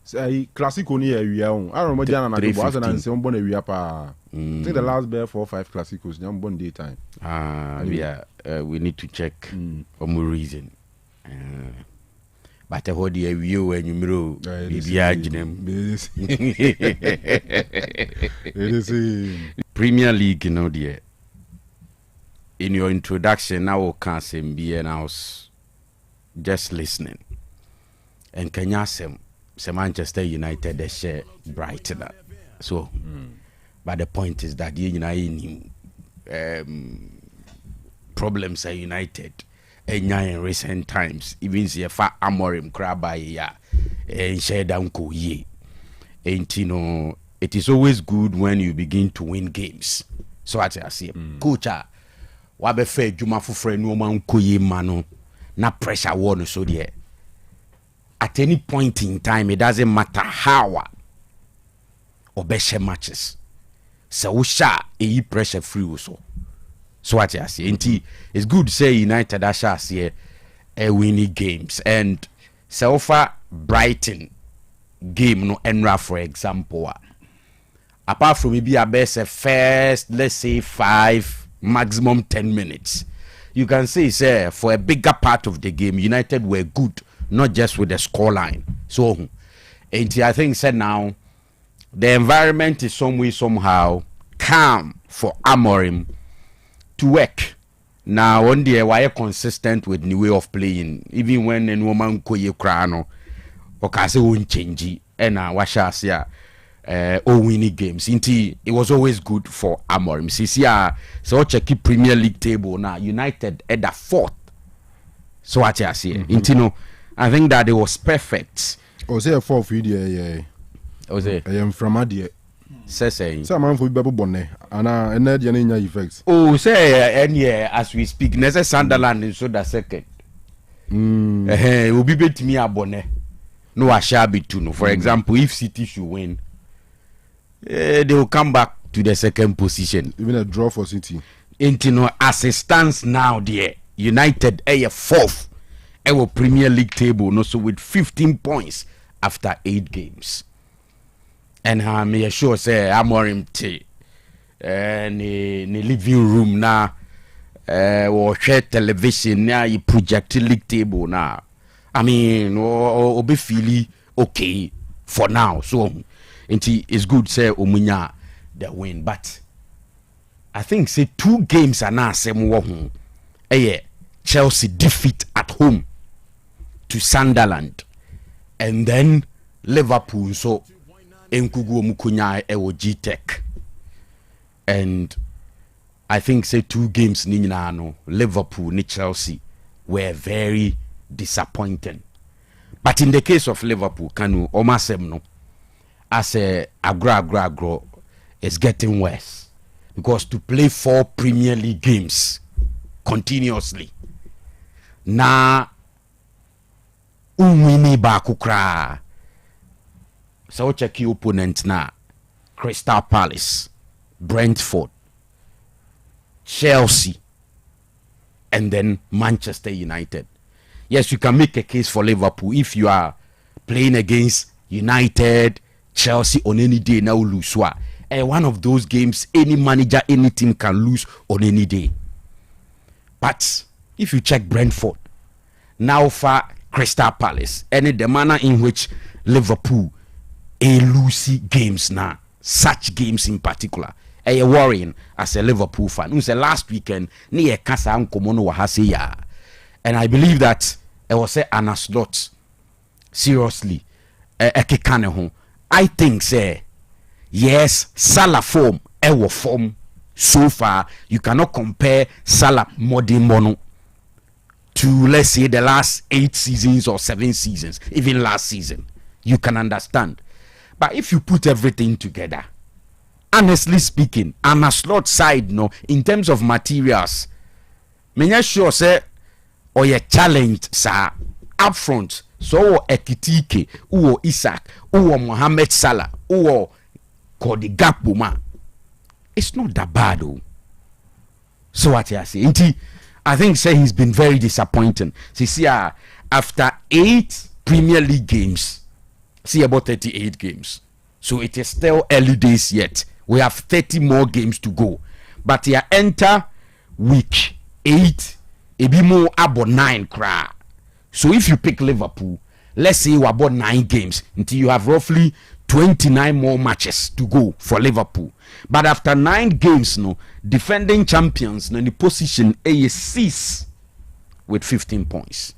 Say classico ni area on. I don't know jana na go asa na se on bon area pa. I think the last bear 4 or 5 classicos nyam bon daytime. We need to check for more reason. but a hodi a view when you mirror Premier League, you know, dear. In your introduction, now can't say be and I was just listening. And Kenya say Manchester United they share Brighton. So, but the point is that you know, problems are United. In recent times, even see a fat Amorim crab by and share down ko ye. And you know, it is always good when you begin to win games. So I say, coach, wabe fair juma for friend no man ko ye mano, na pressure one so there. At any point in time, it doesn't matter how or best matches. So we shall a pressure free also. So what I say, it's good to say United shall see a winning games and so far Brighton game no enra for example. Apart from maybe a best first, let's say 5 maximum 10 minutes, you can say for a bigger part of the game, United were good, not just with the scoreline. So, and I think now the environment is some way somehow calm for Amorim to work. Now one day why consistent with new way of playing, even when a woman koye krano or kase won't change and washa sia winning games. Inti it was always good for Amorim. So check Premier League table now. United at the 4th. So what I say, Inti I think that it was perfect. Say a 4th video, yeah. I am from Adia. Saying some man for Bible Bonnet and effects. Oh, say and yeah, as we speak, Nessa Sunderland is so the second. Will be bet me a bonnet. No, I shall be too. For example, if City should win, they will come back to the second position. Even a draw for City. Intino as it stands now, dear United a 4th. Our Premier League table, no, so with 15 points after 8 games. And I may sure say Amorim tea and in the living room now or share television now you project league table now. I mean or be feeling okay for now. So it's good say Omunya the win. But I think say 2 games are now same one. Chelsea defeat at home to Sunderland and then Liverpool so Enkugu Mukunya ewo G-Tech. And I think say 2 games ni no Liverpool ni Chelsea were very disappointing. But in the case of Liverpool, Kanu Omasem no as a agro is getting worse because to play 4 Premier League games continuously na unwini ba kukra. So check your opponent now. Crystal Palace, Brentford, Chelsea, and then Manchester United. Yes, you can make a case for Liverpool if you are playing against United, Chelsea on any day now lose. One of those games, any manager, any team can lose on any day. But if you check Brentford, now for Crystal Palace, and the manner in which Liverpool lose games now, such games in particular, worrying as a Liverpool fan. Who said last weekend, near Casa Ankomono Wahaseya. And I believe that I was say an slot seriously. I think say yes, Salah form, form so far. You cannot compare Salah modern mono to let's say the last 8 seasons or 7 seasons, even last season. You can understand. But if you put everything together, honestly speaking, on a slot side, no, in terms of materials, me sure say or you challenge sir up front. So Ekitike, or Isaac, or Mohamed Salah, or Cody Gakpo, it's not that bad though. So what I say, I think say he's been very disappointing. See, after 8 Premier League games, see about 38 games. So it is still early days yet. We have 30 more games to go. But you enter week 8, it be more about 9 cry. So if you pick Liverpool, let's say we about 9 games until you have roughly 29 more matches to go for Liverpool. But after 9 games, no, defending champions, no, the position is 6 with 15 points.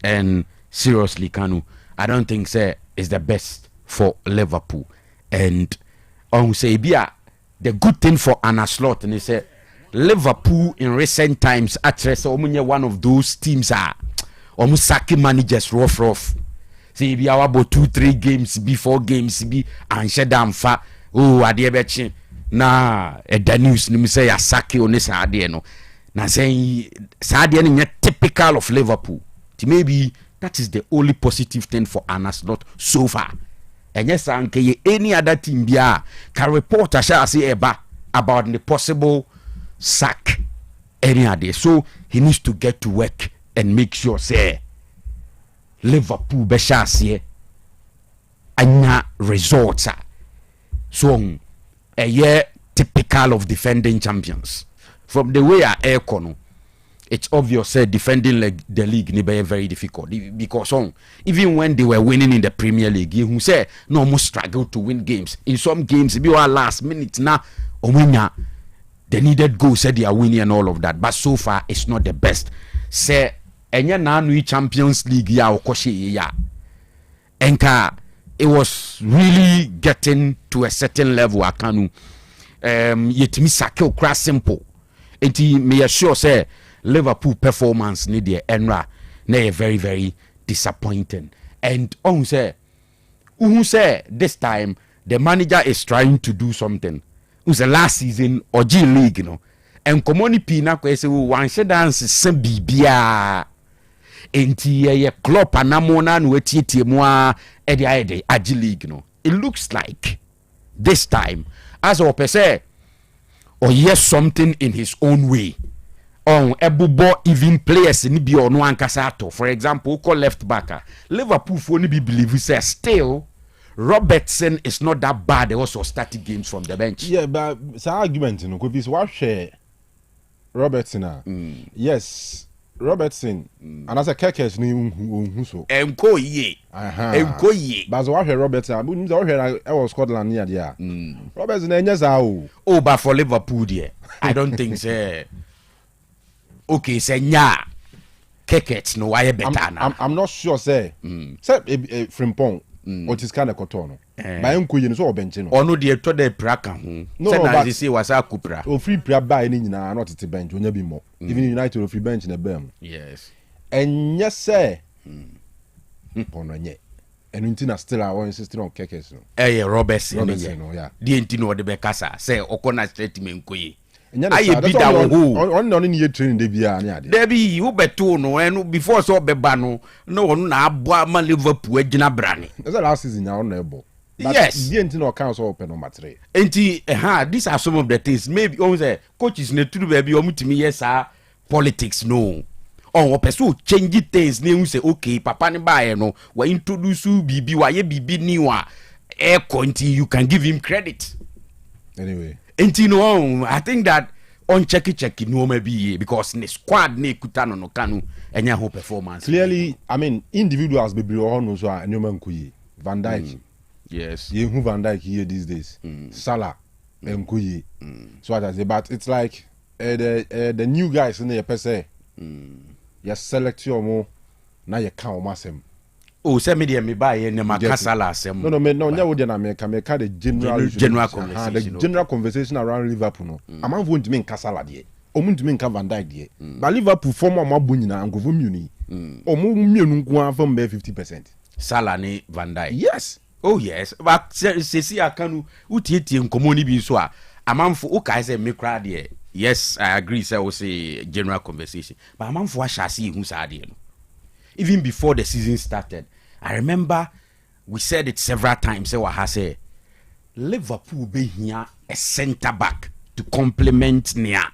And seriously, Kanu, I don't think say is the best for Liverpool. And on say the good thing for Anna Slot, and he said Liverpool in recent times actually one of those teams are almost sacking managers rough. Say be about 2-3 games before games be and shedam fa ade be na the news ni say ya sake on this ade no na say ade no typical of Liverpool. Maybe that is the only positive thing for Anna Slot so far. And yes, any other team can report a shall say about the possible sack any other. So he needs to get to work and make sure say Liverpool be shall say anya results. So a year typical of defending champions. From the way I echo, it's obvious that defending the league ni be very difficult because even when they were winning in the Premier League, you say no almost struggle to win games. In some games, be our last minute now, they needed goals, said they are winning and all of that. But so far, it's not the best. Say, enya na nui Champions League ya okoshi ya. Enka, it was really getting to a certain level. Kanu, yetimi sake okra simple. Enti me assure say Liverpool performance need the enra na very very disappointing. And who say this time the manager is trying to do something. Who's the last season or G League, you know, and commoni pina kwese one dance sem bibia enti ye club anamona no etieti mu a ede G League, you know. It looks like this time as a person or yes something in his own way. On ebubo even players ni bi ono ankasa ato. For example, call left backer. Liverpool for ni be believe say still Robertson is not that bad. They also started games from the bench. Yeah, but it's an argument, you know, because what share Robertson. Yes, Robertson. And as a Kekes ni so. Enko ye. But what share Robertson? We know that I was Scotland near there. Robertson enyes how. Oh, but for Liverpool there, I don't think so. Okay, say nya Kekets no why better now. I'm not sure say. Say Frimpong. What is kind of cotton? By uncle, you know, bench. Or no, dear, to the Praka. No, but you see, was a Cupra. Or free pra by any not at the bench, will be more. Even United free bench in a berm. Yes. And yes, sir. On yet. And Untina still are insisting on Kekes. Robertson, yeah. The Intino de Becassa, say, Okona statement. I beat that on in your training, Debbie, you better no, and before so bebano, no one na boama Liverpool Gina Brani. That's the last season now, neighbor. Yes, the Intino council open on matri. And these are some of the things. Maybe on the coaches need to baby or me, yes, sir. Politics, no. Oh, person change things. Name say, okay, Papa ni buy no, we introduce you, BB, why BB niwa. Air Conti, you can give him credit. Anyway. And you know, I think that on checky no maybe because the squad ne kutano no Kanu and your whole performance. Clearly, I mean, individuals be on so a Newman Kuyi, Van Dijk. Yes. You who Van Dijk here these days. Salah and Kuyi. So I say, but it's like the new guys in the per se. You select your more now you count massem. Oh, send me the me buy in the Macasala. No, no, the general conversation. The general conversation around Liverpool. No, I'm not going to mean Casala die. I'm going to mean Van Dijk die. But Liverpool form a mabunina and go for Muni. Or Muni from 50%. Salah ni Van Dijk. Yes. Oh yes. But Osei Akoto utieti nkomoni bi so a amanfo o kai say me kra die. Yes, I agree say we say general conversation. But amanfo a shasi hu sa die no. Even before the season started, I remember we said it several times. Say, Liverpool be here a centre back to complement Nia,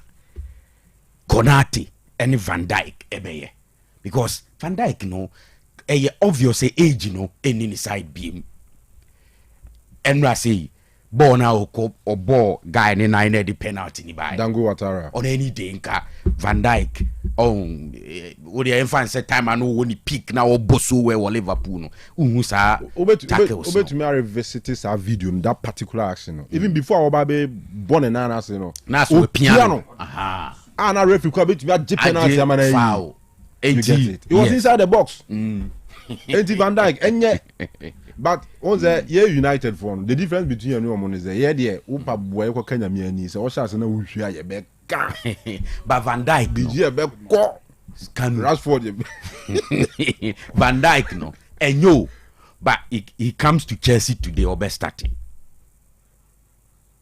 Konate, and Van Dijk. Because Van Dijk, you know, obviously age, you know, any side beam. And I say, ball na or ball guy ni na the penalty ni by Dango Ouattara on any day nka Van Dijk what the infant said time I know when he peak now or bosso where Liverpool no sa tackles to me revisit our video that particular action even before Obabe born and nana say no na so piano na referee ko be to be penalty amana foul it was inside the box Enti Van Dijk enye but on the United for the difference between you and one is there upa boy ko Kenya mi ani say o sha say na wo hwia ye be ka but Van Dijk the year be ko can Rashford Van Dijk no enyo but he comes to Chelsea today or be starting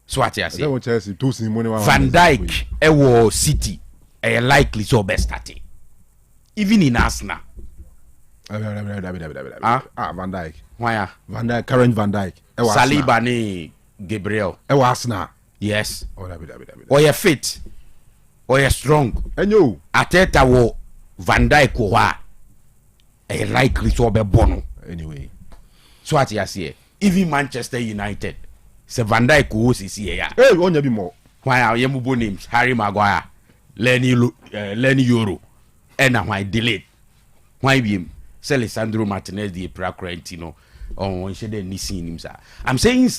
so what you say Chelsea to see money Van Dijk e wo City e likely so be starting even in Arsenal Van Dijk. Why? Van Dijk, current Van Dijk. Saliba ni Gabriel. Arsenal. Yes. Or you fit. Or you strong. And you. Ateta wo Van Dijk wa. Likely to be bono. Anyway. So what you say? Even Manchester United. Se Van Dijk wo si ya. Hey, on you be more. Why are you move names? Harry Maguire. Lenny Euro. And why delayed? Why be him? Alessandro Martinez the Procrantino on should any seen him sir. I'm saying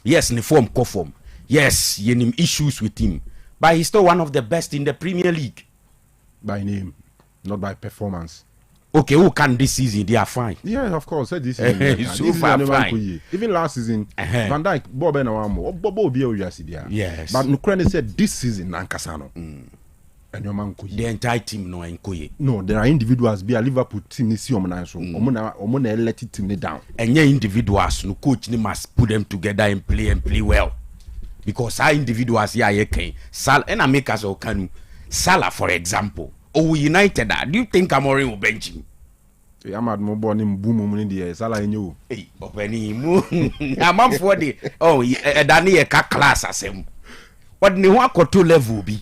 yes in the form co-form. Yes, you issues with him. But he's still one of the best in the Premier League. By name, not by performance. Okay, who can this season? They are fine. Yeah, of course. This season, so far fine. Even last season, Van Dijk, Bob and Bobo be yes. But Nukreni said this season, Nankasano. The entire team no enkoye. No, there are individuals be a Liverpool team ni si omna so. Omona let it team down. And individuals no coach ni must put them together and play well. Because our individuals here can Salah and I make us all Kanu. Salah for example. United do you think Amorim will bench him? Amad mo born him boom in the Salah in you. Hey, openi mu. Amam for the Dani e ka class asem. What ni wa Akoto level be?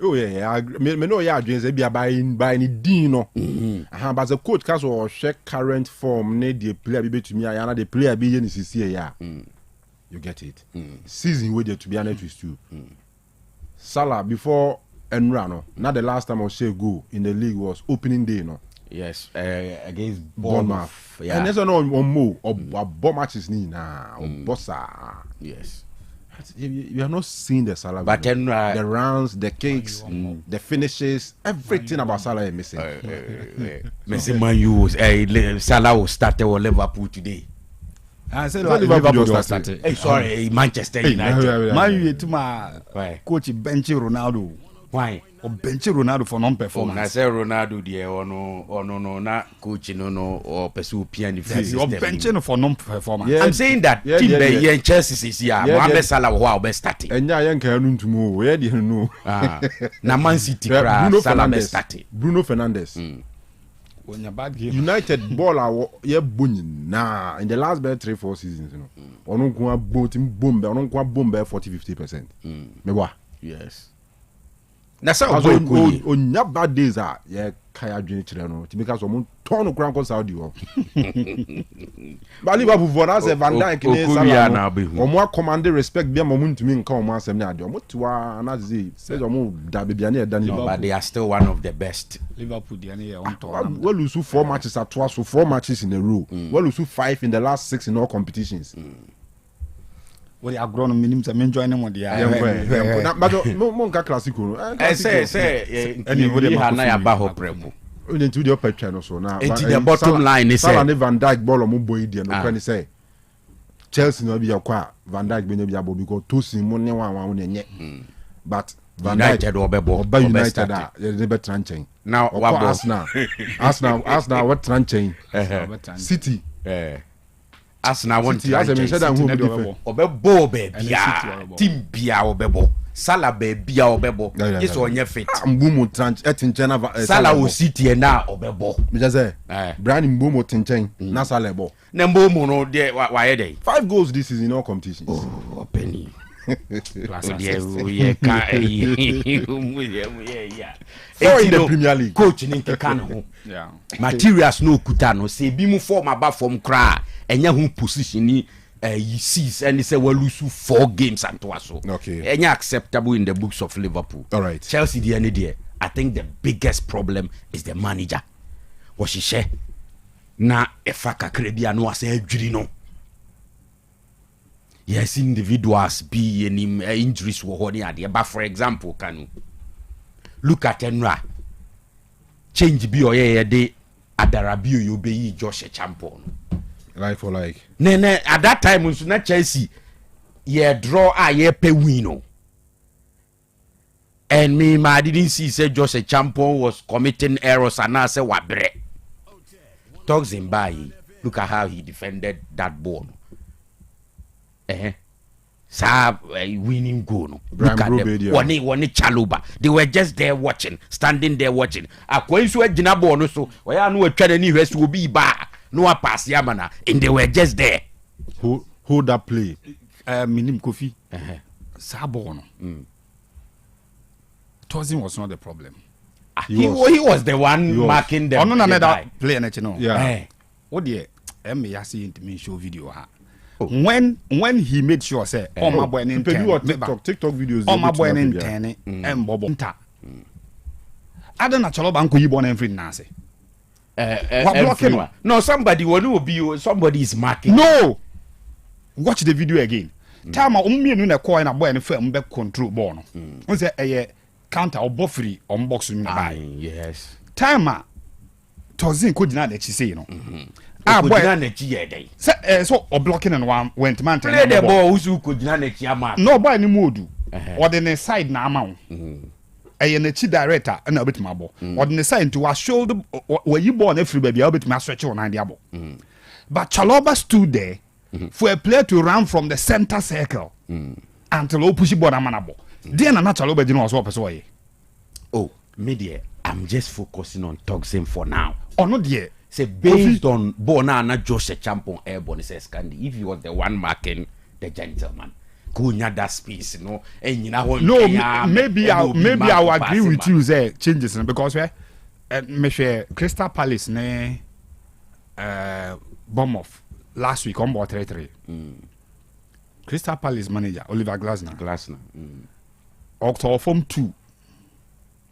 Oh yeah, me know ya adwene be by ni din no. But the coach can so check current form ne the player be betumi aya na the player be yen sisi ya. You get it. Season wey dey to be honest with you. Salah before Enra no. Now the last time Osei go in the league was opening day no. Yes, against Bournemouth. Yeah. And there's no more or bomb matches ni na or bossa. Yes. You are not seeing the Salah, but then the rounds, the kicks, the finishes, everything about Salah is missing. Missing man, you Salah will start or Liverpool today. I said Liverpool started. Hey, sorry, Manchester United. Man, you to my coach bench Ronaldo. Why? Or bench Ronaldo for non-performance. I say Ronaldo there or no, not coach no or pursue piano. Or benching for non-performance. Yeah, I'm saying that team be Chelsea is here. Mohamed Salah wow be starting. And ya yan can to move. Where do you know? Na Man City Salah be starting. Bruno Fernandes. When you're bad game. United ball are ye bunny nah in the last 3-4 seasons, you know. Onon kwa boom 40-50%. Me yes. That's how on your bad days are yeah kaya dwene kire no ti because omo turn kran ko Saudi o ba Liverpool for that say Van Dijk ne Salah omo command respect bia mo ntumi nka omo asem ne ade omo tiwa na say omo da bia na e da Liverpool but they are still one of the best. Liverpool they are on top. We lose 4 matches at twice, so 4 matches in a row. We lose 5 in the last 6 in all competitions. What are grown minimum to join them on the but monka classical. I say anybody na ba ho premo. Into the upper channel so now. Into the bottom line is Salah Van Dijk ball mo boy dia no kan say. Chelsea no be akwa Van Dijk be no be abo because Tosin mo ne wan nye. But Van Dijk Oba United they be tranchen. Now Arsenal what tranchen. City. Arsenal want to obebo bia team bia obebo Salah bia obebo yes onye fit mbumo tranch etinchena Salah o City na obebo me just say Brian mbumo tinchen na Salah bo na mbumo no de why dey 5 goals this season in all competitions. Oh penny plus in the Premier League coach ni Kanu materials no kuta no say bi mu form aba form kra enya hu position ni he sees and he say well lose 4 games and so. Okay. Any acceptable in the books of Liverpool. All right. Chelsea the end there. I think the biggest problem is the manager. What she say? Na efaka kredi no ase adwiri no. Yes, individuals be any injuries wo ho ade. But for example, Kanu. Look at Enra. Change be oye de Adarabi you be Josh Champion. Like for like. Nene at that time when na Chelsea draw a pay win. And I didn't see say Josh Champion was committing errors and I say wabre. Talks him by. Look at how he defended that ball. Winning goal. No. Look at them. One Chaluba. They were just there watching, standing there watching. Akwensu ejina ball no so. Oya no atwa ni rest will be ba. No pass yamana. And they were just there. Who that play? Minim Kofi. Sabo no. Tosin was not the problem. He was the one marking them. No that play and no. Yeah. What the yasi into me show video ha. When he made sure say my boy in TikTok videos my boy in 10 and bobo nta. I don't natural banko you born every nase. What blocking? No, somebody is marking. No. Watch the video again. Time me no na call na boy na firm back control ball no. Won say counter or buffering on boxing by. Yes. Time Tosin ko dina na chi say no. Boy na chi ye dey. So or blocking and one went man play the ball who ko dina na chi ama. No boy ni modu. Or the side na ama. Na chi director na obetima ball. Or the side to a shoulder where you born every baby obetima stretch on the ball. But Chaloba stood there for a player to run from the center circle until push ball amanabo. Then I'm not Chaloba didn't was what way. Oh, media. I'm just focusing on Toxin for now. Oh no dear. Say based on Bonana Joseph Champon airborne says Candy. If he was the one marking the gentleman, Kunya that space, you know, and you know no, maybe I will agree with you. Say changes because me Crystal Palace ne Bournemouth last week on board 3-3. Crystal Palace manager Oliver Glasner. October form 2.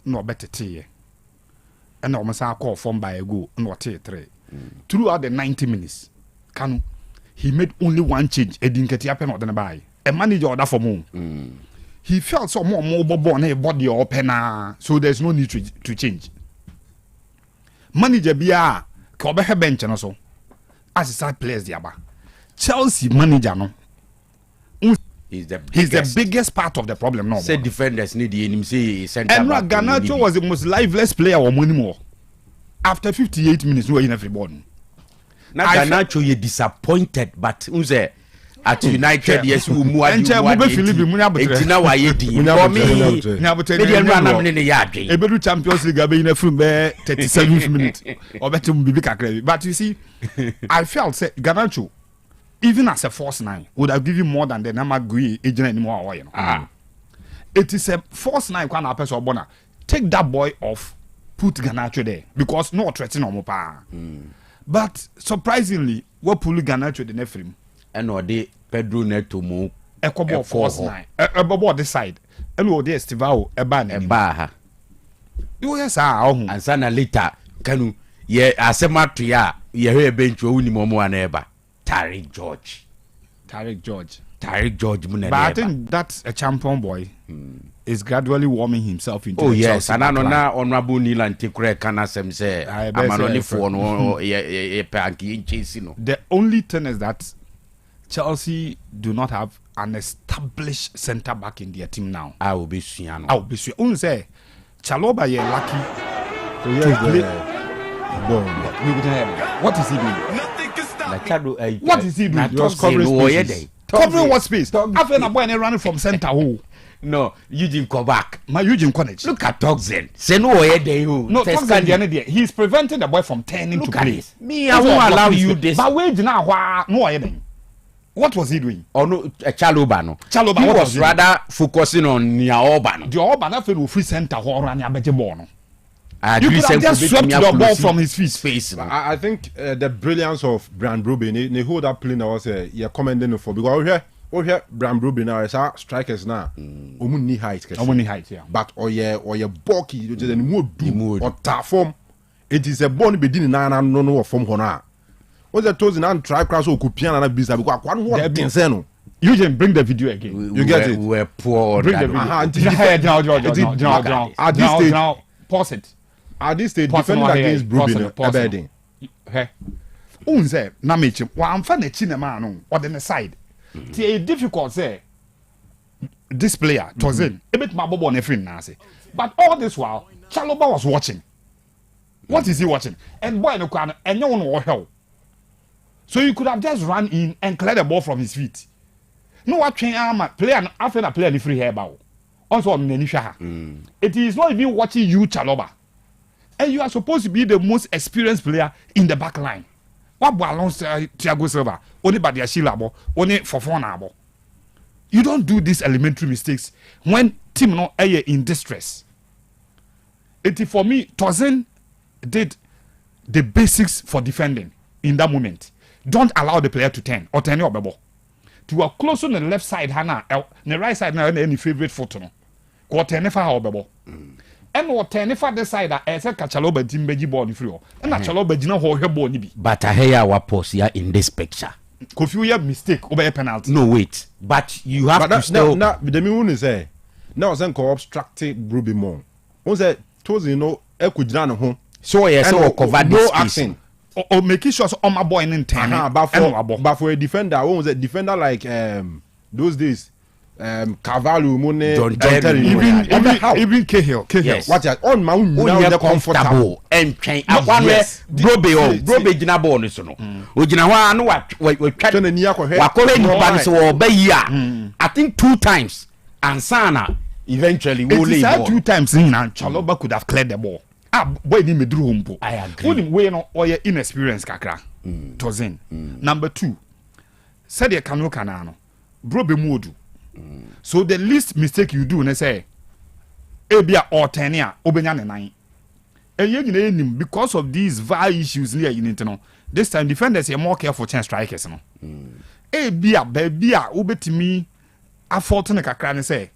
No better tea. And almost I call form by a goal and what 3. Throughout the 90 minutes, Kanu he made only one change. He didn't get happen or than buy. A manager order for more. He felt so more mobile on a body opener, so there's no need to change. Manager Bia Kobe bench and also as a side players diaba. Chelsea manager no. He's the biggest part of the problem now. Say defenders need him say center. And Garnacho was the most lifeless player or money more. After 58 minutes, we were in every ball. Now Garnacho you disappointed, but unze at United yes we move. Etina wa yedi. For me, Ebedu Champions League abe in a film 37th minute. Or better bibi kakre. But you see, I felt say Garnacho even as a force 9 would have given more than the number agree agent anymore. You know? It is a force 9 kind of person bona. Take that boy off, put Garnacho there because no threatening on pa. But surprisingly, what pull Garnacho the nefrim and or the Pedro Neto mo Ecobo force 9 about this side and we there Stivao eba you yes and sana later Kanu ye asema to ya ye bench wo ni momo aneba Tariq George but I think that's a champion boy is gradually warming himself into yes and na honorable Nilan Tikure kana sem say amanoni for no ye panki chase no. The only thing is that Chelsea do not have an established centre back in their team now. I will be Suano. Unse say Chaloba ye lucky to play. What is he doing? What is he doing? He was covering what space? After a boy running from centre hole. No, Eugene go back. My Eugene College. Look at Toxin. Say no way there. No, Toxin he's preventing the boy from turning to play. Me, I won't allow you this. But wait now, no what was he doing? Oh no, Chaloba no. He was rather focusing on Niaobano. The Obana feel free centre hole and Abete Bono. I You agree. could have just swept the ball from his feet. Space. I think the brilliance of Brian Brobby, they hold that play now was you're commending for because Brian Brobby now is our strikers now. Omuni height. Omuni height, yeah. But or your bulky, just any more do or ta form. It is a bone beginning now and no form hona. What's the toes and try cross or kupiana and business because one more thing. You can bring the video again. You get it. We're poor. Bring the video. At this stage, pause it. At this stage, defending against Brubin, Hey, unze na mechi. Wa amfa na chi na ma no. Or the side. It's difficult say. This player, Tozin, a bit my bobo on a friend now say. But all this while, Chaloba was watching. What is he watching? And boy no can and no one will help. So you could have just run in and clear the ball from his feet. No what train player after a player the free hair bow. Also on Nenisha. It is not even watching you, Chaloba. And you are supposed to be the most experienced player in the back line. What balance Thiago Silva? Only by the Ashilabo, only for Fonabo. You don't do these elementary mistakes when team no in distress. It for me, Tozen did the basics for defending in that moment. Don't allow the player to turn or turn your ball. To a close on the left side, Hana, the right side, now any favorite photo. Go turn for our ball. And what turn for the side that as a Kachaloba Timbeji ball free. And Kachaloba did not hold her ball. But I hear our post here in this picture. Could you have mistake over a penalty? No, wait. But you have to still. Now, the moon is there. Now, I'm obstructive Ruby Mon. What's that? Told you know, I could run home. So, yes, so cover no this action. Or making sure on my boy in 10. But for a defender, what was a defender like those days? Cavallo, Mone, even Cahill. Yes. What on my own now comfortable and train. I want Brobe Gina bonus. Ujina no what I think 2 times and Sana eventually will leave. 2 times in and Chaloba could have cleared the ball. Boy didn't drew home. I agree. Way no or your inexperienced kakra. Tozin. Number 2. Said your Kanu Kanano. Brobe Modu. So the least mistake you do, say, Ebia or Tenia, Obenyan 9. And you because of these VAR issues near in internal. This time defenders are more careful chance strikers. No, Ebia, Babia, Ubetimi, a fault in a cacran say.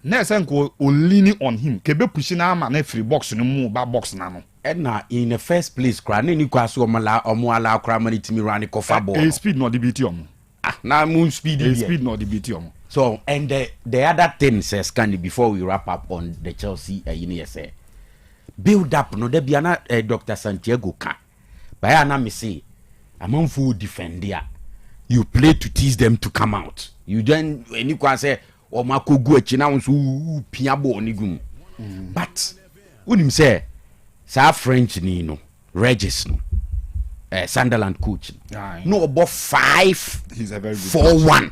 Nesanko or leaning on him, Kebe pushing arm and every box no more by box now. Edna, in the first place, crying, you can't so mala or more allow crammy to me running coffee ball. Speed not the BTM. Now moon speed, speed not the BTM. So, and the other thing says, Candy, before we wrap up on the Chelsea, say, build up, no, there be another Dr. Santiago can. By Anna, me say, among full defender, you play to tease them to come out. You then, when you can say, or Marco Guachina, who piabo nigum. But, when him say, Sir French Nino, Regis, no, Sunderland coach, no, about 5, he's a very good 4-1.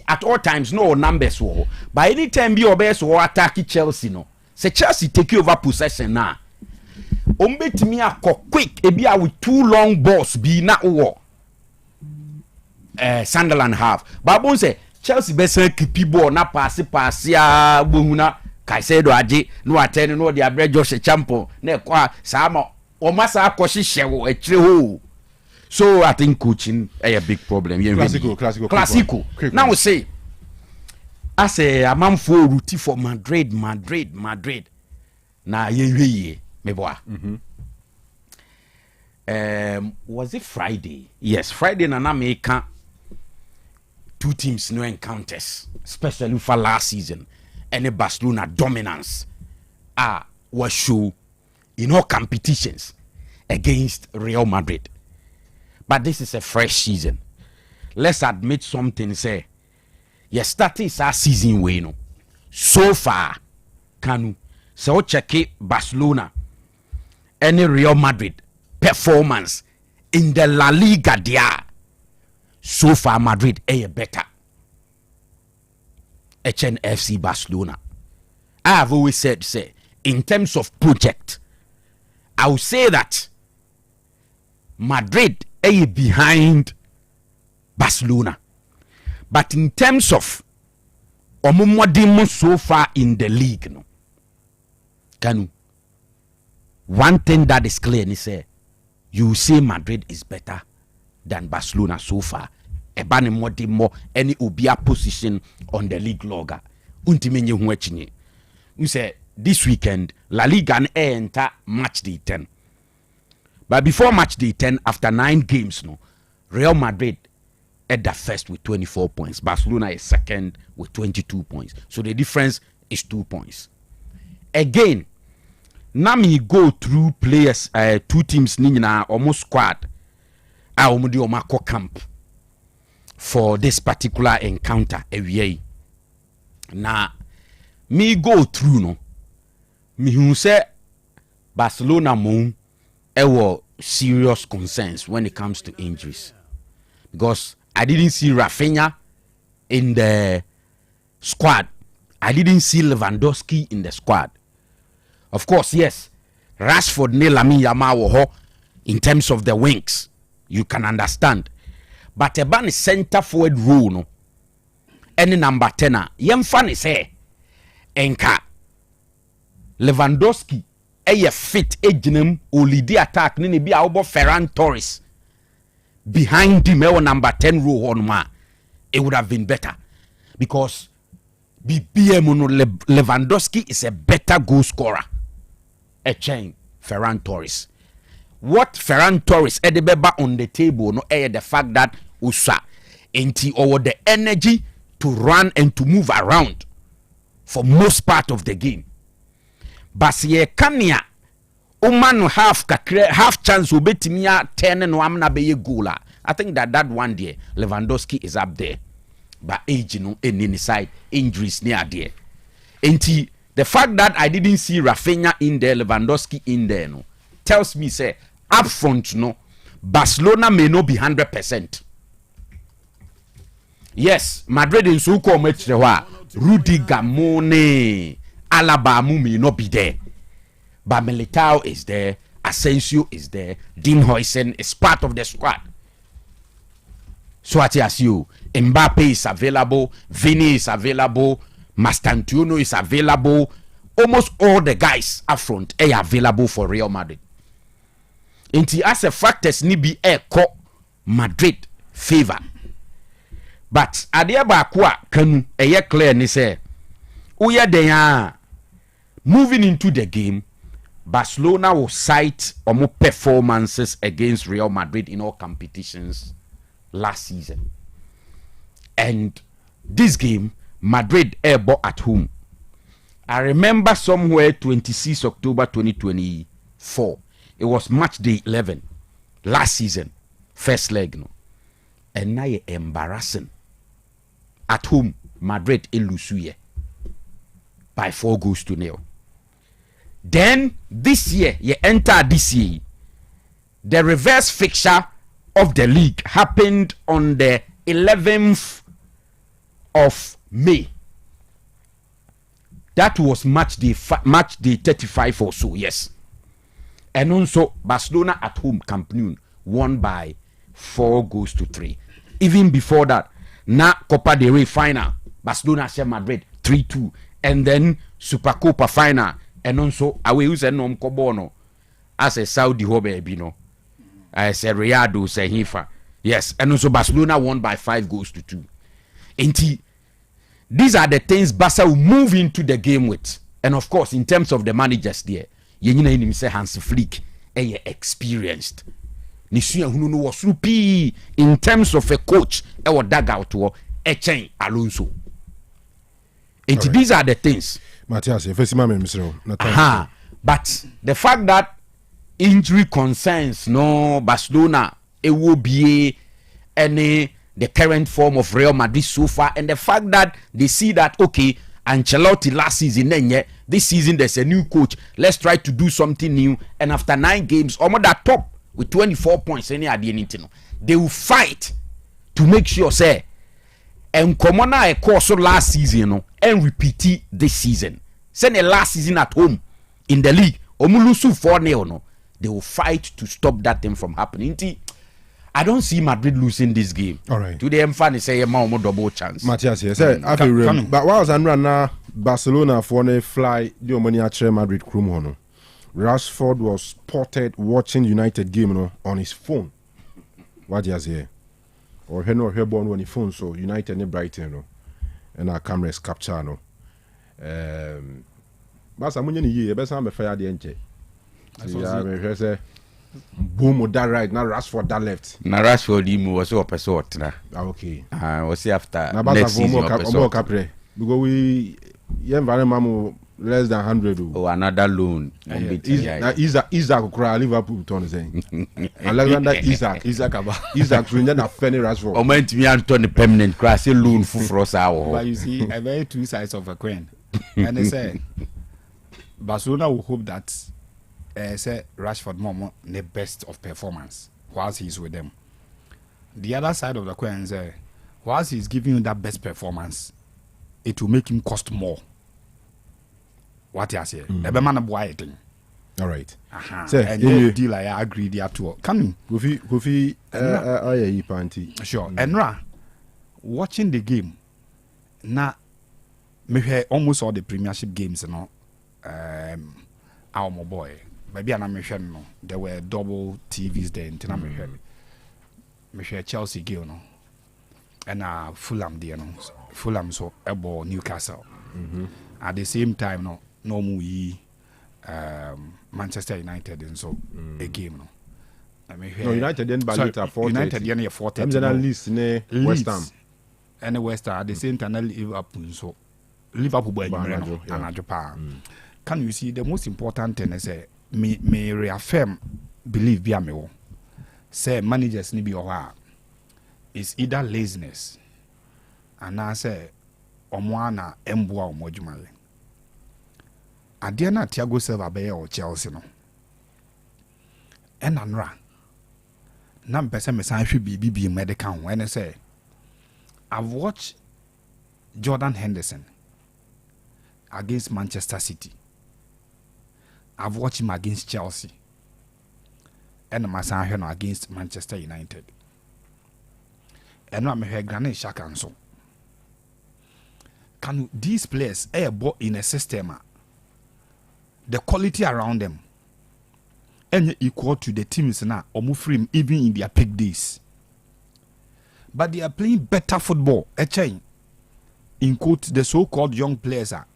At all times, no numbers war. By any time, be obvious or attack Chelsea. No, say Chelsea take over possession now. Umbe to me a quick, ebia with 2 long balls be na war. Sunderland have. Babon say Chelsea best keep ball na pass ya buhuna. Kaisedo aje no attend no the average Josh Champo na kwa sama o masa akoshi shewo echire ho. So I think coaching a big problem. Classical. Now we say, I say a man for routine for Madrid. Na ye me boy. Was it Friday? Yes, Friday na America. 2 teams no encounters, especially for last season. And the Barcelona dominance was show in all competitions against Real Madrid. But this is a fresh season. Let's admit something, say. Yes, starting our season way, no. So far, Kanu, so check it Barcelona, any Real Madrid performance in the La Liga there. So far, Madrid is better. HNFC Barcelona. I have always said, say, in terms of project, I will say that Madrid is behind Barcelona. But in terms of Omumodimo so far in the league, no, Kanu, one thing that is clear is you say Madrid is better than Barcelona so far. Ebane more any ubia position on the league logger. Untimenye huechini. You say this weekend La Liga enter match day 10. But before match day 10, after 9 games, Real Madrid at the first with 24 points. Barcelona is second with 22 points. So the difference is 2 points. Again, now me go through players, 2 teams nina almost squad. I almost do Marco camp for this particular encounter. Now me go through me who say Barcelona moon serious concerns when it comes to injuries, because I didn't see Rafinha in the squad. I didn't see Lewandowski in the squad. Of course, yes, Rashford ne Lamine Yamal in terms of the wings, you can understand. But a ban center forward role, any number 10, yem funny say, enka Lewandowski fit ejinem olidi attack ni bi awbo Ferran Torres behind him number 10 row on ma, it would have been better, because Lewandowski is a better goal scorer a chain Ferran Torres. What Ferran Torres edebeba on the table the fact that usa enti over the energy to run and to move around for most part of the game. But ye kania umano half chance ubetimia 10 no amna beye goala. I think that one day Lewandowski is up there. But age any side injuries near there. Enti the fact that I didn't see Rafinha in there, Lewandowski in there, tells me say up front Barcelona may not be 100%. Yes, Madrid in Suko Metrewa, Rudy Gamone, Alaba may not be there. But Militao is there, Asensio is there, Dean Huijsen is part of the squad. So as you, Mbappe is available, Vini is available, Mastantuono is available. Almost all the guys up front are available for Real Madrid. Inti as a factors ni be Madrid favor. But adia ba kwa Kanu clear ni say uya de moving into the game, Barcelona will cite omo performances against Real Madrid in all competitions last season. And this game, Madrid airborne at home. I remember somewhere 26 October 2024. It was match day 11 last season, first leg. And now embarrassing. At home, Madrid elusuye by 4-0. Then this year, you enter this year. The reverse fixture of the league happened on the 11th of May. That was match day 35 or so, yes. And also Barcelona at home, Camp Nou, won by 4-3. Even before that, na Copa del Rey final, Barcelona share Madrid 3-2, and then Supercopa final, and also away who's a nom kobono as a Saudi hobe I said Riyadh say Hifa. Yes, and also Barcelona won by 5-2. Inti, these are the things Barca will move into the game with. And of course, in terms of the managers there, you say Hans Flick and experienced. Nisuya Hunu was rupi in terms of a coach or dugout or a chain Alonso. And these are the things. Matthias, but the fact that injury concerns Barcelona, it will be the current form of Real Madrid so far, and the fact that they see that okay, Ancelotti last season, then this season there's a new coach. Let's try to do something new. And after 9 games, almost that top with 24 points, they will fight to make sure say and Komona a course last season and repeat it this season. Send a last season at home in the league. Omulusu 4-0. They will fight to stop that thing from happening. I don't see Madrid losing this game. All right. Today, I'm funny say a double chance. Matthias, yes, but whilst I'm running Barcelona for a fly, the money at Madrid crew. Rashford was spotted watching United game, you know, on his phone. What do you say? Or he no he born on his phone, so United and Brighton, you know, and our cameras capture, you know. But I'm going to year, but I'm a fair the NJ. Yeah, say boom with that right now. Rashford that left. Na Rashford him was so pesot na. Okay. Was after next season because we environment less than 100. Oh, another loan. Isaac cry Liverpool turn saying. Alexander Isaac to then Fanny Rashford. O meant me Anthony permanent crash loan for us our. But you see, a very two sides of a coin. And they say Barcelona will hope that say Rashford Momo the best of performance whilst he's with them. The other side of the coin is whilst he's giving you that best performance, it will make him cost more. What you say? Every boy thing. All right. So, and the deal I agree there too. Kanu, Kofi, panty. Sure. Enra, watching the game, na me hear almost all the Premiership games, you know. Our boy, maybe I'm no. There were double TVs there. Until me hear Chelsea game, no. And Fulham there, no. Fulham so about Newcastle. At the same time, no Manchester United and so a game, no. I mean, no, United then ballet at 4. United then 4. Leeds ne West Ham. And West Ham at the same time Liverpool so Liverpool boy and Japan. Can you see the most important thing is me reaffirm believe be me say managers ni be is either laziness and I say omwana emboa omojumale adia na Thiago Silva be o Chelsea no enanra na mpese me san hwe bibi medical when say I've watched Jordan Henderson against Manchester City. I've watched him against Chelsea. And my son against Manchester United. And I'm here Granit Xhaka and so. Can these players in a system? The quality around them and equal to the teams now or free even in their peak days. But they are playing better football. In quote, the so-called young players are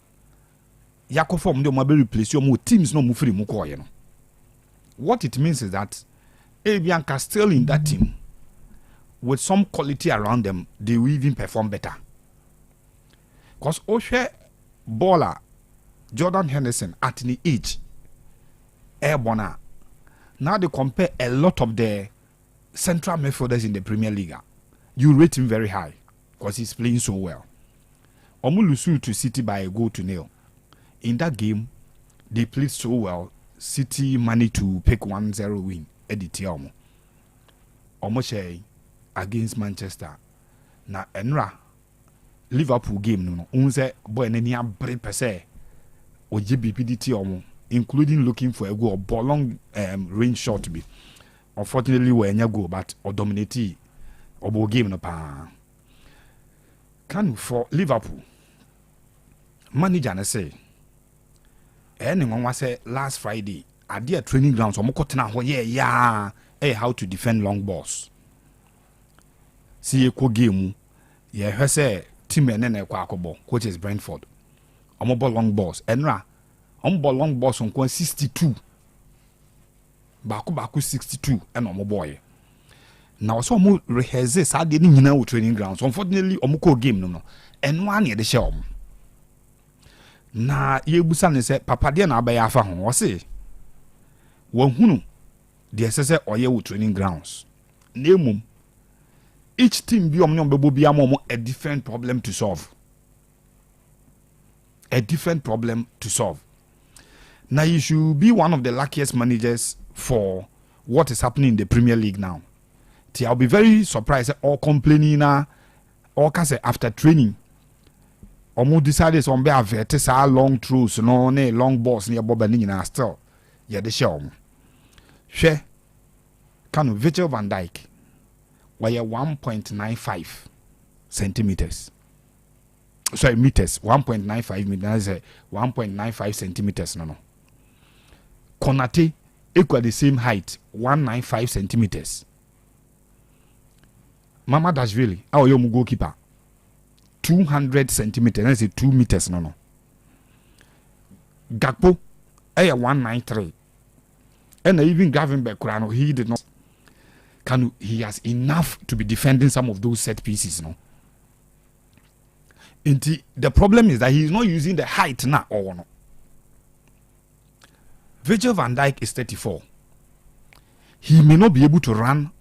Yako form the mobile replace your teams no move free muko. What it means is that Bianca still in that team with some quality around them, they will even perform better. Because Osei Baller Jordan Henderson at the age airborne. Now they compare a lot of the central midfielders in the Premier League. You rate him very high because he's playing so well. Omulusu to City by a goal to nil. In that game, they played so well. City managed to pick 1-0 win at the Tiamo. Omoshe against Manchester. Na Enra Liverpool game no. Unse boy neni abre pese. OGBPD Tiamo, including looking for a goal, long range shot to be. Unfortunately, we any go, but or dominate or game no pa. Can for Liverpool manager na say anyone was say last Friday at their training grounds how to defend long balls. See a game yeah say team and coach is Brentford. Ball long balls enra ball long balls on 62 baku 62 and boy. Now so mo rehearse saa de ni nyina wo training grounds. Unfortunately omuko game no and one near the show. Na yebusa ne se papa de na abaya afa ho wo se wo hunu de sese oye wo training grounds. Nemum each team bi omne ombebo bia mo a different problem to solve. A different problem to solve. Now you should be one of the luckiest managers for what is happening in the Premier League now. I'll be very surprised or complaining or after training. Omo decided on be averted long throws no long balls near Bob and still. Yeah, the show. She Kanu Virgil van Dijk wire 1.95 centimeters. Sorry, meters. 1.95 meters. 1.95 centimeters. No. Konate equal the same height, 195 centimeters. Mama Dashvili, our young goalkeeper, 200 centimeters. That's 2 meters. No. Gakpo, 193. And even Gravenberg, Kurano, he did not. Kanu, he has enough to be defending some of those set pieces. No. The problem is that he is not using the height now or no. Virgil van Dijk is 34. He may not be able to run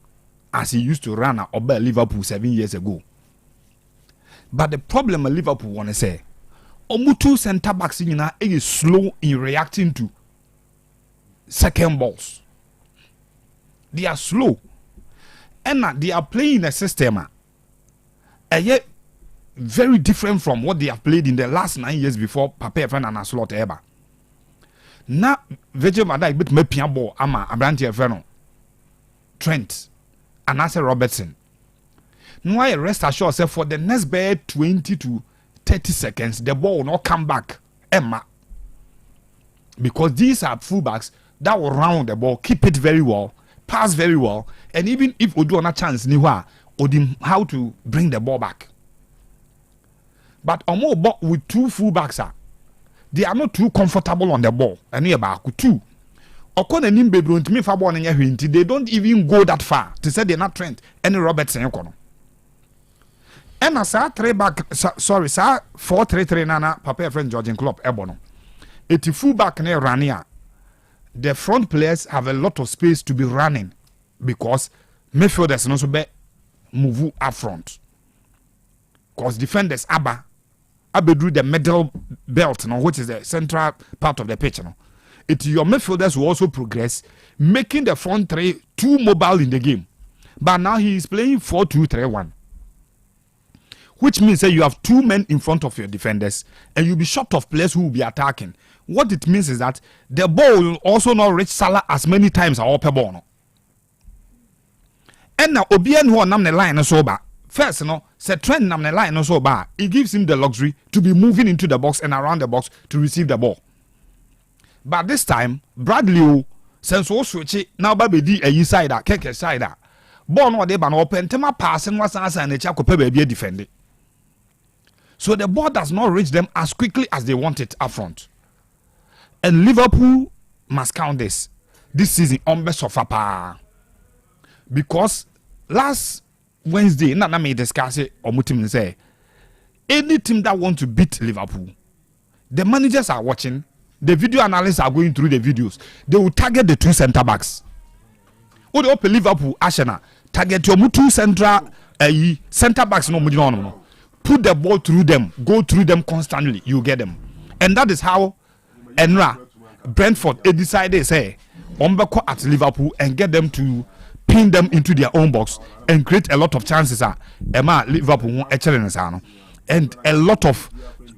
as he used to run at Liverpool 7 years ago. But the problem at Liverpool want to say, Omutu centre backs is slow in reacting to second balls. They are slow. And they are playing a system. And yet, very different from what they have played in the last 9 years before Pape Friend and Aslot Eba. Now, Virgil van Dijk bit me pian ball ama Abranti Efeno, Trent, and Asa Robertson. No, I rest assured say for the next 20 to 30 seconds, the ball will not come back. Emma. Because these are fullbacks that will round the ball, keep it very well, pass very well, and even if we do on a chance, how to bring the ball back. But with 2 fullbacks, they are not too comfortable on the ball. And about 2. They don't even go that far to say they're not Trent and Robertson. And as 4-3-3 nana Papa friend Georgian Klopp Ebono. It's fullback near Rania. The front players have a lot of space to be running because midfielders also be move up front. Because defenders drew the middle belt, which is the central part of the pitch. It's your midfielders will also progress, making the front 3 too mobile in the game. But now he is playing 4-2-3-1, which means that you have 2 men in front of your defenders, and you'll be short of players who will be attacking. What it means is that the ball will also not reach Salah as many times as upper ball. And now Obian who on the line so bad. First, say Trent namne line so bad. It gives him the luxury to be moving into the box and around the box to receive the ball. But this time, Bradley since we switch it now baby a side keke side. Ball no dey ban open tema passing was answer and echa kope baby defend it. So the ball does not reach them as quickly as they want it up front. And Liverpool must count this season on best of a because last Wednesday, Nana may discuss it or Mutim say any team that want to beat Liverpool, the managers are watching, the video analysts are going through the videos. They will target the 2 centre backs. Or they open Liverpool, Ashana, target your 2 centre backs. No, put the ball through them, go through them constantly. You get them, and that is how Enra Brentford decided say Ombeko at Liverpool and get them to pin them into their own box and create a lot of chances. Emma Liverpool excellence, and a lot of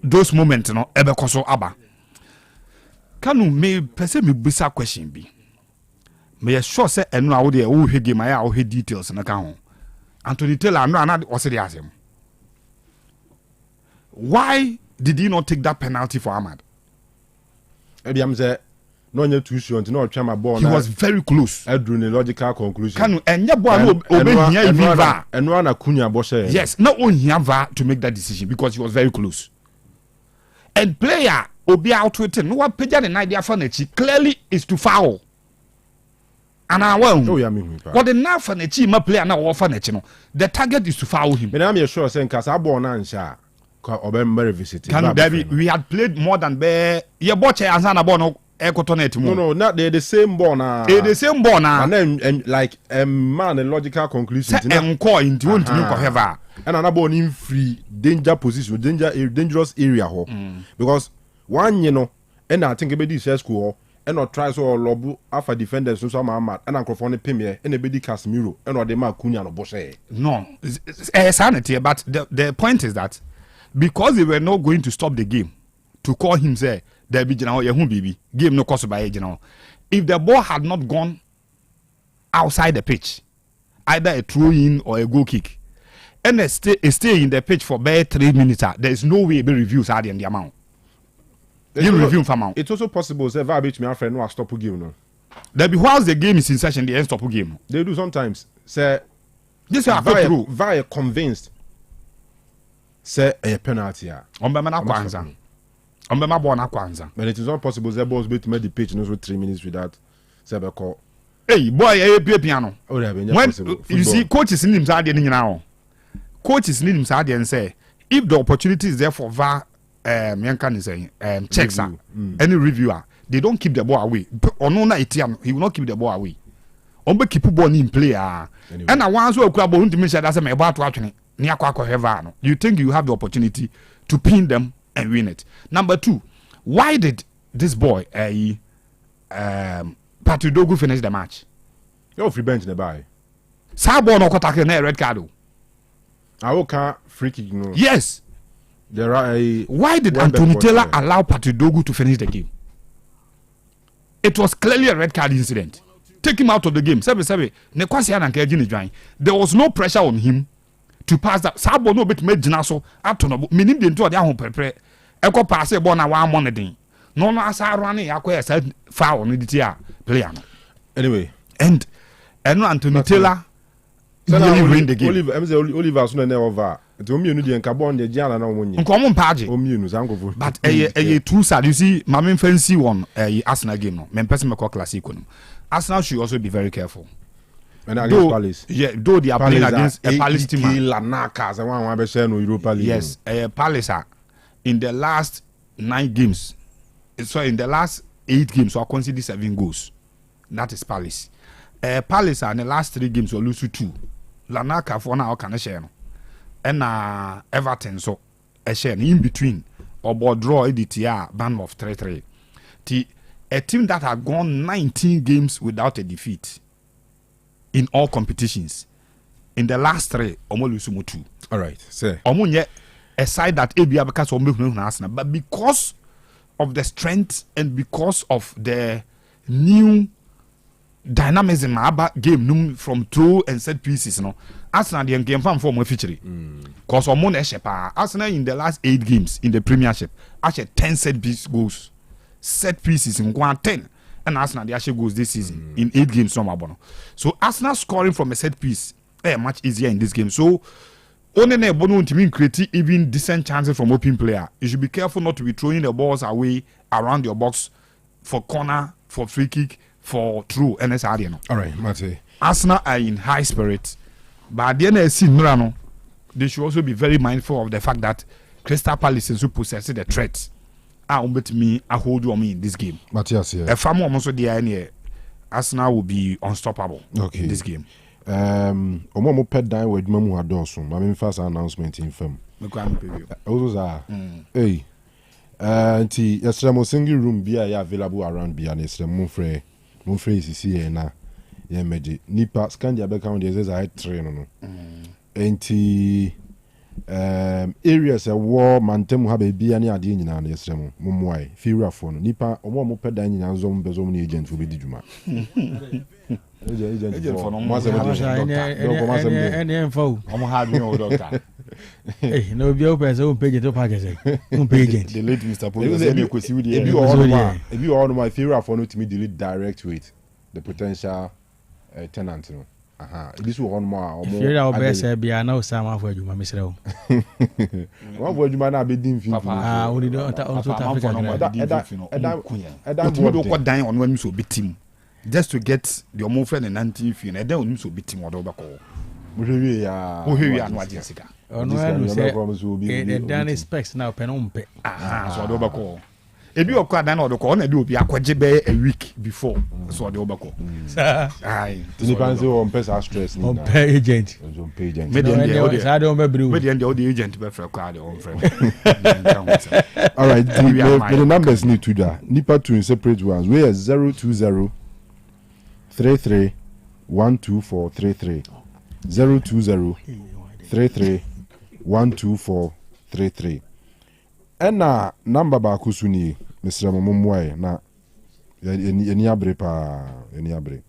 those moments, Ebekoso Abba. Kanu me person me bisa question be. Me sure say enu a wo de wo hwe game ya wo hwe details na ka ho. Anthony Taylor no ana o se de asem. Why did he not take that penalty for Ahmad? Ebiam say no nya too sure until no twa my ball. He was very close. I drew a logical conclusion. Kanu enya ball no obehia even VAR. Enu na kunya bo say. Yes, no onhia VAR to make that decision because he was very close. And player obi out with no one page the idea for Nechi clearly is to foul. And I will. Oh, yeah, me. What the now for Nechi my player now offer Nechi no. The target is to foul him. But I'm sure saying cause I born and sha Obember visiting. We had played more than be your botche as an abono No, not they're the same ball now. They're the same ball now. And then and like man a logical conclusion. And another ball in free danger position, dangerous area because one and I think everybody says school and not try so lobu after defenders so some mad and microphone premier and everybody Casemiro and or the man Kunya no Boshe. No, it's sanity, but the point is that because they were not going to stop the game to call him say there be baby game no cost by if the ball had not gone outside the pitch, either a throw in or a goal kick, and stay in the pitch for bare 3 minutes, there is no way the reviews are in the amount. You review from out. It's also possible say VAR beat me friend no stop game no. There be whilst the game is in session, they end stop game. They do sometimes. Say this is through. VAR convinced. Say a penalty. Ombema kwanza. Ombema bona kwanza. But it is not possible the balls beat me the pitch no so 3 minutes without say be call. Hey boy, piano. Oh, when possible. You see coaches in him side now. Coaches need him side and say if the opportunity is there for VAR checks any reviewer, they don't keep the ball away. Or no, he will not keep the ball away. Ombe keep ball in play. And I once we club won't mention that's about to actually you think you have the opportunity to pin them and win it. Number 2, why did this boy Patudogu finish the match? You're free bench in the buy. Sabo no kotake na red card. I will can't free kick no. Yes. There are why did Anthony Taylor allow Patudogu to finish the game? It was clearly a red card incident. Take him out of the game. There was no pressure on him to pass that. Sabo no bit made Jinaso out to no meaning the into the prepare. Echo pass a bona one money. No asa running acquire said foul on the player. Anyway, and Anthony Taylor really win the game. Oliver soon never. To me, you need carbon the Jana no money. Common page. But a two side. You see, my main fancy one Arsenal game. No, men person call classic. Arsenal should also be very careful. And against Palace. Yeah, though they are playing against a Palace team. Yes, Palace are in the last 9 games. So in the last 8 games, so I consider 7 goals. That is Palace. Palace are in the last 3 games, so lose to 2. Lanaka for now can share. And Everton so a share in between or board draw EDTR band of 3-3. A team that had gone 19 games without a defeat in all competitions. In the last 3, Omolusumo 2. All right, say. Omunye a side that ABA because of but because of the strength and because of the new dynamism about game from throw and set pieces, Arsenal the game fan for more feature. Cause Arsenal in the last 8 games in the Premiership actually 10 set piece goals. Set pieces in 10 and Arsenal they actually goals this season in 8 games so Arsenal scoring from a set piece much easier in this game. So only Bono to create even decent chances from open player. You should be careful not to be throwing the balls away around your box for corner, for free kick, for through NSR. All right, Mate. Arsenal are in high spirits, but at the end of the season, they should also be very mindful of the fact that Crystal Palace is possess the threat. I bet me I hold you on me in this game. Matthias, yeah. If I'm also the Arsenal will be unstoppable in this game. Omo pet down with Mamu Adonson. My main first announcement in film. Also, hey, yesterday mo single room be available around be and yesterday mo free is here na. Yeah, meji. Nipa scan the account there's a train no. Areas a war mantemu ha be ani ade nyina na yesterday mo moai fira for no nipa omo pet down nyina zom bezom na agent for be dijuma. Agent for no mo say any info I'm having no doctor. Eh no be open so page to package agent the late Mr. Police say me kwesi we dey if you all my favorite for no to me delete direct with the potential tenant no this will on more if you are best be now sama for adwuma mesre wo one for adwuma na be din fin we don't also Africa do dan on when so betim just to get the omo friend and 19 fin and then onim so betim odo be call we ya no Jessica no say the dan specs now penompe so odo be call ebi okwa dan odo call na bi obi akwaje be a week before so odo be call ai ni pan say on pesa stress ni on pay agent me dey say don be bru me dey agent be fra kwa dey on friend all right the numbers need to da nipa two in separate ones we are 020 33 12433 020 33 12433 ena number ba kusuni Mr. Momomwae na eni abre pa eni abre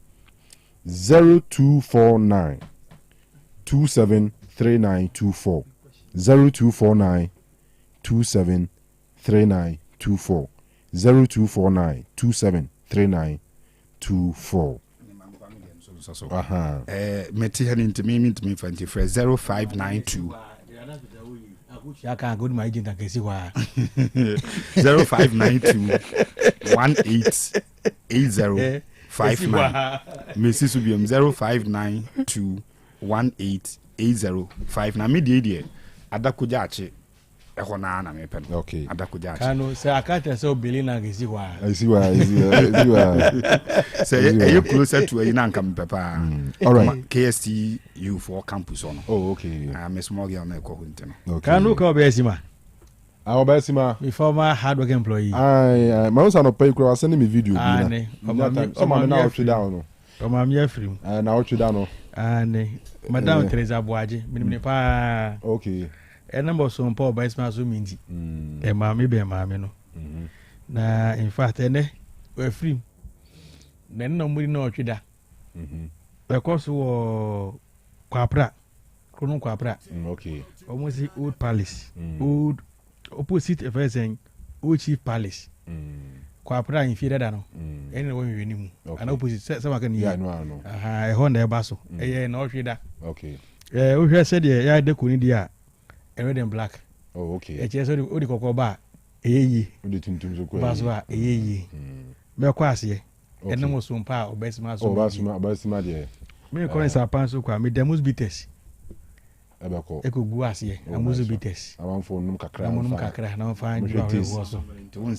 0249 273924 0249 273924 0249 273924. Meti hen into me 0592 I can't go to my agent and see why. 0592 188059. Mrs. Subium 0592 188059. Media Adakujachi. Okay. Kanu say I can't say billion and see why. I see why. Say are you closer to a Nankam Papa? All right. KSTU for campus on. Oh, okay. I'm a small girl na ko hunten. Okay. Kanu ko besima. Our besima. Before my hard work employee. My son no pay was sending me video. Some now trade down. Come am here free. Now trade down. Madam Teresa Boaji, minimum pa. Okay. Number so Paul by smart so minji. Mammy be mammy no. Na in fact we're free. Then no money no trida. The course was Quapra. Kono Quapra. Okay. Almost old palace. Old opposite of saying old chief palace. Quapra inferior than anyway we knew. An opposite some can yeah no. I honda basso. No trida. Okay. We said yeah the Kunidia. Red and black. Oh, okay. A chess of the Cocoba, ye, Baswa, ye, Melquasi, and no more soon power, best master. Oh, Basma, dear. May call our panso, me demus bites. Echo Guasi, and Musubites. I want for Numcacra, Numcacra, now find you also.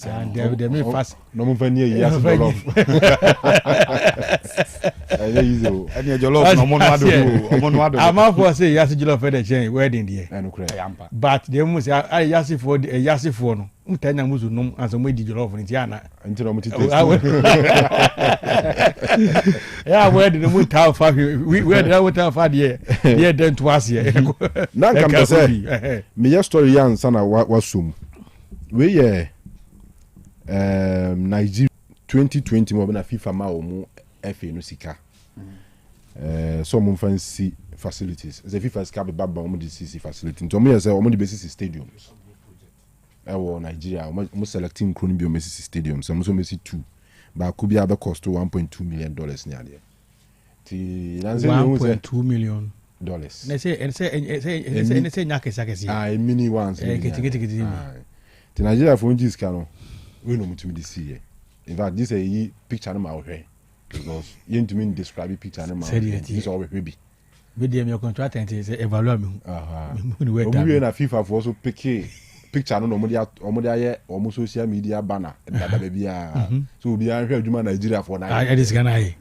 And they may fast. No more near yes, and your love, no more. I'm out for say yes, you love for the chain wedding, dear. But they must I yassi for a yassi for no. Tanya Musunum as a way did you love in Tiana until yeah, where did the moon tower for where did I would have had here? Yeah, then twice here. Now come to say, me your story, young son, was soon. We Nigeria 2020 more than a FIFA Mao FA no sika. Some fancy facilities. The FIFA is capable of the CC facility. To me, I say, on the basis of stadiums. Nigeria, most selecting Cronibio Messi stadiums. Some also Messi 2. But could be other cost to $1.2 million near there. $1.2 million. They say mini ones. The Nigeria for this cano. We know to this year. In fact, this is a picture of my hair. Because you need to mean describe a picture of my hair. This is always baby. With them, your contract and evaluate me. We in a FIFA for also pick picture no almost social media banner that baby so be an here Juma Nigeria for now. I this Ghana.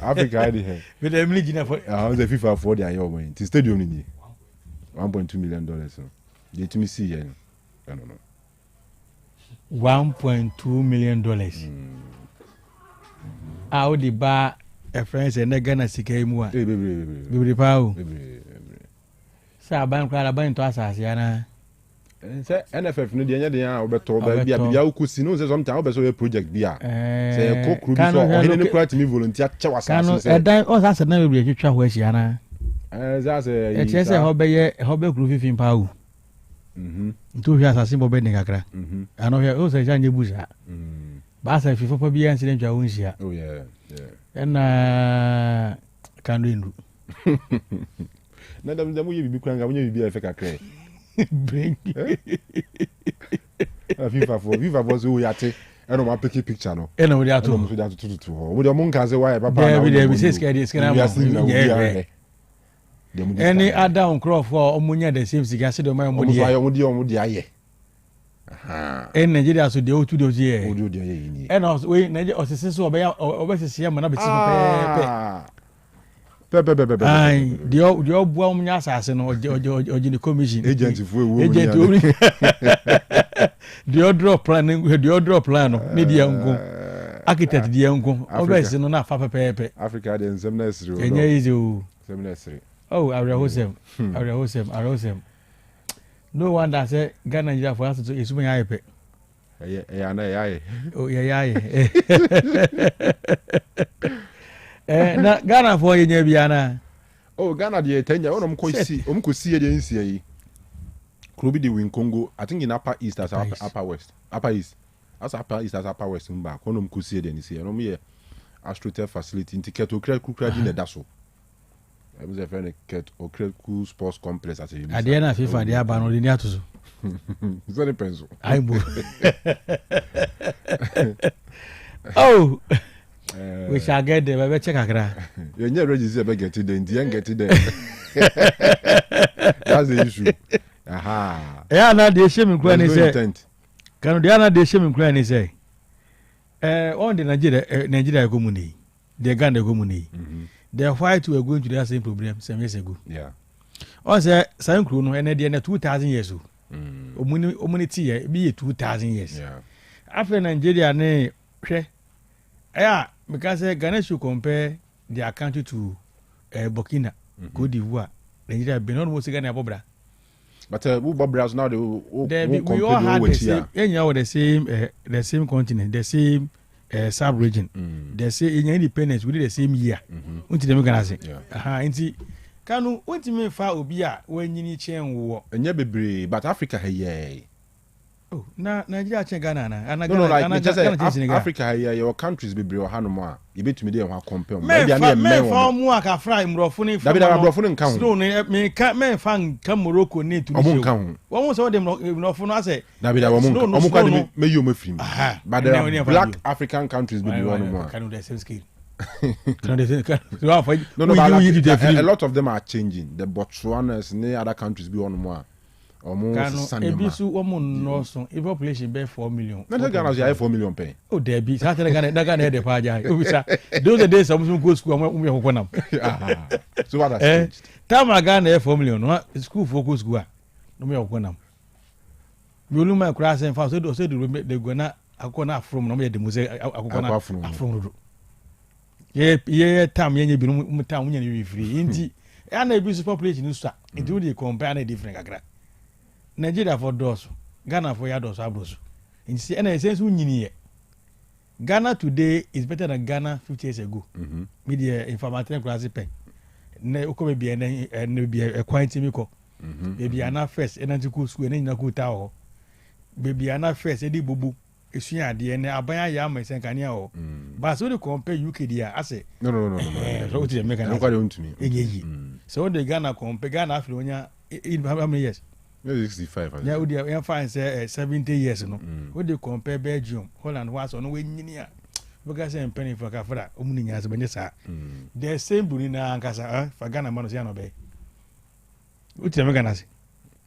Africa ID here. With the Emily for the FIFA for the ayo when the stadium ni $1.2 million so. They to me see here. I don't know. $1.2 million. How the bar a friend and the Ghana Sika Mua. Baby Pau. Sir, Ban Crabban to us as Yana. NFF no dey dey obeto bia ukusi no say sometimes obeso a project bia say ko crew so o dey create me volunteer che wasase say dan o sa na we twetwa ho ahia na za say e che say ho be crew fifin pa u nto hia asase bo be ne kakra ano hia o say janye busa ba sa fifo pa bia incident wa wonhia oh yeah na Kanu ndu na dam ye bibi kwanga munye bibi efe kakra bring FIFA for so yate eno ma pick picture no eno we ato mo so dat to we dey mon kan say why papa na we say scared na any other on crop for omunya the same cigar say do my omudi aye en Nigeria so dey o tu do here o do ye ni eno we Nigeria osese so obesese ya na beti pepe ai dio bua omunya asase no oji the commission agent for ewu agent dio drop plan no ni dia nko architect dia nko obese no na fa pepe Africa dey nsem na esiri enye easy o nsem na esiri oh arehosem no wonder say Ghana Nigeria for us to esumo ya ipe ya oh ya na Ghana for yenye bia na oh Ghana dey tenya wono mko si ye dey nsia yi Krobi the win Congo. I think in Upper East as Upper West. Upper East. As Upper East as Upper West back. Konum kusie den isi. No me AstroTurf facility in ticket okre kukra di nedaso. I was a friend ket okre ku sports complex at a. Ade na FIFA dia ba no ni atoso. So depends. I bo. Oh. We shall get there. We check akra. You never register be get it there. The get it there. That's the issue. Aha. Yeah, na dey shame nkura ni say. Kanu dey na dey shame nkura ni say. On the Nigeria community, the Ghana community. The white were going to the same problem some years ago. Yeah. On say some crew no and dey na 2000 years old. Omunity be 2000 years. Yeah. After Nigeria ne hwe. Yeah, because Ghana should compare their country to Burkina, Cote d'Ivoire. Nigeria be not most Ghana Bobra. But who Bobras now we all had the same continent, the same sub-region. They say in independence we did the same year. Until them gonna say. Aha, inti Kanu ultimate fa obia when you need change war. And but Africa hey. Oh, na Nigeria change Ghana na. No, like just Africa here, your countries be brave hanu more. You bet me there one compare. Maybe I me for mu aka fry mrofuni. David mrofuni nkan ho. No, me fan kan Morocco need to be. Won won say dem mrofuni I say. David omo kwa me you me film. But there are black African countries be brave hanu more. Can the same scale. No, a lot of them are changing. The Botswanas and other countries be on more. Ebisu woman no so a population be 4 million. Not Ghana is 4 million pay. Oh, there be Saturday Ghana the paja. Those are days some go school we am. So what has Time Ghana 4 million no school focus go. No me okonam. We will my class and fa so the go na akona from no me the muse akona from. Yeah, time yenye bi no time yenye free. Inti ana ebisu population so it will compare na different kakra. Nigeria for those, Ghana for ya those abros. In see, and I say so nyini. Ghana today is better than Ghana 50 years ago. Media informative class pen. Ne uko be be a quantity miko. Baby ana first energy school and na ku ta Baby ana first edi bubu. Esua de ne aban ya ma sen kan ya o. But so dey compare UK dia ase. No. So what you make an answer. So the Ghana compare Ghana after onya how many years? 65. Yeah, we dey find say 70 years no. We dey compare Belgium, Holland was on we nyinia. Because say penny for kafra, omuni nya se benye sa. The same buri na ankasa for Ghana man say no be. Uti me Ghana say.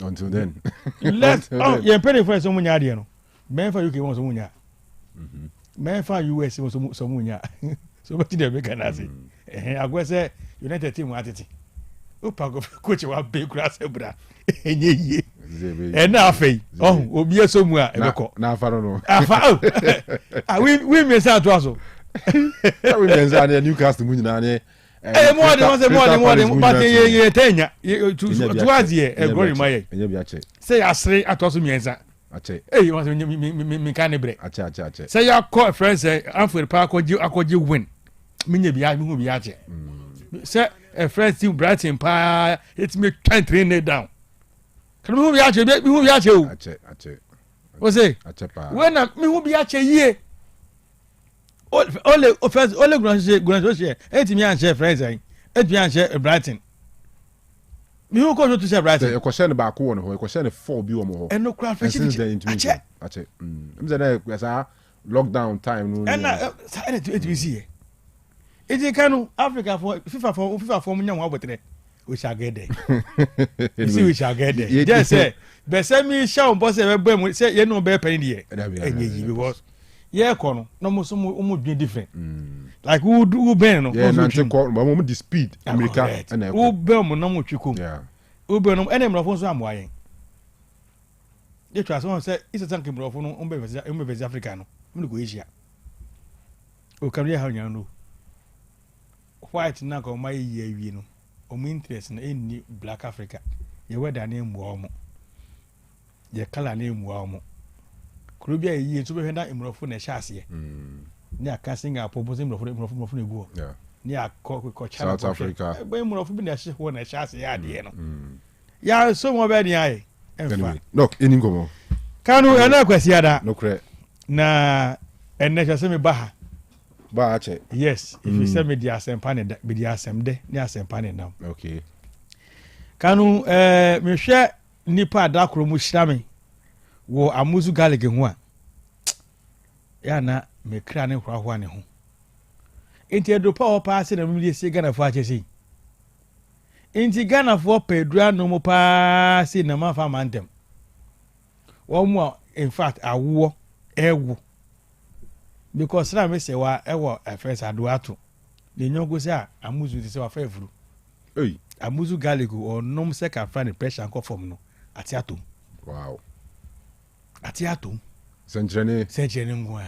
Until then. Let's yeah penny for so munya de no. Men for UK won so munya. Men for US won so munya. So what dey me Ghana say. Agwe say United team atete. Upa go coach wa be kura se bra. Enye ye. And now fei. Oh, obi esomu a ebeko. Na afa no. Afa. We me say to aso. We me say na Newcastle mu nyina ne. More than but ye tenya. To azie e glory maye. Enye bi ache. Say asre atoso mienza. Ache. You want me kan bre. Ache. Say ya call friends say Anfield Park akoji win. Minye bi hu bi ache. Say a friend team Brighton pa it me can train it down. Can me who be ache o. Ache. What say? Ache pa. When me who be ache ye. Ole offense ole granjo share. Enti me an share friends ai. Enti me an share Brighton. Me who go to share Brighton. E question ba ko won ho, e question 4 bi wo mo ho. And no crowd Ache. I'm say lockdown time no. And na it we see. It Kanu Africa for FIFA for munya wa botre. We shall get there. You see we shall get there. Just say be say me sha boss e be mu say ye no be penny there. Enye because yeah kono no mo so mo dwen different. Like who ben no. Yeah, na nche ko mo the speed America and who ben mo no mo twikom. Yeah. Who ben no enem no so am wayen. They try so say it's a tank bro for no be Africa no. Mo go Asia. O career how you know. White na ko my ye wi no o mo interest na any black Africa ye weather na emu omo ye color na emu omo krobia ye so be hwenda imrofo na chance ye ni aka Singapore bo imrofo na egu yeah ni akọ South Africa be imrofo bi na hye ho na chance ye ade no ya so mo be ni ai Anyway, look, Iningomo. Kanu, ana kwasi ada. No credit. Na enne chase me baha. Ba ache. Yes, if you send me the asempa ne be the asemde, ne asempa ne nam. Okay. Kanu me hwe nipa adakro mu hyira me wo amuzu garlic ho a. Ya na me kra ne hwa ne ho. Enti edopa o pa ase na me die se Ghana fo achese. Enti Ghana fo pedra no mo pa se na ma fa mantem. Wo mo in fact awo ewu because na me say wa ewo first aduato the nyongo say amuzu say wa fa evuru hey amuzu garlic or nom se ka fa the pressure ko form no ati atom wow ati atom senjene ngwa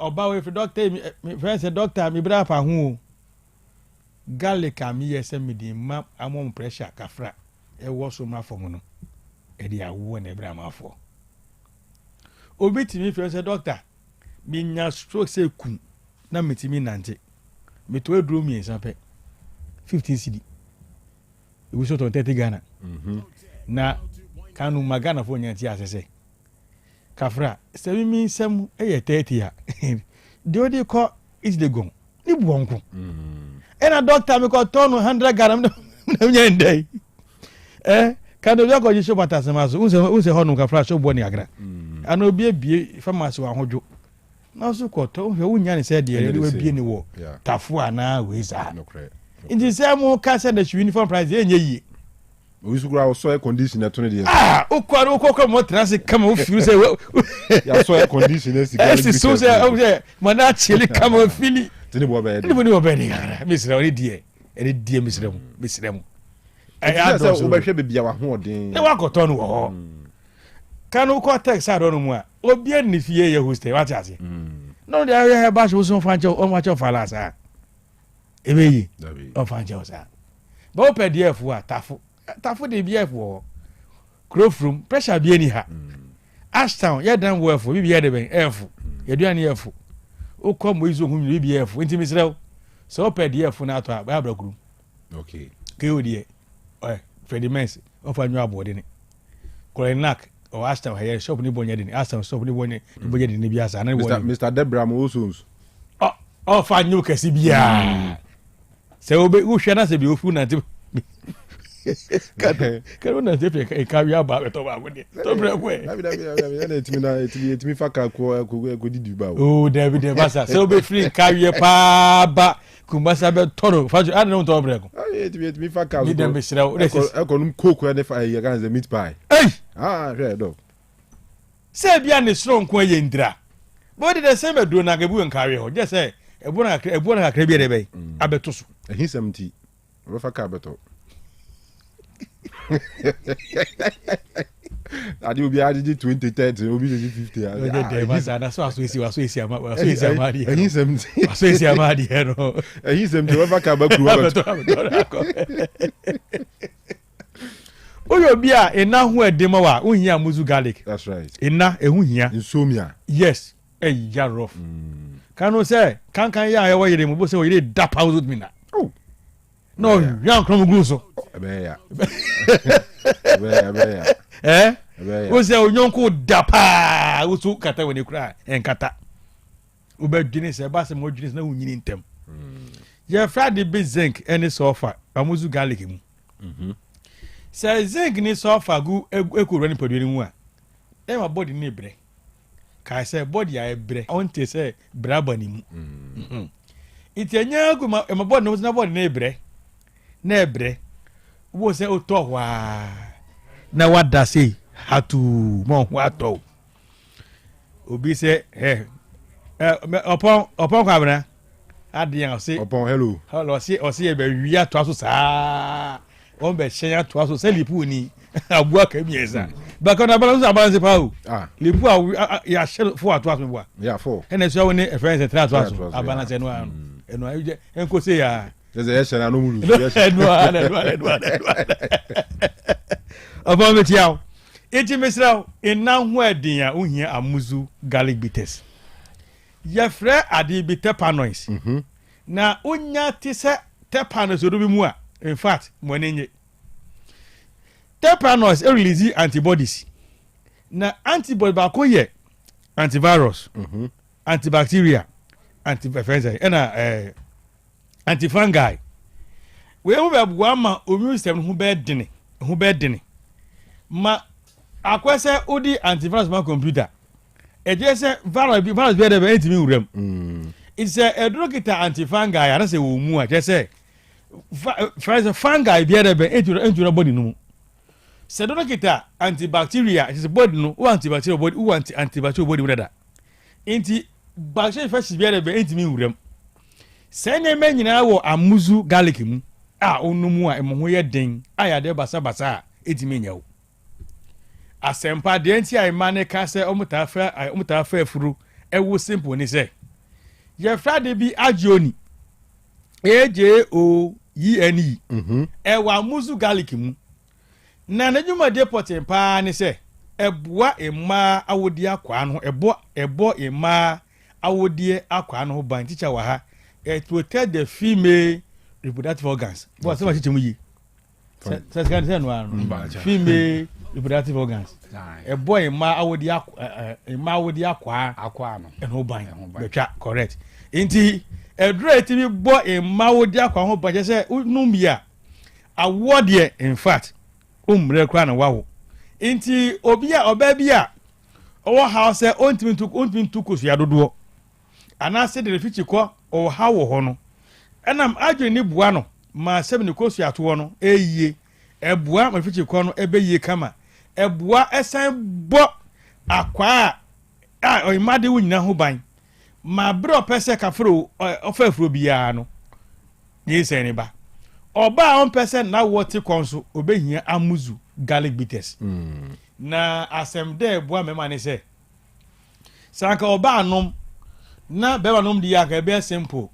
oba we for doctor me friend say doctor me bra pa hu garlic am yes me di ma amom pressure kafra ewo so ma form no e di awo na bra ma fo obi timi friend say doctor me nya stroke say kun na metimi nante me to edro mi ensape 15 cedi e we so to 30 Ghana na Kanu magana fo nya ti asese kafra se mi nsem e 30 ha de odi ko is the gon ni buonko na doctor me ko turn 100 Ghana na nya ndai Kanu ya ko ji so batasema so unse honu kafra so bo ni agra ana obi ebie pharmacy wa hodwo na so koto hwe wunya ne se de we bie ni wo tafu ana we za inji se mu ka se da uniform price enye yi we su gra so air condition na tone de ukwa mo transit kama o fiu se ya so air condition esi ga esi so se o mana chili kama o fili tini bo be ni bo be ni gara misira ori die misira mu ya so o be hwe bibia wa ho odin e wa koto no ho Kanu ko text adonu mu a obi ani fie ye hoste what you say no dey here ba so so fanche o ma cho fala sa ebeyi o fanche o sa ba o pdf a tafu de bf wo crowfroom pressure bi ani ha Ashtown ye dan wo efo bi ye de ben efo ye duani efo o ko mo izo hu bi efo enti misrew so pdf na to ba abrakuru okay ke odi e Freddy Mensa o fa nyu abode ni Korenak o Ashtown here shop ni bonya din Ashtown shop ni bonya din ni biasa na Mr. Debra Mosons o fa nyu kesi bia se obe u hwe na se bi ofu na ti Kanu na se pe ka wi aba beto ba go de to bre ko na etimi fa ka ko didi ba o David de basa se obe free ka wi pa ba kumbasa be toro fa ana no to bre ko etimi fa ka mi dem be sira o ko num coke ne fa ya gan ze meat pie hwe do se bia ne sro nko ye ndira bo de se me do na ga bu nkawe ho je se ebu na kakra bia de be abeto so ehin 70 ro fa ka beto adi obi adi 2030 obi 50 de basa na so esi amadi ehin 70 so esi amadi no ehin 70 ro fa ka ba kru abeto oyo bia ena ho edema wa ohia muzu garlic that's right ena ehu hia insomnia yes ya rough Kanu say kan ya ewo yire mu bo se o yire da pause with me na no yan krom guso ebeya o se o nyonko da pa o su kata we ne kura enkata o be dwene se ba se mo dwene na wunyini ntem ye friday be zinc any sulfur amuzu garlic mu se zinc ni sulfur gu ekuru ni podwe ni mu a e ma body ni bre ka se body ya bre on te se braba ni mu itenya gu ma body no na body na bre wo se o to wa na wada se hatu mo wa to obi se opon kwa bra adiyan se opon hello se e be wi ato aso sa on be hyen ato aso se lipu ni abua ka mieza ba ka na balance balance pa o lipu ya shell fo ato aso bua ya fo ene so woni e friends e ato aso abalance no eno aye enko se ya Eze na no mulu. Edwa. Aba metiao. Eti mesra ena ho adin a ohia amuzu garlic bitters. Ye frɛ ade bi tepanois. Na onya ti se tepanois odo bi mu a in fact mo nenye. tetanus release antibodies na antibody ba ko ye antivirus antibacteria antifungal antifungi we mo be bua ma immune system ho be dene ma akwese odi antivirus ma computer eje se virus be de be entimi wuram it's a drugita antifungi ara se wo mu a je se fungi be de be enturo body no se drugita antibacteria is body no o antibacterial body o antibacterial body wada enti bacteria infection be de be entimi wuram se na me nyina wo amuzu garlic mu a onumu a emo ho ye den aya de basa entimi nyawo asempa de enti ai mane ka se omutafa afuru ewo simple ni se ye frade bi ajioni AJOENE ewa muzu garlic mu na najuma de potempa ni se eboa ema awodi akwa no ebo ema awodi akwa no ban teacher wa ha it protect the female reproductive organs bo se ma chichemu yi se kan se no anu female reproductive organs ebo ema awodi akwa no eno ban betwa correct inti edure ti bi bo ema awodi akwa ho ban se numia awode in fact umre kra na wawo inti oba bia owo house ontimi tukusu ya dodo ana se de fichi ko o hawo ho no enam adwe ni bua no ma se ni kosu ya to no eyie ebua ma fichi ko no ebeye kama ebua esan bo akwa a oyimade wunyina ho ban ma bro pese kafro ofafro bia no yese ni ba oba on pese na woti konso obehia amuzu garlic bitters na asem de ebua mema ne se sanka oba anom na beba nom di aka be simple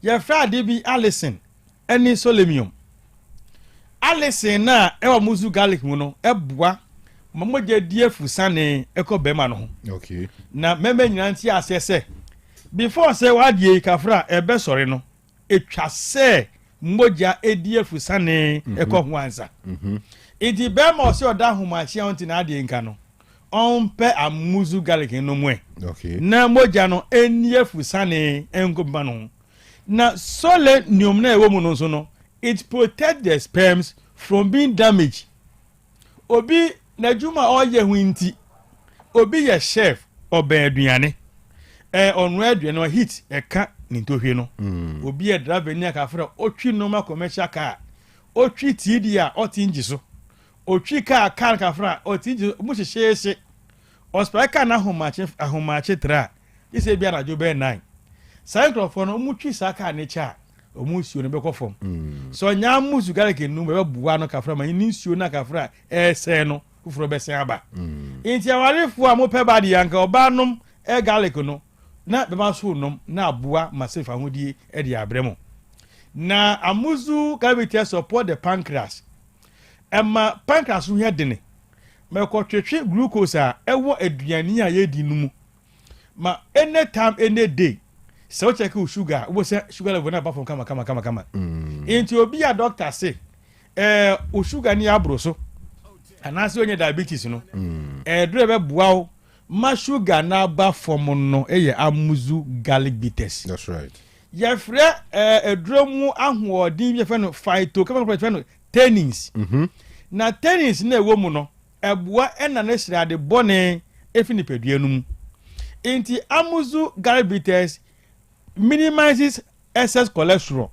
ye frade bi alison any solemium alison na ewa muzu garlic mu no ebua mamoje die fusane eko bema no okay na meme nyina nti asese before say wadie kafra ebe sore no etwa se moja edie fusane eko ho ansa iti bema o se oda homachi onti na ade nka no onpe amuzu garlic no mu okay na moja no enie fusane enko bema no na selenium na ewo mu no so no it protect the sperms from being damaged obi na juma oye hunti obi ye chef oben aduane onu aduane no heat eka ni tohwe no obi e driver ni aka fra otwi normal commercial car otwi tidi a otinji so otwi car ka fra otinji mu hyehyehye ospeka na ahomache tra ise bia na jo be 9 microphone no mu twi saka ne cha omu nsuo ne bekọ fom so nya muzu garlic nu be bua no kafra ma ni nsuo na kafra ese no ufuro be sen aba inti awarefo a mo pe ba de yanka obanom garlic no na be ma so nom na abua massive ahodie e de abremo na amuzu garlic support the pancreas emma pancreas hu hedene me ko twetwe glucose a ewo aduani a ye di numu ma anytime any day so check sugar wo say sugar level na ba from kama into obi a doctor say o sugar ni abro so anase onye diabetes no dre be bua o ma sugar na ba from no eye amuzu garlic bitters that's right ye frɛ edromu ahoɔden ye fɛ no phyto kama fɛ no tannins na tannins na ewo mu no ɛboa ɛna ne srade bɔne efini pedua no mu enti amuzu garlic bitters minimizes excess cholesterol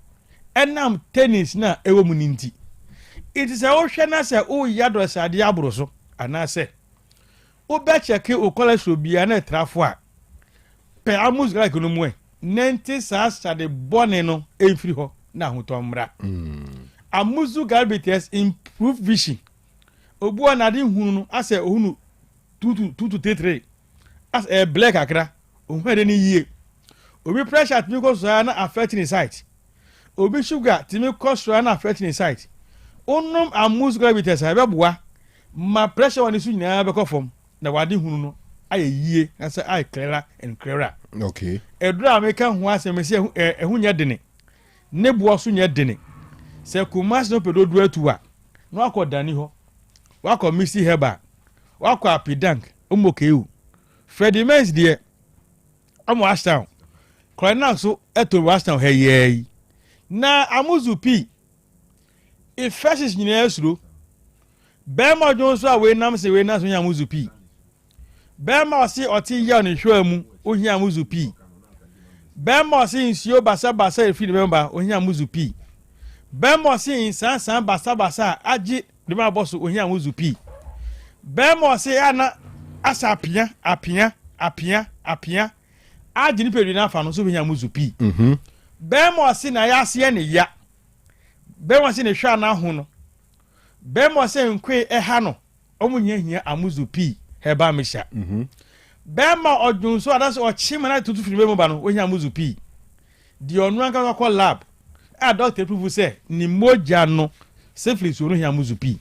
enam tannins na ewo mu ninti it is a ohwe na se o yado sade abro so ana se o be check o cholesterol bia na trafo a pe amus garlic no mu 90 sade bone no enfiri ho na hoto mra amuzu garlic improve vision obu na de hunu no ase ohunu 2 to 3 as a black akra ohun de ni yie obi pressure timi ko so na affect ni sight obi sugar timi ko so na affect ni sight onum amus garlic be boa ma pressure woni su nyina be ko fom na wade hunu no aye yie na say ai clearer and clearer okay edura ameka ho asem se ehunya dene ne boa so nya dene se kumas no pedodu atu a no akodani ho wako Missy Heba wako Apidank umokeu Freddie Mens deɛ ɔmo Ashtown Kronak so ɛto Ashtown hɛyɛyi na amuzu pi ifɛsis nyinaa suro bɛɛma ɔdwo nso a weinam sɛ weinam so nya amuzu pi bɛɛma ɔse ɔte yɛ ne hwɛ mu ohia amuzu pi bɛɛma ɔse nsuo basa efi ne bɛmba ohia amuzu pi bɛɛma ɔse nsansan basa agye ne ma bɔ so ohia amuzu pi bɛɛma ɔse ana asa apia agye ne pɛdu na afa no so ohia amuzu pi bɛɛma ɔse na yɛ aseɛ ne ya bɛɛma ɔse ne hwɛ ana ho no bɛɛma ɔse nkwe ɛha no ɔmo hia amuzu pi heba misha bɛɛma ɔdwon so adanso ɔkye mana tutu firi bɛmu ba no ohia amuzu pi di ɔno anka kɔ lab a doctor prove say ni moja no syphilis ono hia amuzu pi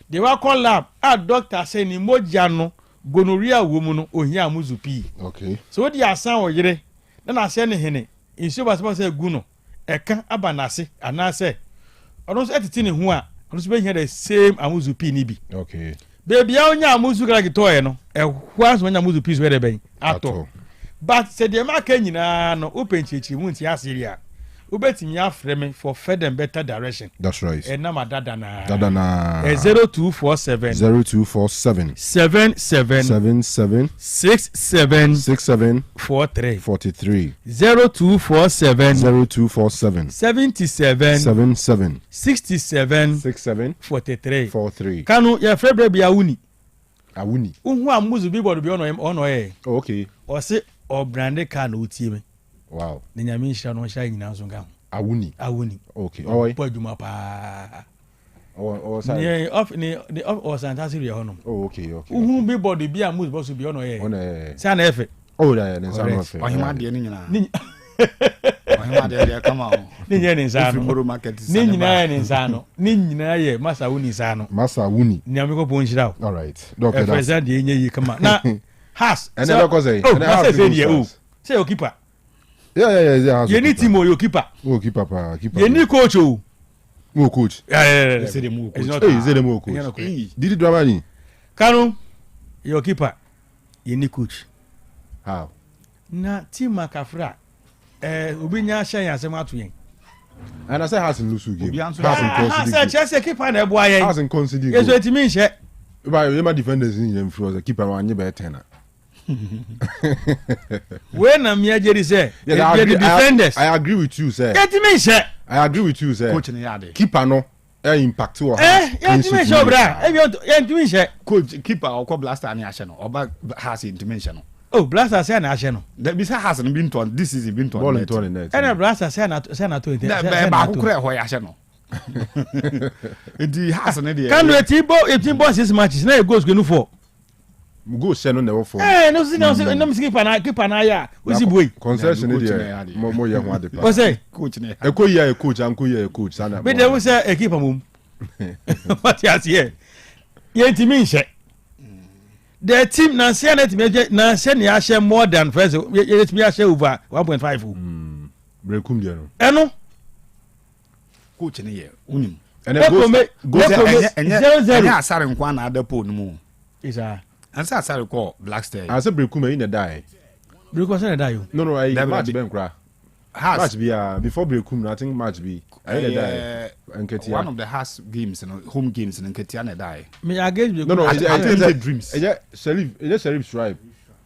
de wa kɔ lab a doctor say ni moja no gonorrhea wo mu no ohia amuzu pi okay so di asan oyere na ase ne hene insu ba say gu no ɛka aba nase anase ɔno so etiti ne ho a ɔno so be hia the same amuzu pi ni bi okay baby ya onya amuzu kra gitoye no ehwa so onya amuzu piece we de ben ato but se de ma ka nyina no openchichi mu nti asiria ubetimi afre me for further and better direction that's right na madada na 0247 77 67 43 0247 77 67 43 Kanu ya febre bia wuni uhu amuzu bi bodo bi ono okay o se o brande ka na otie me wow ne nyame nhira no nhira nyina nso nka awuni okay oi po adwuma pa sa ne off o santasi re hono okay uhu bi bodo bi amuzu boso bi ono sa na efe ne sa no efe ohima de ne nyina ohima de kama o ne nyina ne sa no ne nyina ne sa no ne nyina ye masa wuni sa no nyame ko po nhira all right doctor president de enye yi kama na has and never cause and say o keeper yeah you need timo you keeper pa keeper you need coach o mo coach yeah say dem mo coach say dem mo coach did it drama ni Kanu you keeper you need coach how na team makafra obi nya shan yasem atu yen and I say has in lose game has in Chelsea keeper na ebo ayen has in consider yeso etimi nhye ba you ma defenders in them for keeper wan be 10 when am here jeri say the defenders I agree with you sir etimi nhye I agree with you sir coach ne yade keeper no impact o etimi nhye obra etimi nhye coach keeper okọ blaster ni ahye no oba has etimi nhye no blaster say na ahye no the bisa has no been torn this season been torn ball in torn net and blaster say na to ba ko kra ho ya ahye no edi has no de Kanu etibo 6 matches na goals go no for go send no never for no see no keeper na ya we see boy concession dey mo ye ho ade pa o say coach ne ekoyi coach anko ye coach sana be dey we say a keeper mum what you see ye ntimi nhye the team na say na ya share more than first ye timi ya share over 1.5 breakum dey no eno coach ne ye unim and go enye asare nkwa na adapo no mu isa ansa asare ko black star I say breakum e na die breakum say na die no I match ben kra match be before breakum I think match be I die enketia one of the house games and home games and enketia na die me against no I think dreams Sharif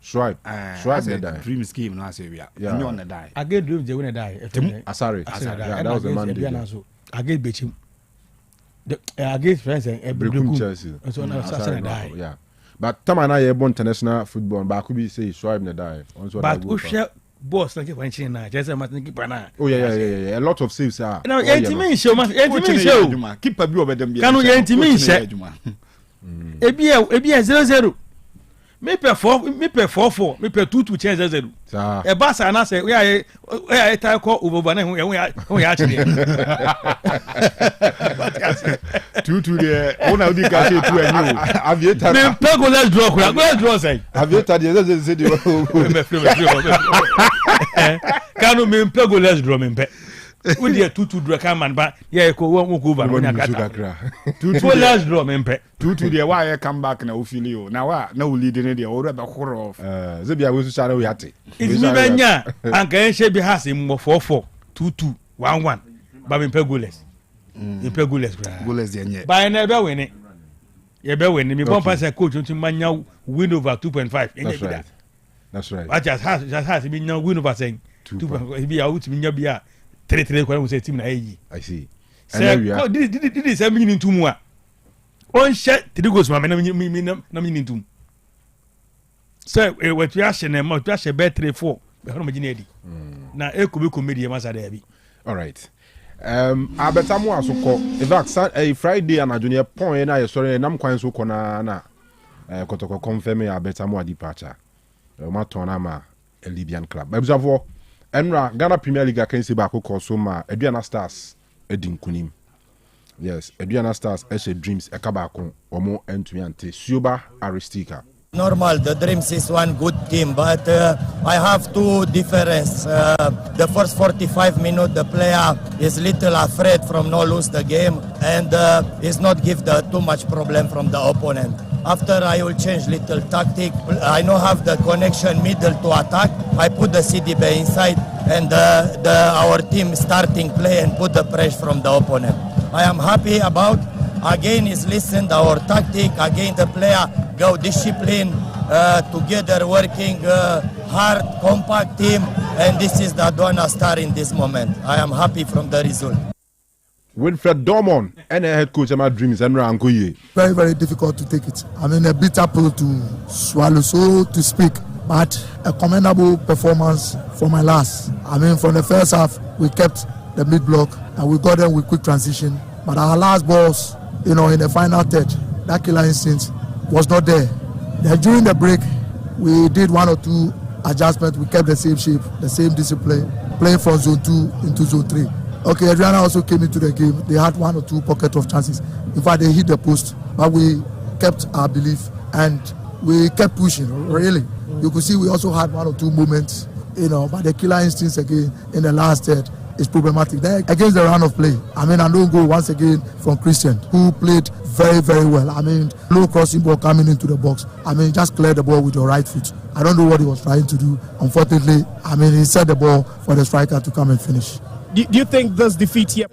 Swipe the die dreams game no say we are on the die against dreams they win die Asare that was the man against Bechim against friends and breakum Chelsea so na Asare die yeah but tamana ye bon international football ba ku bi say Swipe na die but who share boss like when chin na just Martin keeper na oh yeah a lot of saves are now entimin show keeper bi obedem bi Kanu entimin show ebi 0-0 me pe 4-4 me pe 2-2 change 0-0 e ba sa na say we are tie call over na we ya chire 2-2 there one of the guys say 2 and you aviator me pe go let's draw say aviator dey say Kanu me pe go let's draw me pe We dey 2-2 draw come man ba yeah ko won go over on Yakata. 2-2 last draw mempe. 2-2 there why come back na ofili o. Na wa na we lead ne there o be khoro off. Zebia we so channel we ate. It's me benya anka enche bi has mo 4-4 2-2 1-1. Ba mempe goalless. Mempe goalless. Goalless there nye. Ba na be win it. You be win me bon pass coach until manya win over 2.5. That's right. But just has been no win over saying 2.5 be out me nya bia 3-3 kwa we say team na eyi. I see. And now did this mean into more. On shot 3 goals ma na mean into. So what we ask na mo we ask bet 3-4 be hono magine edi. Na e ko be comedy ma sa da bi. All right. Abetamu asoko. In fact, a Friday and a junior point na sorry nam kwan so kona na kotoko confirm Abetamu a departure. Ma tona ma a Libyan club. Observe Enra Ghana Premier League akensi ba ko so ma Aduana Stars edin kunim. Yes, Aduana Stars Dreams ekabako omo entumi ante Suba Aristika. Normal, the Dreams is one good team, but I have two differences. The first 45 minutes, the player is little afraid from not lose the game and is not give the too much problem from the opponent. After I will change little tactic. I now have the connection middle to attack. I put the CDB inside and our team starting play and put the pressure from the opponent. I am happy about. Again is listen to our tactic. Again the player go discipline, together working hard, compact team, and this is the Aduana Star in this moment. I am happy from the result. Winfred Dormon and head coach Emma Dreams and Rangoye. Very, very difficult to take it. I mean, a bitter pill to swallow, so to speak. But a commendable performance for my last. I mean, from the first half, we kept the mid block and we got them with quick transition. But our last balls, in the final third, that killer instinct was not there. Then during the break, we did 1 or 2 adjustments. We kept the same shape, the same discipline, playing from zone 2 into zone 3. Okay, Adriana also came into the game. They had 1 or 2 pockets of chances. In fact, they hit the post, but we kept our belief and we kept pushing, really. You could see we also had 1 or 2 moments, but the killer instincts again in the last third is problematic. Then against the run of play, I mean, I don't go once again from Christian, who played very, very well. I mean, low crossing ball coming into the box. I mean, just clear the ball with your right foot. I don't know what he was trying to do. Unfortunately, I mean, he set the ball for the striker to come and finish. Do you think this defeat here?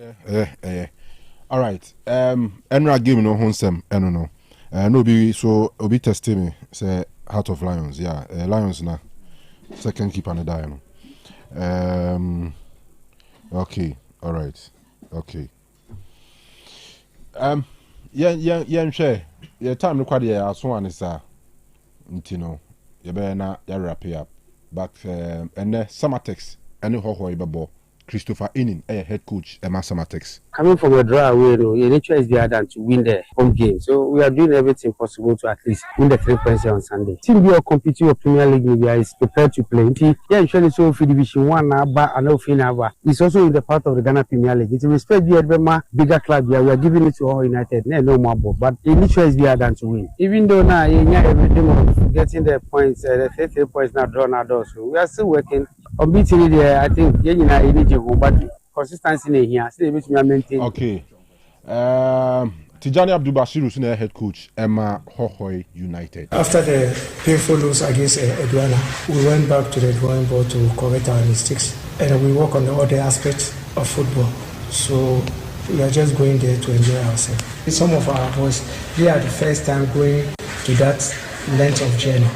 All right. Enra game no honsem. No. No be so obi testing me. Say Heart of Lions. Yeah, Lions na second keeper na die no. Okay. All right. Okay. Yeah, share. Yeah, time required yeah, so one is ntino. You better na wrap it up. But and Samatex any ho babo. Christopher Inin, head coach, Samatex. Coming from a draw away, you need choice than to win the home game. So we are doing everything possible to at least win the 3 points on Sunday. Team we are competing with Premier League media is prepared to play. Yeah, usually so for Division 1 but I know Finava. It's also in the part of the Ghana Premier League. It's respect the bigger club here. We are giving it to all United. No more ball. But you need choice than to win. Even though now everything of getting the points, the 3 points now drawn out also. We are still working. Obviously, there, I think you need to go, but consistency here. Still able to maintain. Okay. Tijani Abdul-Bashir, senior head coach, Emma Hohoi United. After the painful loss against Aduana, we went back to the drawing board to correct our mistakes, and we work on the other aspects of football. So we are just going there to enjoy ourselves. Some of our boys, they are the first time going to that length of journey,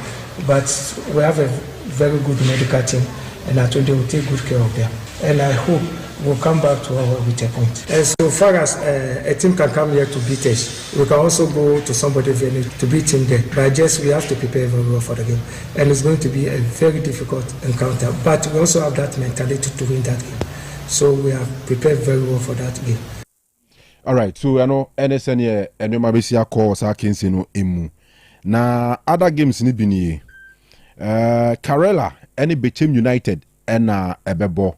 but we have a very good medical team. And I told them we'll take good care of them. And I hope we'll come back to our with a point. And so far as a team can come here to beat us, we can also go to somebody's venue to beat him there. But just we have to prepare very well for the game. And it's going to be a very difficult encounter. But we also have that mentality to win that game. So we are prepared very well for that game. All right. So I know NSN here and you might see a call Sakinsi no emu. Na other games ni bini. Karela any Bechem United and Ebebo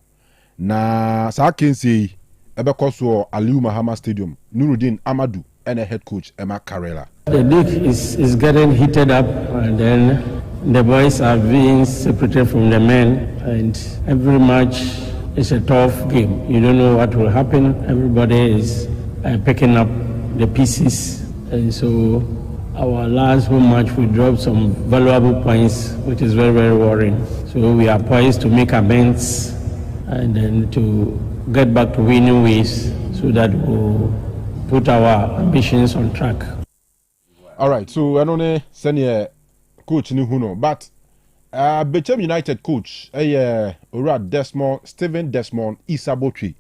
na Sakinsi Ebekoso Aliu Mahama Stadium Nuruddin Amadou and a head coach Emma Karela. The league is getting heated up and then the boys are being separated from the men and every match it's a tough game. You don't know what will happen. Everybody is picking up the pieces, and so our last home match we dropped some valuable points, which is very, very worrying. So we are poised to make amends and then to get back to winning ways so that we'll put our ambitions on track. All right, so I don't know, senior coach ni huno, but Bechem United coach, Steven Desmond Isabotri.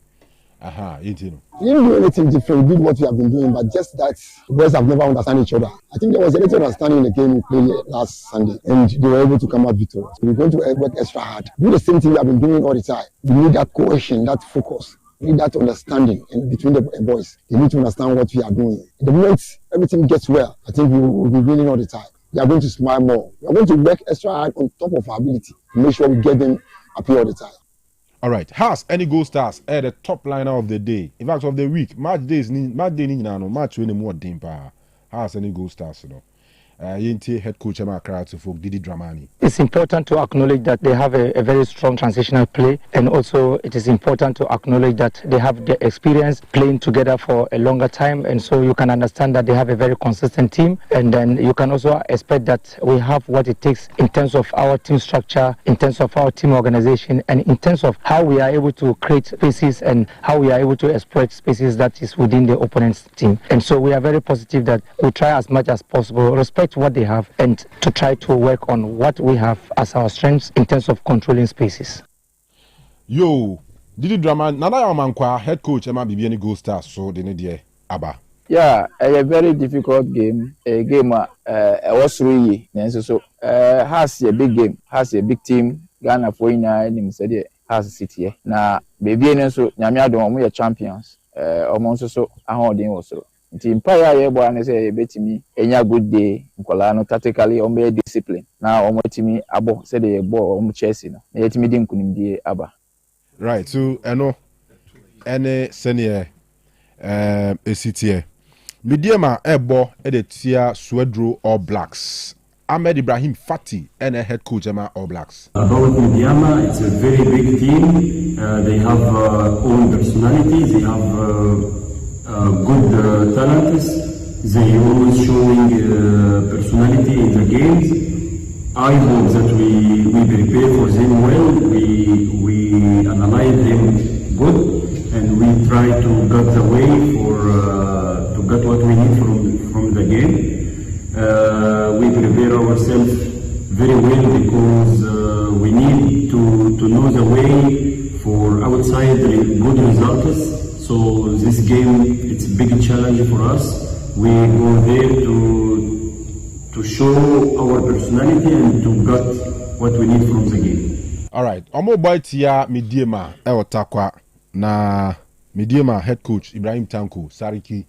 You know. We didn't do anything different. We did what we have been doing, but just that boys have never understand each other. I think there was a little understanding in the game we played last Sunday, and they were able to come out victorious. We're going to work extra hard. Do the same thing we have been doing all the time. We need that cohesion, that focus. We need that understanding in between the boys. They need to understand what we are doing. The moment everything gets well, I think we will be winning all the time. We are going to smile more. We are going to work extra hard on top of our ability to make sure we get them happy all the time. All right. Has any goal stars at the top liner of the day? In fact, of the week, match day match winning more dimpa. Has any goal stars, you know? Head coach Didi Dramani. It's important to acknowledge that they have a very strong transitional play, and also it is important to acknowledge that they have the experience playing together for a longer time, and so you can understand that they have a very consistent team, and then you can also expect that we have what it takes in terms of our team structure, in terms of our team organization, and in terms of how we are able to create spaces and how we are able to exploit spaces that is within the opponent's team. And so we are very positive that we try as much as possible, respect what they have, and to try to work on what we have as our strengths in terms of controlling spaces. Yo, Didi Drama, Nana Amankwa, head coach, Emma Bibiani Gold Stars, so the Nidia Abba. Yeah, a very difficult game. A game was really so has a big game, has a big team. Ghana for in said has a city. Now, baby, so Yamia don't we are champions. Almost so I hold in also. Team Empire boy and say bet me any good day nkola no tactically on be discipline na omo timi abo say the ball omo Chelsea no na timi din kunimdie aba. Right, so any senior ACTA mediama ebo edetia Swedro All Blacks Ahmed Ibrahim Fati and head coach All Blacks. About Mediama, it's a very big team. They have own personalities. They have good talents. They always showing personality in the games. I hope that we prepare for them well. We analyze them good, and we try to get the way to get what we need from the game. We prepare ourselves very well because we need to know the way for outside good results. So this game, it's a big challenge for us. We go there to show our personality and to get what we need from the game. All right. Omo Baitia Mediama Eotakwa na Mediama head coach Ibrahim Tanko Sariki.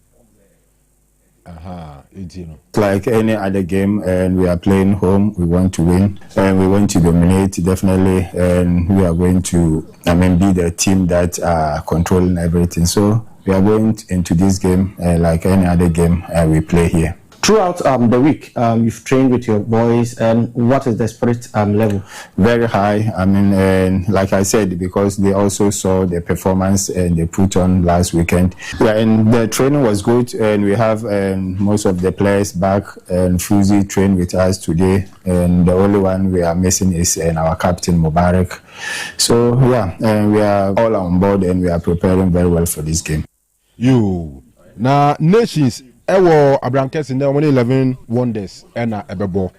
Like any other game, and we are playing home, we want to win and we want to dominate definitely, and we are going to be the team that are controlling everything. So we are going into this game like any other game we play here. Throughout the week, you've trained with your boys, and what is the spirit level? Very high. And like I said, because they also saw the performance and they put on last weekend. Yeah, and the training was good, and we have most of the players back, and Fuzi trained with us today, and the only one we are missing is our captain Mubarak. So yeah, and we are all on board, and we are preparing very well for this game. You now nations. Ewo Abrankes in the 11 wonders and Ebebo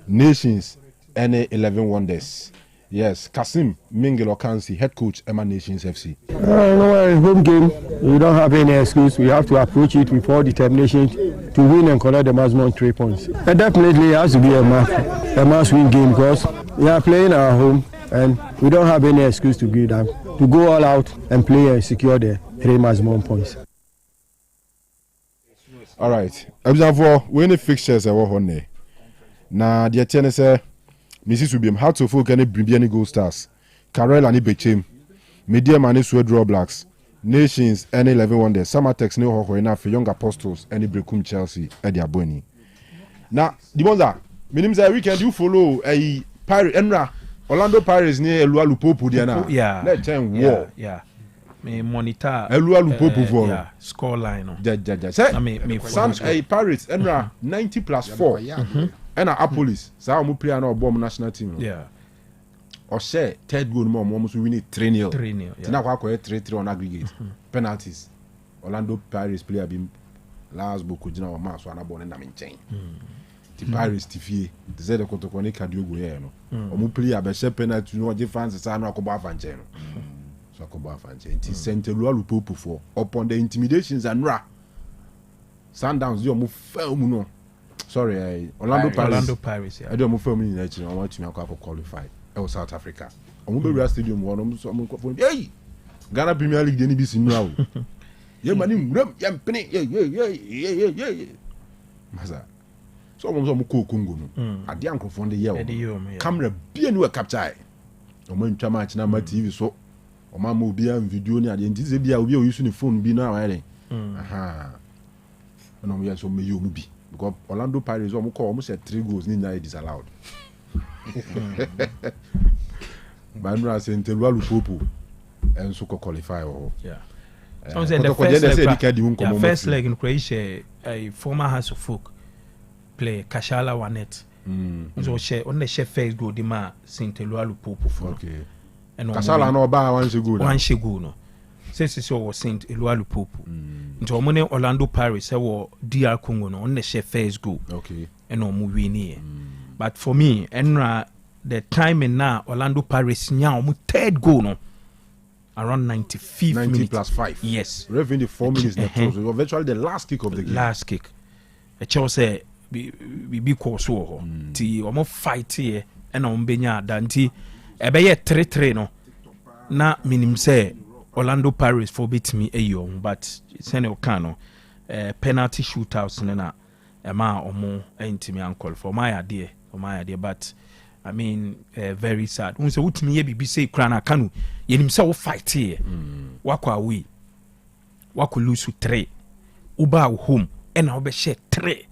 Nations and 11 wonders. Yes, Kasim Mingelo Kansi, head coach Emma Nations FC. No, home game. We don't have any excuse. We have to approach it with all determination to win and collect the maximum 3 points. And definitely it has to be a must-win game because we are playing our home and we don't have any excuse to give them to go all out and play and secure the 3 maximum points. All right. Observe we any fixtures I want on na the tennis Mrs. Ubim how to folk any bring gold stars. Carol and Bechem. Media Mani Swedro Blacks. Nations any 11 wonders. Samatex no ho enough for young apostles any Brekum Chelsea at their boni. Now the ones that meaning that weekend you follow a pirate enra Orlando Pirates near Elua Lupopo Diana. Yeah. Let them war. Yeah. Me monitor Elua Lupopo for. Yeah. Score line. Ja. Say San Pirates Enra 90+4. And Apolis. Sa mo play na bomb national team. Yeah. Or share third goal more almost win it 3-0. 3-0. Tina kwa 3-3 on aggregate. Penalties. Orlando Pirates player been last book kujina wa ma so anabone na menchen. The Pirates tifie. They say the kotokone kadiogo here no. Omo player be share penalty no je fans sa no akoba fanchen no. So akoba fanchen. It is Sentelua Lupopo for upon the intimidations and ra. Sundowns do omo film no. Sorry, Orlando Pirates. I don't move film in nature. I want to make qualify. South Africa. Omo be stadium one omo hey. Ghana Premier League dey ni bi sin now. Ye mani mram ye mpene ye masa so omo ko Congo no ade ankrofo de ye o camera bia ni we capture omo ntwa match na ma TV so omo ma obi am video ni ade nti ze bia obi o use ni phone bi na wa ere aha no mo ye so me yo mu bi because Orlando Pirates omo call omo say 3 goals ni na disallowed Banra Sentelua Lupopo and so qualify or yeah. So the first leg in Croatia, a former House of Folk play Kashala Wanet. So she on the chef first go the ma Sentelua Lupopo for. Okay. And Kashala no ba one she go no. Says so was Sentelua Lupopo. Into Omone Orlando Pirates wo DR Congo no on the chef first go. Okay. And no move in. But for me, Enra the time and now Orlando Pirates now third goal no. Around 95th 90 minute. plus 5. Yes. Revenue 4 minutes. So virtually the last kick of the game. Last kick. A Chelsea be course so. Ti omo fight here and on benya danti. Ebeye 3-3 no. Na minim say Orlando Pirates forbid me a young, but send Kanu penalty shootouts na ema omo intimi uncle for my idea. But I mean, very sad. When say what me be say Krana Kanu, ye himself fight here. Wako away, wako lose 3, uba home, and I'll be share 3,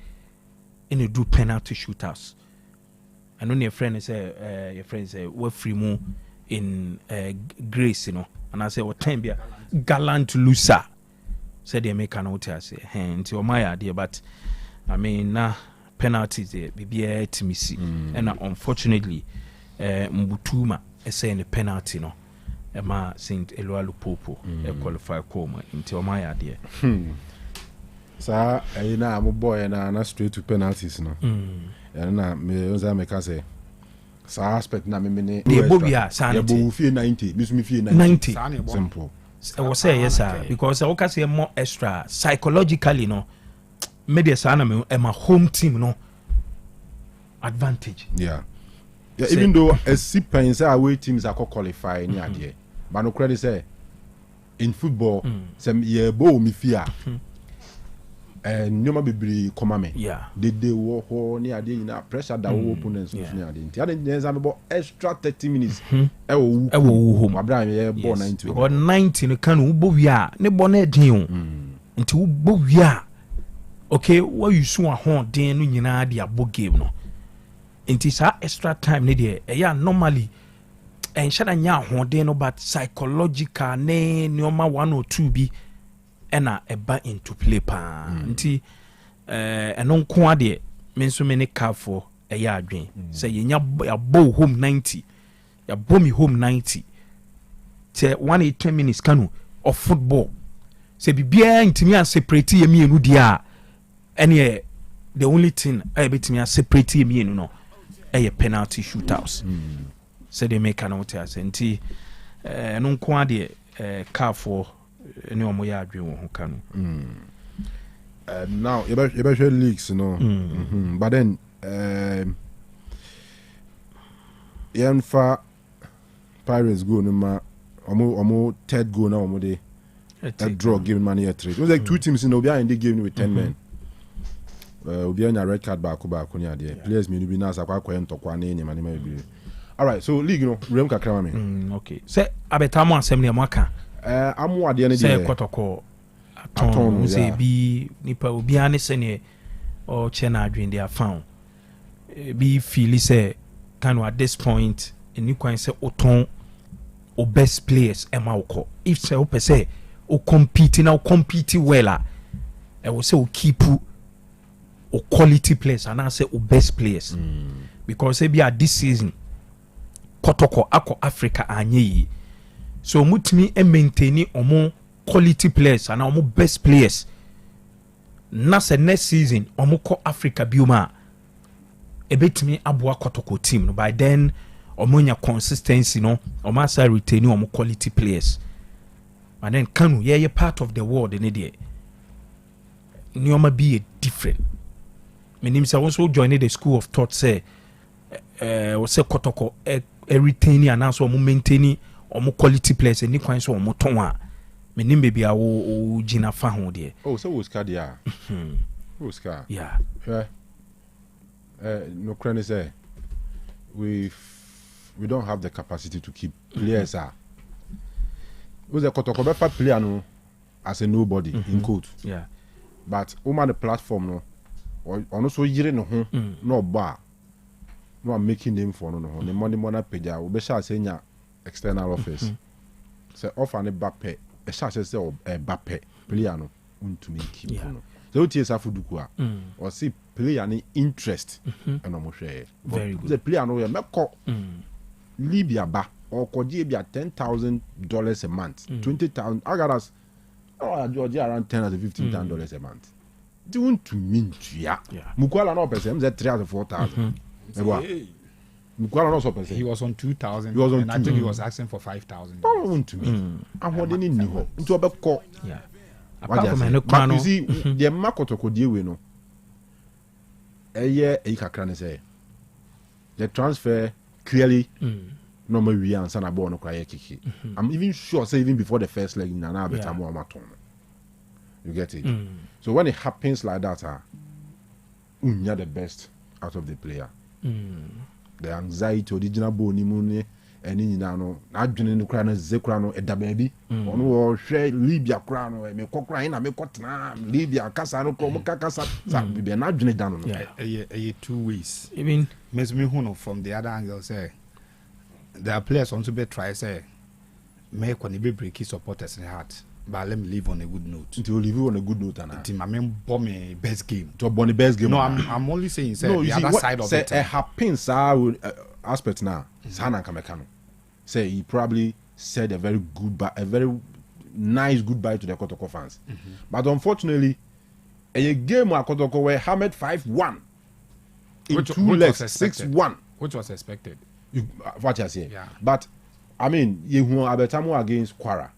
and you do penalty shootouts. And when your friend say, we're free more in Grace, you know, and I say, what time be gallant loser. Said they make an hotel say, until my idea, but I mean, penalties there be a timisi and unfortunately Mbutuma is saying a penalty no Emma Saint Elua Lupopo qualify coma into my idea. Sir, I know I'm a boy and I'm straight to penalties no. And now me say sa aspect na me ne the bobia sanity you feel 90 me feel 90 simple. I will say yes sir because I can say more extra psychologically no. Media sana me my home team no advantage. Yeah, even though a sipan say away teams are qualify ni ade. But no credit say in football some ye bo mi fear. And no be come me. Yeah. They wo ho ni ade na pressure that opponents ni ade. Nti ade dey say about extra 30 minutes. E wo home. Abraham ye bo 90. Or 90 no kan wo bo wi a ne bo na din o. Nti wo bo wi a okay, what you so a horn den no nyina de abo game no. Nti sa extra time ne de e normally en shada nya horn den no but psychological ne norma 1 or 2 bi ena eba into play pa. Nti eno nko ade me so me ne car for e ya adwen. Say ye nya abo home 90. Ya bo me home 90. Say 180 minutes Kanu of football. Say bibia ntimi an separate ye me enu dia. Any the only thing I bet me a separate me no a penalty shootouts. So they make an hotel senti no kwade car for any omoya adwen ho Kanu. Now you better leaks no. But then Yanfa Pirates go no ma omo third goal na omo dey a draw giving money a trade. It was like 2 teams in Obia and they gave with 10 men. Obia na red card back ni ade. Players me no be na sakwa ntokwa na enyema ne ma be. All right, so league no rem kakra me. Okay. Say abetamo asem ne amaka. Amu ade ne dey. Say kotoko aton say bi nipa obia ne se ne o che na adwen dey found. Be feel say Kanu at this point any kwan say oton o best players ema woko if say o pese o compete well I will say o keep o quality players and I say o best players because be at this season Kotoko ako Africa anye so mutimi e maintain omo quality players and omo best players na se next season omo ko Africa bioma ebetimi aboa Kotoko team no by then omonya consistency no omasa retain omo quality players and then Kanu yeah part of the world in there Nioma be different menim say also join the school of thought say we say Kotoko retain and also omo maintain omo quality players any kwan so omo ton a menim baby a wo gina fa ho there oh so was card yeah Oscar yeah no crane say we don't have the capacity to keep players was a Kotoko befa player no as a nobody in quote yeah but woman the platform no or also yire no ho no ba no am making name for no the money page we be sha say nya external office say offer ne bape e sha say bape player no untumi keep no so what is afuduku a or see player ni interest and no mo hwe very good the player no meko Libya ba or koji be $10,000 a month 20,000 I got us Georgia around $10,000 to $15,000 a month do want to mean yeah Mukwala no person say 3,000 to 4,000 Mukwala no so person he was on 2,000 he was on and I think he was asking for 5,000 don't want to me and what they need new into a call yeah apart from you see the Makotoko die we no e kakra ne say the transfer clearly no more we answer na ball no cry kiki I'm even sure say even before the first leg na better more maton you get it so when it happens like that unya the best out of the player the anxiety original ball ni mu ne eni nyina no na adwene no kra na zekra no eda baabi ono wo hwe Libya kra no me kokra ina me kotena Libya kasa no kro mo kasa sa be na adwene dan no two ways even me hu from the other angle say there are players also be try say make when be break supporters in heart but let me live on a good note until you live on a good note and team I mean bomb me best game to bomb the best game no I'm only saying say no, the other side of it say happens aspect now sana kamekano say he probably said a very nice goodbye to the Kotoko fans but unfortunately a game where Kotoko were hammered 5-1 in two legs 6-1 which was expected what you say but I mean you Abetamo against Kwara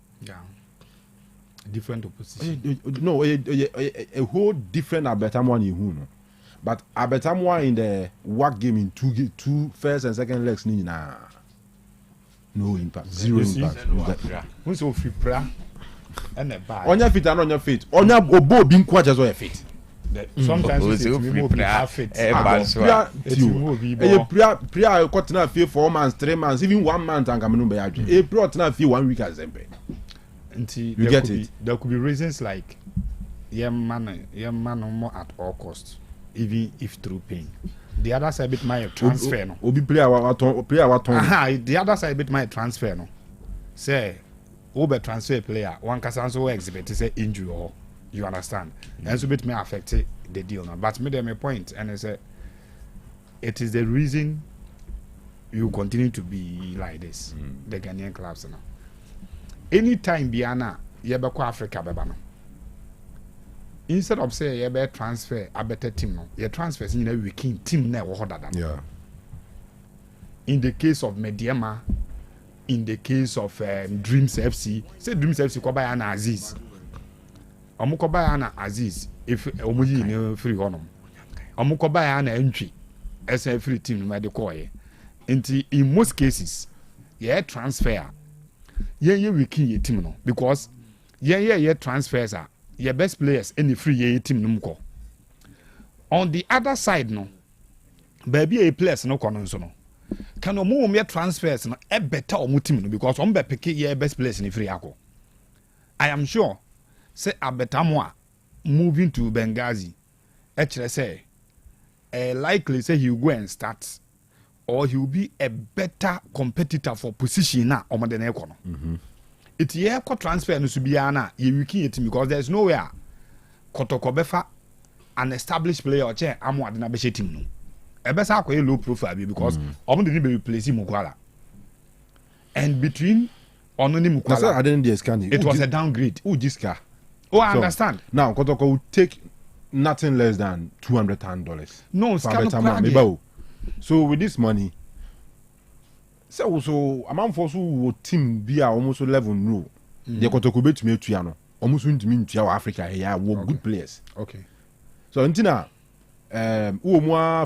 different opposition no a whole different Abetamo you no but Abetamo in the work game in two first and second legs no impact zero impact when so fipra and a bad on your feet and on your feet on your obo being quite as well fit sometimes we fit prayer cut na fee 4 months 3 months even 1 month and come no be adwe e plot na fee 1 week azembe you get it there could be reasons like man more at all costs even if through pain the other side bit my transfer no obi player wa ton the other side bit my transfer no say over transfer player one can also exhibit say injury or you understand and so bit may affect the deal now but me them a point and I say it is the reason you continue to be like this the Ghanaian clubs now anytime biana yebeko Africa beba no instead of say you be transfer a better team no your transfers in a weekend team na wo dada in the case of Mediema in the case of Dreams FC say Dreams FC ko buy na Aziz omuko buy na Aziz if omuyi ne free honom omuko buy na Ntwi as free team no dey call ye in most cases yeah transfer yeah weekend your team no because yeah transfers are your best players in the free year team numko. On the other side no, baby a players no kono so no. Can no more transfers no e better o team no because on be pick your best players in the free ako. I am sure say Abetamwa moving to Benghazi. Actually say likely say he will go and start or he will be a better competitor for position na omo de na ekono it ye ko transfer no so bia na ye wiki it because there's nowhere Kotoko befa an established player or che amo ade na be team no e be sa akoye low profile because omo de ni be replace Mukwala and between Ononi Mukwala it was a downgrade Ujiska. I understand Now Kotoko will take nothing less than $200,000 no so with this money so amount for so team be almost level no they Kotoko bet me to no almost ntimi ntua Africa here were good players okay so ntina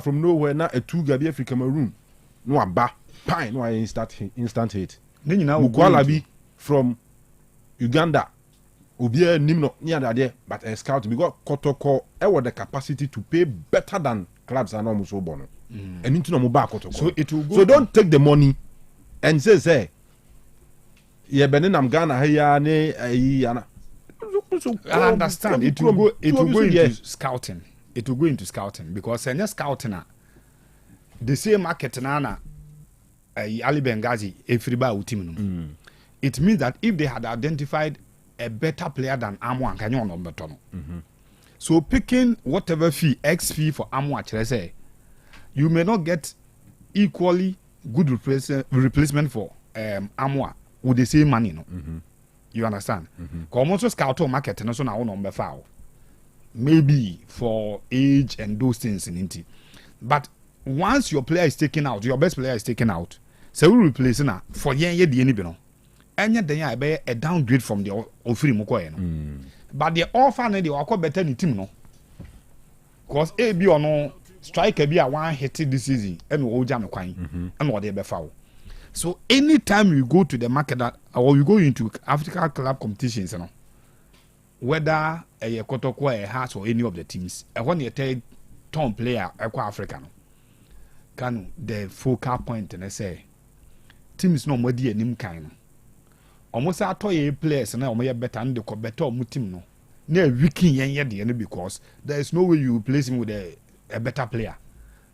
from nowhere na a two Gabi Africa Cameroon no aba pine no instant hit Mukwala be from Uganda Obia Nimno near there but a scout because Kotoko the capacity to pay better than clubs are almost so bono and into no back Kotoko so it will go so don't take the money and say yeah Benin Ghana here ne I understand it will go into scouting because any scouting the same market na Ali Benghazi Efriba team it means that if they had identified a better player than Amo and Kanyon on Betono. So picking whatever fee, X fee for Amo, say, you may not get equally good replacement for Amo with the same money. No? You understand? Because also scout or market and also now number foul. Maybe for age and those things in it. But once your player is taken out, your best player is taken out, so we replace na for yen the any and yet then be a downgrade from the offer Mukoye no. But the offer na the wako better ni team no. Because A B or no striker be a one hit this season and we jam kwan and what they be foul. So anytime we go to the market that or we go into African club competitions you know, whether a Kotoko a Hearts or any of the teams, I want you take top player African. Kanu the focal point and I say teams no more dear nim kind. Almost a toy players and I better and the better team no. Near wiki yen because there is no way you replace him with a better player.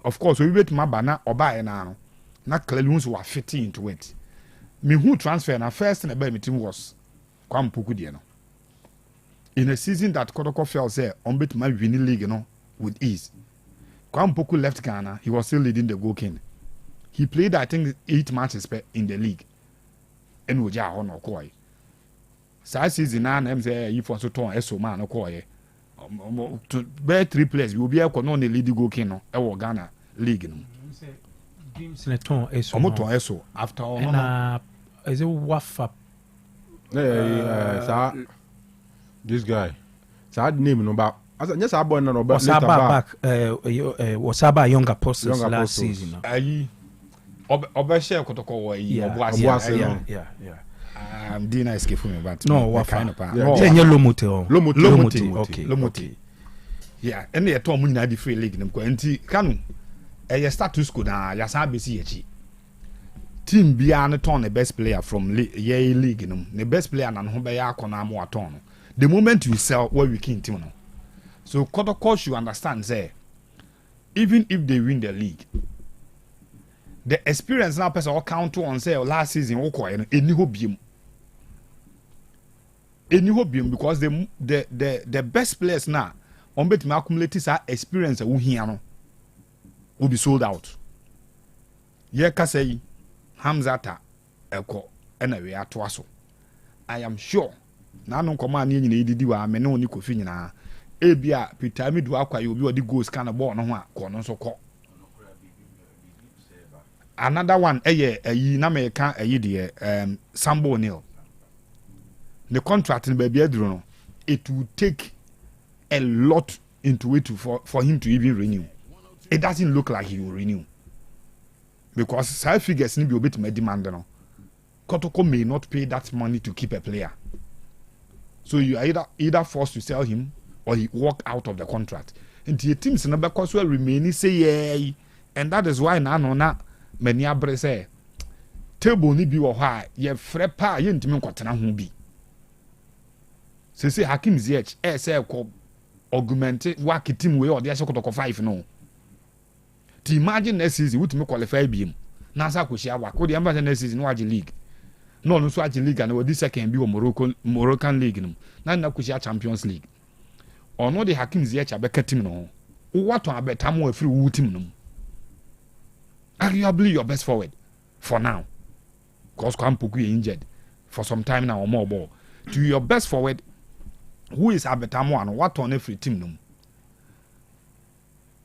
Of course, we wait my banner or buy now. Not clearly who are fitting into it. Me who transfer na first in the team was Kwam Pukudiano. In a season that Kotoko fell say on bet my winning league, you know, with ease. Kwam Puku left Ghana, he was still leading the goal king. He played, I think, 8 matches in the league. And we just on Okoi. So season na them say if also turn eso man Okoi. To bear 3 players, we will be able to the leading goal king no. E Ghana league no. James Leton eso. Omoto eso after all no. Is it Wafa? This guy. Sad name no ba. As yes I born no ba. Wasaba young apostles last season. Ayi Obeshe Kotoko wa yi Obuasi. Yeah. Dina escape from me but no Wafa. Kind of Lomote. Okay. Yeah, and they told me na the free league them ko enti Kanu status ko na ya sa besi echi. Team bia na turn the best player from league no. The best player na ho be ya akona mo aton. The moment you sell what we king team no. So Kotoko should understand say even if they win the league the experience now person all count on say last season any hope because the best players now on bet me accumulate this experience who here no will be sold out. Ye ka say Hamzata eko na we atoaso. I am sure na no nkoma na nyina edidi wa me no ni kofi nyina ebia Peter Midu akwa ye obi odi goals kana ball no ho a ko no so ko. Another one ayi na me ka ayi de Sambo O'Neil. The contract in baby no it will take a lot into it for him to even renew. It doesn't look like he will renew. Because side figures need be a bit more demand no. Kotoko may not pay that money to keep a player. So you are either forced to sell him or he walk out of the contract. And the teams in the back will remain say yeah, and that is why na many abre say table ni bi wo ha ye frɛ pa ye ntimi nkɔtena ho bi. Say Hakim Ziyech say ko augment work team we or dey Kotoko 5 no. To imagine next season, we qualify BM. Nasa Kushia Wako, the embassy next season, no league. No Swatch league and this second be Moroccan league. Nana Kushia Champions League. Or no the Hakim Ziyech Abeka team no. What to better more free woo team no. Arguably your best forward for now. Because Kwampuku injured for some time now or more ball. To your best forward, who is Abetamo and what on every team no.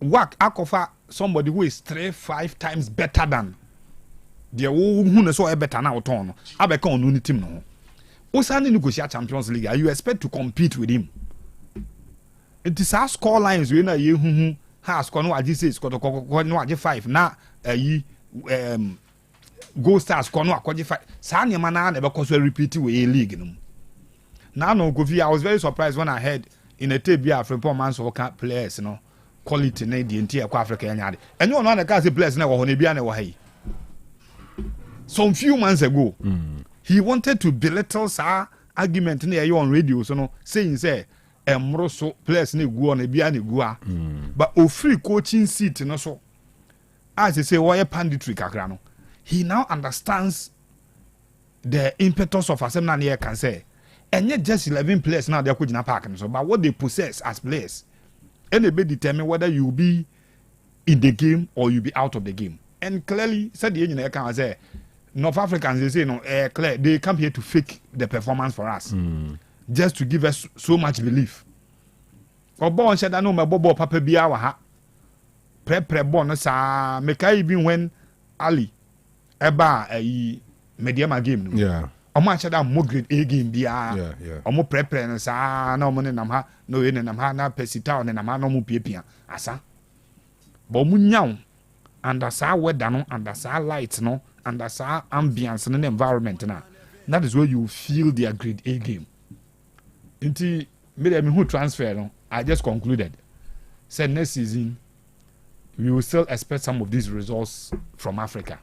Work Akofa somebody who is 3-5 times better than the who so better now turn. Abeka on no team no. Osani negotiate Champions League. You expect to compete with him. It is our score lines we na ye has score no agi 6 score no agi 5 na goal stars score no agi 5. Sa nyema na be so repeat we league no. Now no Kofi, I was very surprised when I heard in a tape African performance soccer players no quality na the entire Africa anyade. And you know na ka say players na wo ho na bia na wo hai. Some few months ago, he wanted to belittle sa argument na you on radio so no saying say so players na go on bia na go but o free coaching seat no so as they say why panditry kakra no. He now understands the impetus of assembly na here can say and yet just 11 players now they are in a park so but what they possess as players and they determine whether you be in the game or you be out of the game. And clearly said the engineer can say North Africans they say no clear they come here to fake the performance for us just to give us so much belief. Obo said I know my bobo papa bia wa ha pre bon sa make even when Ali eba medium game no. Yeah. Omo acha da mo grade A game bia. Omo pre no sa na omo ne nam ha no ye ne nam ha na pesita ne nam ha no mo piepia asa. But omo nyaw under sa weather no under sa light no under sa ambience no environment na. That is where you feel their grade A game. Inti me who transfer no I just concluded. Said next season we will still expect some of these results from Africa.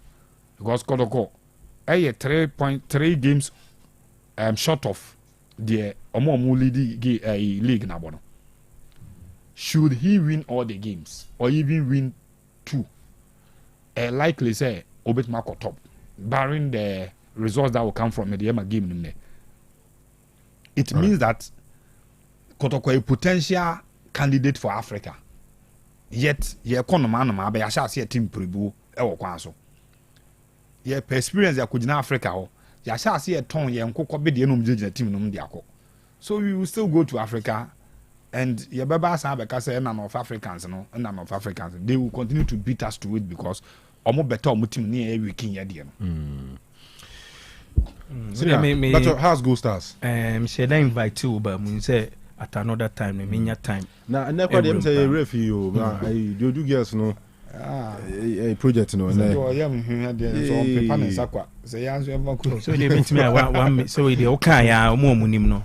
Because Kodoko 3.3 games short of the Omo league na bono. Should he win all the games or even win 2? Likely say Obet Marco top, barring the results that will come from the Yema game. It means that Kotoko a potential candidate for Africa. Yet, ye kono be asha see a team prebu e wo kwan so. Ye per experience ya kujina Africa ho. Ya sha see a ton ye nkokọ be de enum jejina team num de akọ. So we will still go to Africa and ye beba sa be ka say na North Africans no, na North Africans. They will continue to beat us to it because omo better omo team ni e weekend ye de no. So but how's Gold Stars? She da invite you but mun say at another time me nya time. Na never dem say referee you, do girls no. A project no na. So yeah so paper na sakwa. Say ya so e so they meet me one so we dey okay ya omo nim no.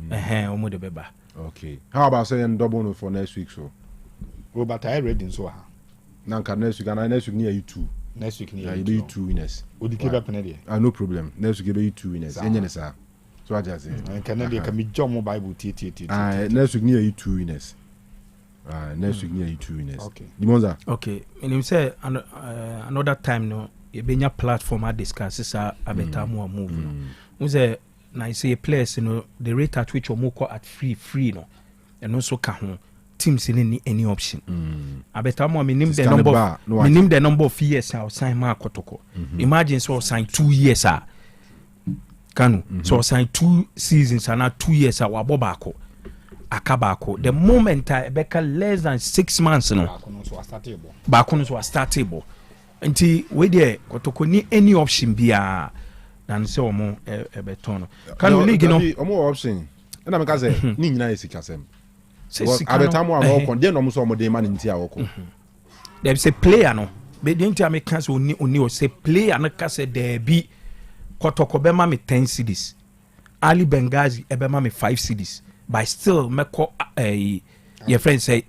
Omo de beba. Okay. How about saying double no for next week so? Well, but I read in so ha. Nanka next week and next week near you two. Next week near you be 2 winners. Odi keba penede. No problem. Next week be 2 winners. Enye sa. So I just say. And Canada can be John Bible TT. Next week near you 2 winners. Next week near you 2 winners. Okay. Dimonza. Okay. And you say another time no you be your platform I discuss is a better more move no. We say na you say players you know the rate at which omoko at free no. And also ka ho teams in any option. I better more minim the number of years I sign Mark Kotoko. Imagine so sign 2 years Kanu. So sign 2 seasons and now 2 years wabobako akabako. The moment I beka less than 6 months no. Bakono so startable. Until we there Kotoko ni any option bia than so omo ebetono. Kanu league no omo option. Na me ka say ni nyina esikasem. At the time I walk on, then almost all the man in Tiago. There's a player no. But the entire mechanics only say player no kase there be Kotoko bema me 10 CDs. Ali Benghazi ebema me 5 CDs. But still me call your friend say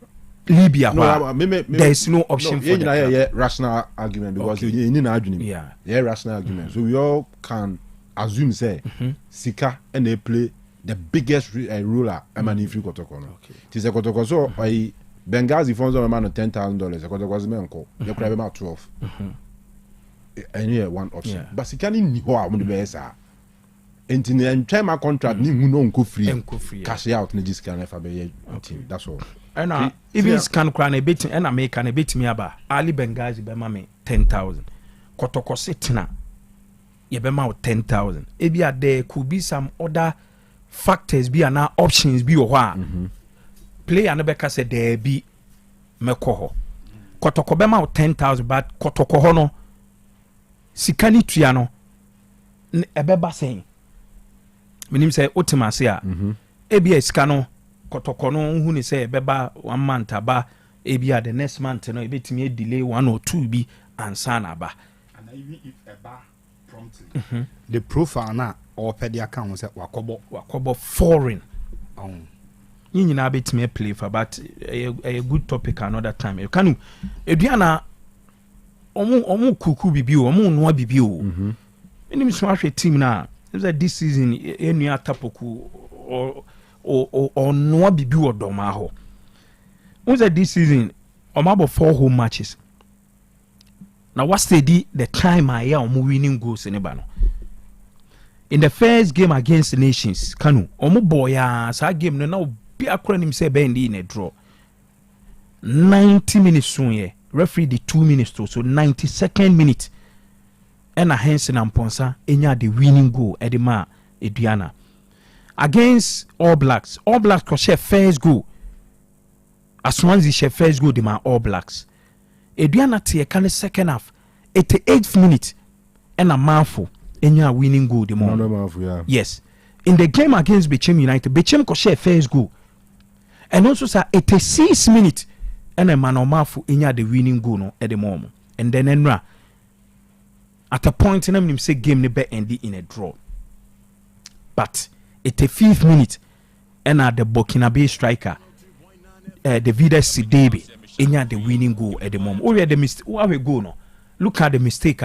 Libya. No, there is no option for that. Yeah, rational argument because you need an argument. Yeah, rational argument. So we all can assume say Sika and they play the biggest ruler Emani free Kotoko. Okay. Tis a Kotoko so Benghazi phones on man $10,000 because there was men call. You could have about 12. And yeah, one option. But he can't even know how to be a and in the entire contract, ni no go free. Cash out, ni just can never be team. That's all. And even scan crown a bit and I make an a bit me about Ali Benghazi be mame 10,000. Kotoko sitina ye be ma 10,000. Ebia there could be some other factors be and options be or play and beka said there be mekoho. Kotoko be ma 10,000 but kotoko hono sikani triano ebeba saying minim say otimase a ebia sikano kotoko no hu ni say ebeba 1 month aba ebia the next month no ebetimi delay 1 or 2 bi ansa na ba. And even if eba promptly the profile na or pay the account say wakobo foreign nyina betimi play for but a good topic another time. You can eduana omu kuku bibi o omu no bibi o minim so ahwe team na this season enu atapoku or no bibi o doma ho. Who's this season about 4 home matches. Now what's the time I am winning goals in Ebano? In the first game against the Nations, Kanu, omo boya sa game no now be acronym say bendi in a draw. 90 minutes soon ye. Referee the 2 minutes to so 92nd minute. And a Henson and Ponsa enya the winning goal edema Ediana. Against All Blacks could share first goal. As Swansea share first goal the man All Blacks. Ediana tie can second half 88th minute and a mouthful enya winning goal the more. Yes. In the game against Bechem United, Bechem could share first goal. And also say 86th minute and a man or mouthful enya the winning goal no at the moment. And then enra at a point in him say game never ended in a draw. But 85th minute and at the Burkinabe striker David Sidibe enya the winning goal at the moment. Oh yeah, the mistake. Where we go no? Look at the mistake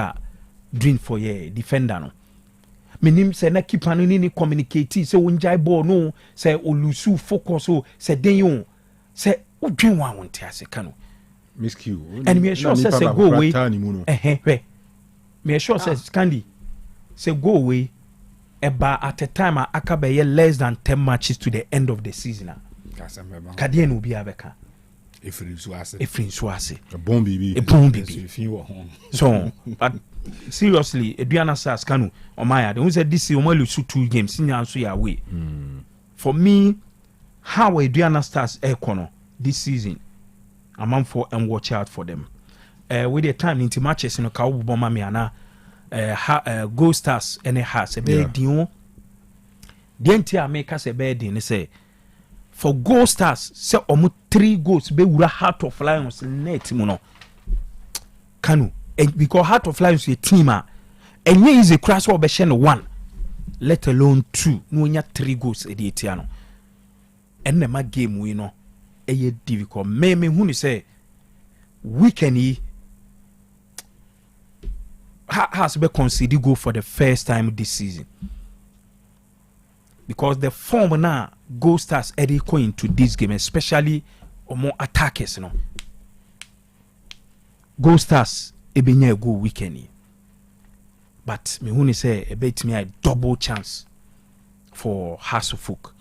doing for your defender no. Minim say na keeper no ni communicate say unjai ball no say olusu focus so say den you say udwen wa won tia se Kanu. Miscue. And me sure say go away. Me sure say Scandi say go away about at a time akabe less than 10 matches to the end of the season. Kadien will be abeka. Efrin Suase. A bomb baby. So, but seriously, Eduana Sas Kanu or Maya, they said this is only 2 games in answer your way. For me, how Eduana Stars Econo this season, I'm on for and watch out for them. With the time into matches in a Kawu Bomba Miana, Go Stars and a has a bad deal. The entire make us a bad in say. For Goal Stars, say almost 3 goals be wura Heart of Lions net muno. Kanu, because Heart of Lions is a team and ye is a crash or be 1, let alone 2. No nya 3 goals edi etiano. And the game we know eye difficult. Me huni say weekend has be considered go for the first time this season. Because the form now Goal Stars Eddie going to this game, especially or more attackers, you know. Goal Stars ebenya go weekend. But me who say a bet me a double chance for Hasselhoek.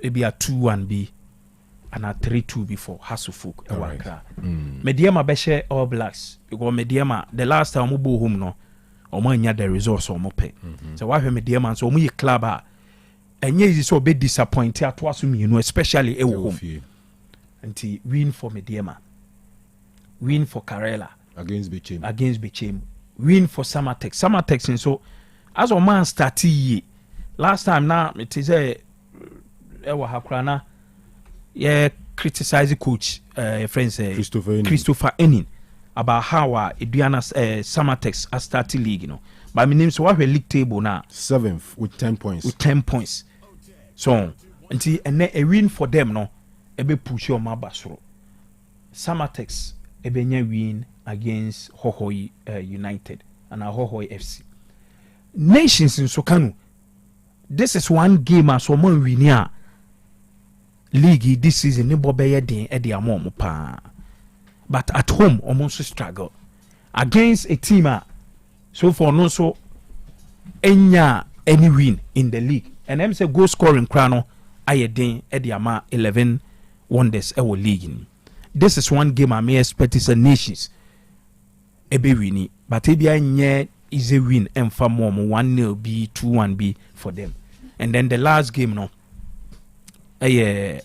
Maybe a 2-1 B and a 3-2 before Hasselhoek. Mediama beshe All Blacks. Because Mediama the last time we go home no. Omanya the resource or mope. So why me dear man so we club and yes so be disappointed at was me, you know, especially a home. Until win for Mediama. Win for Karela. Against Bechem. Win for Samatex and so as a man started last time now it is a Hakrana criticize coach friends Christopher Ennin about how Eduana's Samatex are starting league, you know. But my name is what we league table now. 7th with 10 points. So until a win for them, no, ebe push your mabasro. Samatex ebe nye win against Hohoi United and Hohoi FC. Nations in Sokanu. This is one game as one win here. league this season ne bo be ye den e de amom pa but at home almost struggle against a team so for no so enya any win in the league and them say goal scoring crown ayeden e de ama 11 wonders e wo league. This is one game I may expect is a nations ebe wini but e bia nye is a win and for more 1-0 be 2-1 be for them. And then the last game no the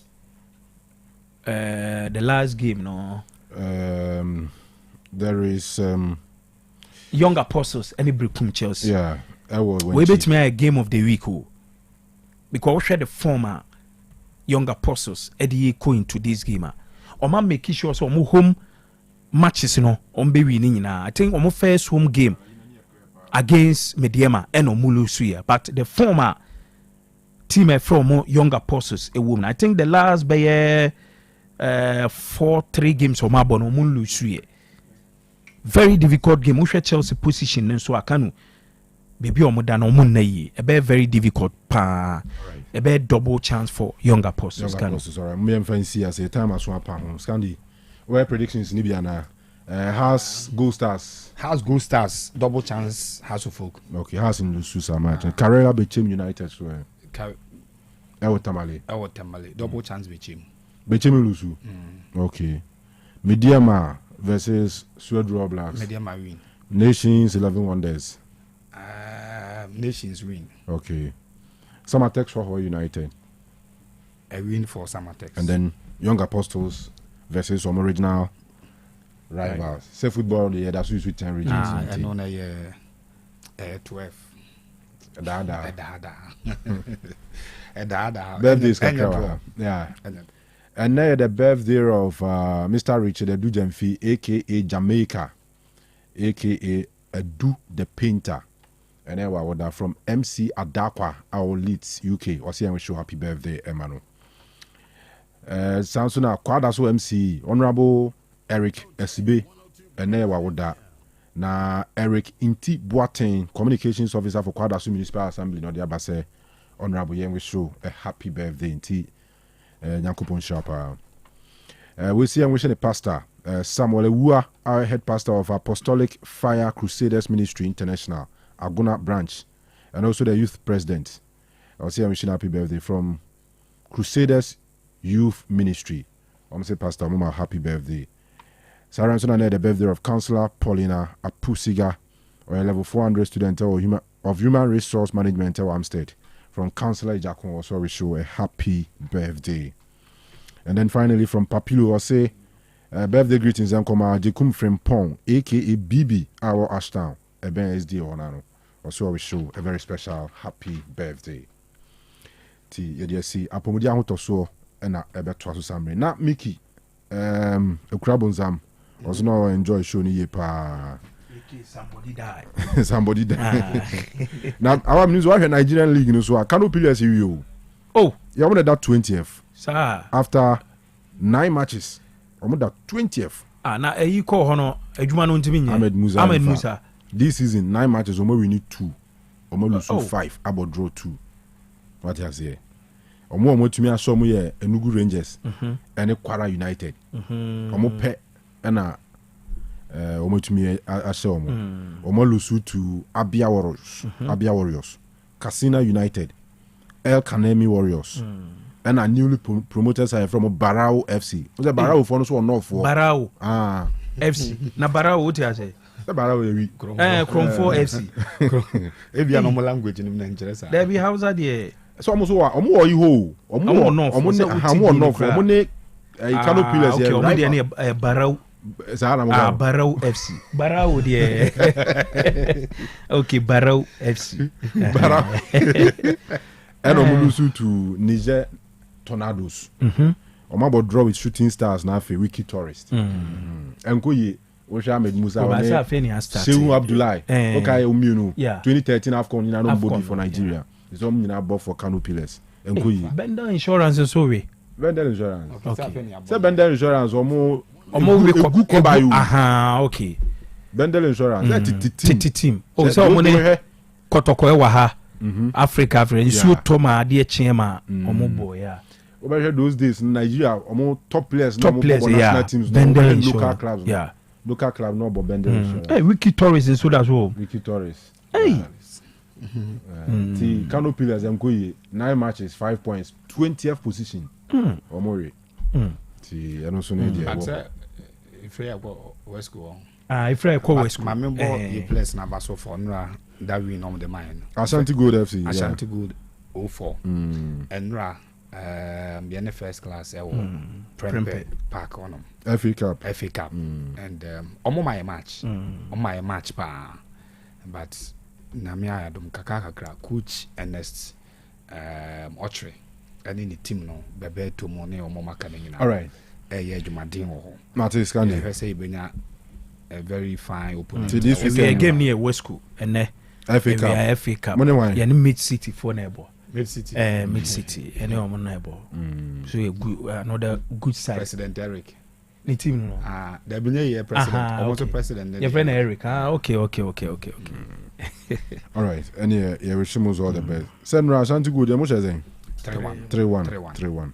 last game no there is Young Apostles any Brooklyn Chelsea. Yeah, we bet me a game of the week because we share the former Young Apostles Eddie go into this game. Oma make sure so home matches be winning na. I think first home game against Mediema and Omulu Suya, but the former team from Young Apostles a woman. I think the last by 4-3 games from Omulu Suya. Very difficult game. We Chelsea position and so Kanu. Baby omodan omunna yi. A very difficult pa. A very double chance for Young Apostles. Young Apostles, alright. Me fancy as a time as one pound. Scandi, where predictions Nibiana? Has Gold Stars. Has Gold Stars double chance. House of Folk. Okay, has in Lususa match. Carrera Bechem United. So. Ewo Tamale. Double chance Bechem. Bechem Lusu. Okay. Mediema versus Swedro Blacks. Mediema win. Nations 11 Wonders. Nations win. Okay. Samatex for United. A win for Samatex. And then Young Apostles versus some original rivals. Right. Say football, yeah, that's with 10 regions. And on a 12. Dada. Birthdays. Yeah. And now the birthday of Mr. Richard Edu Jemfi, aka Jamaica, aka Edu the Painter. And then we are from MC Adakwa, our Leeds, UK. Or say we show happy birthday, Emmanuel. Samsung Kwadaso MC, Honorable Eric Esibe, and then we are na Eric Inti Boateng, Communications Officer for Kwadaso Municipal Assembly. No, the Abase, Honorable Yen, we show a happy birthday Inti. Nyankopon Sharpa. We see and wishing the pastor, Samuel Ewua, our head pastor of Apostolic Fire Crusaders Ministry International, Aguna branch, and also the youth president. I see and wishing happy birthday from Crusaders Youth Ministry. I'm say Pastor Muma happy birthday. Sarah and the birthday of Councillor Paulina Apusiga, or a level 400 student of human resource management at Amstead. From Councillor Ijakon also we show a happy birthday. And then finally from Papilo I say birthday greetings and come Jekum Frempong aka Bibi our Ashtown a Ben SD or Nano. Also we show a very special happy birthday. Ti you see Apomudia Hotoso and a better to Samre. Not Mickey a crabonzam also no enjoy showing ye pa. Somebody died. Now our news why Nigerian league no so Kanu players you. Oh, you want that 20th. Sir. After 9 matches. I'm that 20th. Na e call hono adwuma no ntimi nye. Ahmed Musa. This season 9 matches we need 2. We lose 5 about draw 2. What you say? Omo tumi aso mo ye Enugu Rangers and Kwara United. Omo pe na omotumi ashomo omolusu to Abia Warriors, Casina United, El Kanemi Warriors, and a newly promoted side from Barao FC. Was a Barao for us or not for Barao FC? Na Barao what you say? The Barao we Kromfo FC. If you normal language in Nigeria, there be how's that there? So almost omo you omo no omo ne Kano pillars here. Omo Barao. Barao FC. Barao there. Okay, Barao FC. Barao. And Omulusu to Niger Tornadoes. Omabo draw with Shooting Stars now for Wiki Tourist. Enkoye Osei Ahmed Musa Seun Abdullahi. Okay, Omiunu. 2013 AFCON you know body for Nigeria. It's all you know bought for Kano pillars. Enkoye. Bender Insurance so we. Bender Insurance. Okay. Say Bender Insurance omo okay. Bendel Insurance. Team. Oh, so money Kotoko wa ha. Africa, you Toma, dear Chema, Omobo, yeah. over those days in Nigeria, almost top players, national teams, local clubs, yeah, local club, no, but Bender. Hey, Wiki Torres is good as well. Wiki Torres. Hey. The Kanu pillars and 9 matches, 5 points, 20th position. Or more. See, I don't so need if you go West Go. If you go West Go. My member, you place number so for that we know the mine. Ashanti Gold FC. Ashanti Gold 04. And the first class, Prempe Park on them. FA Cup. And on my match. On my match, but Namia Dum Kakaka, coach Ernest Ochre. And in the team, no, Bebe to Mone or Mama Canina. All right. Yeah, Jumadin. Martin Scandi. I say, Benya, a very fine opponent. This is a game near West School and FA Cup. FA Cup. Money wine. Yeah, Mid City for neighbor. Mid City. Mid City. And you're on neighbor. So a good, another good side. President Eric. The team, no. There been a president. Almost a president. Your friend Eric. Okay. All right. And yeah, we should all the best. Send Ashanti Good. How much is it? 3-1. 3-1.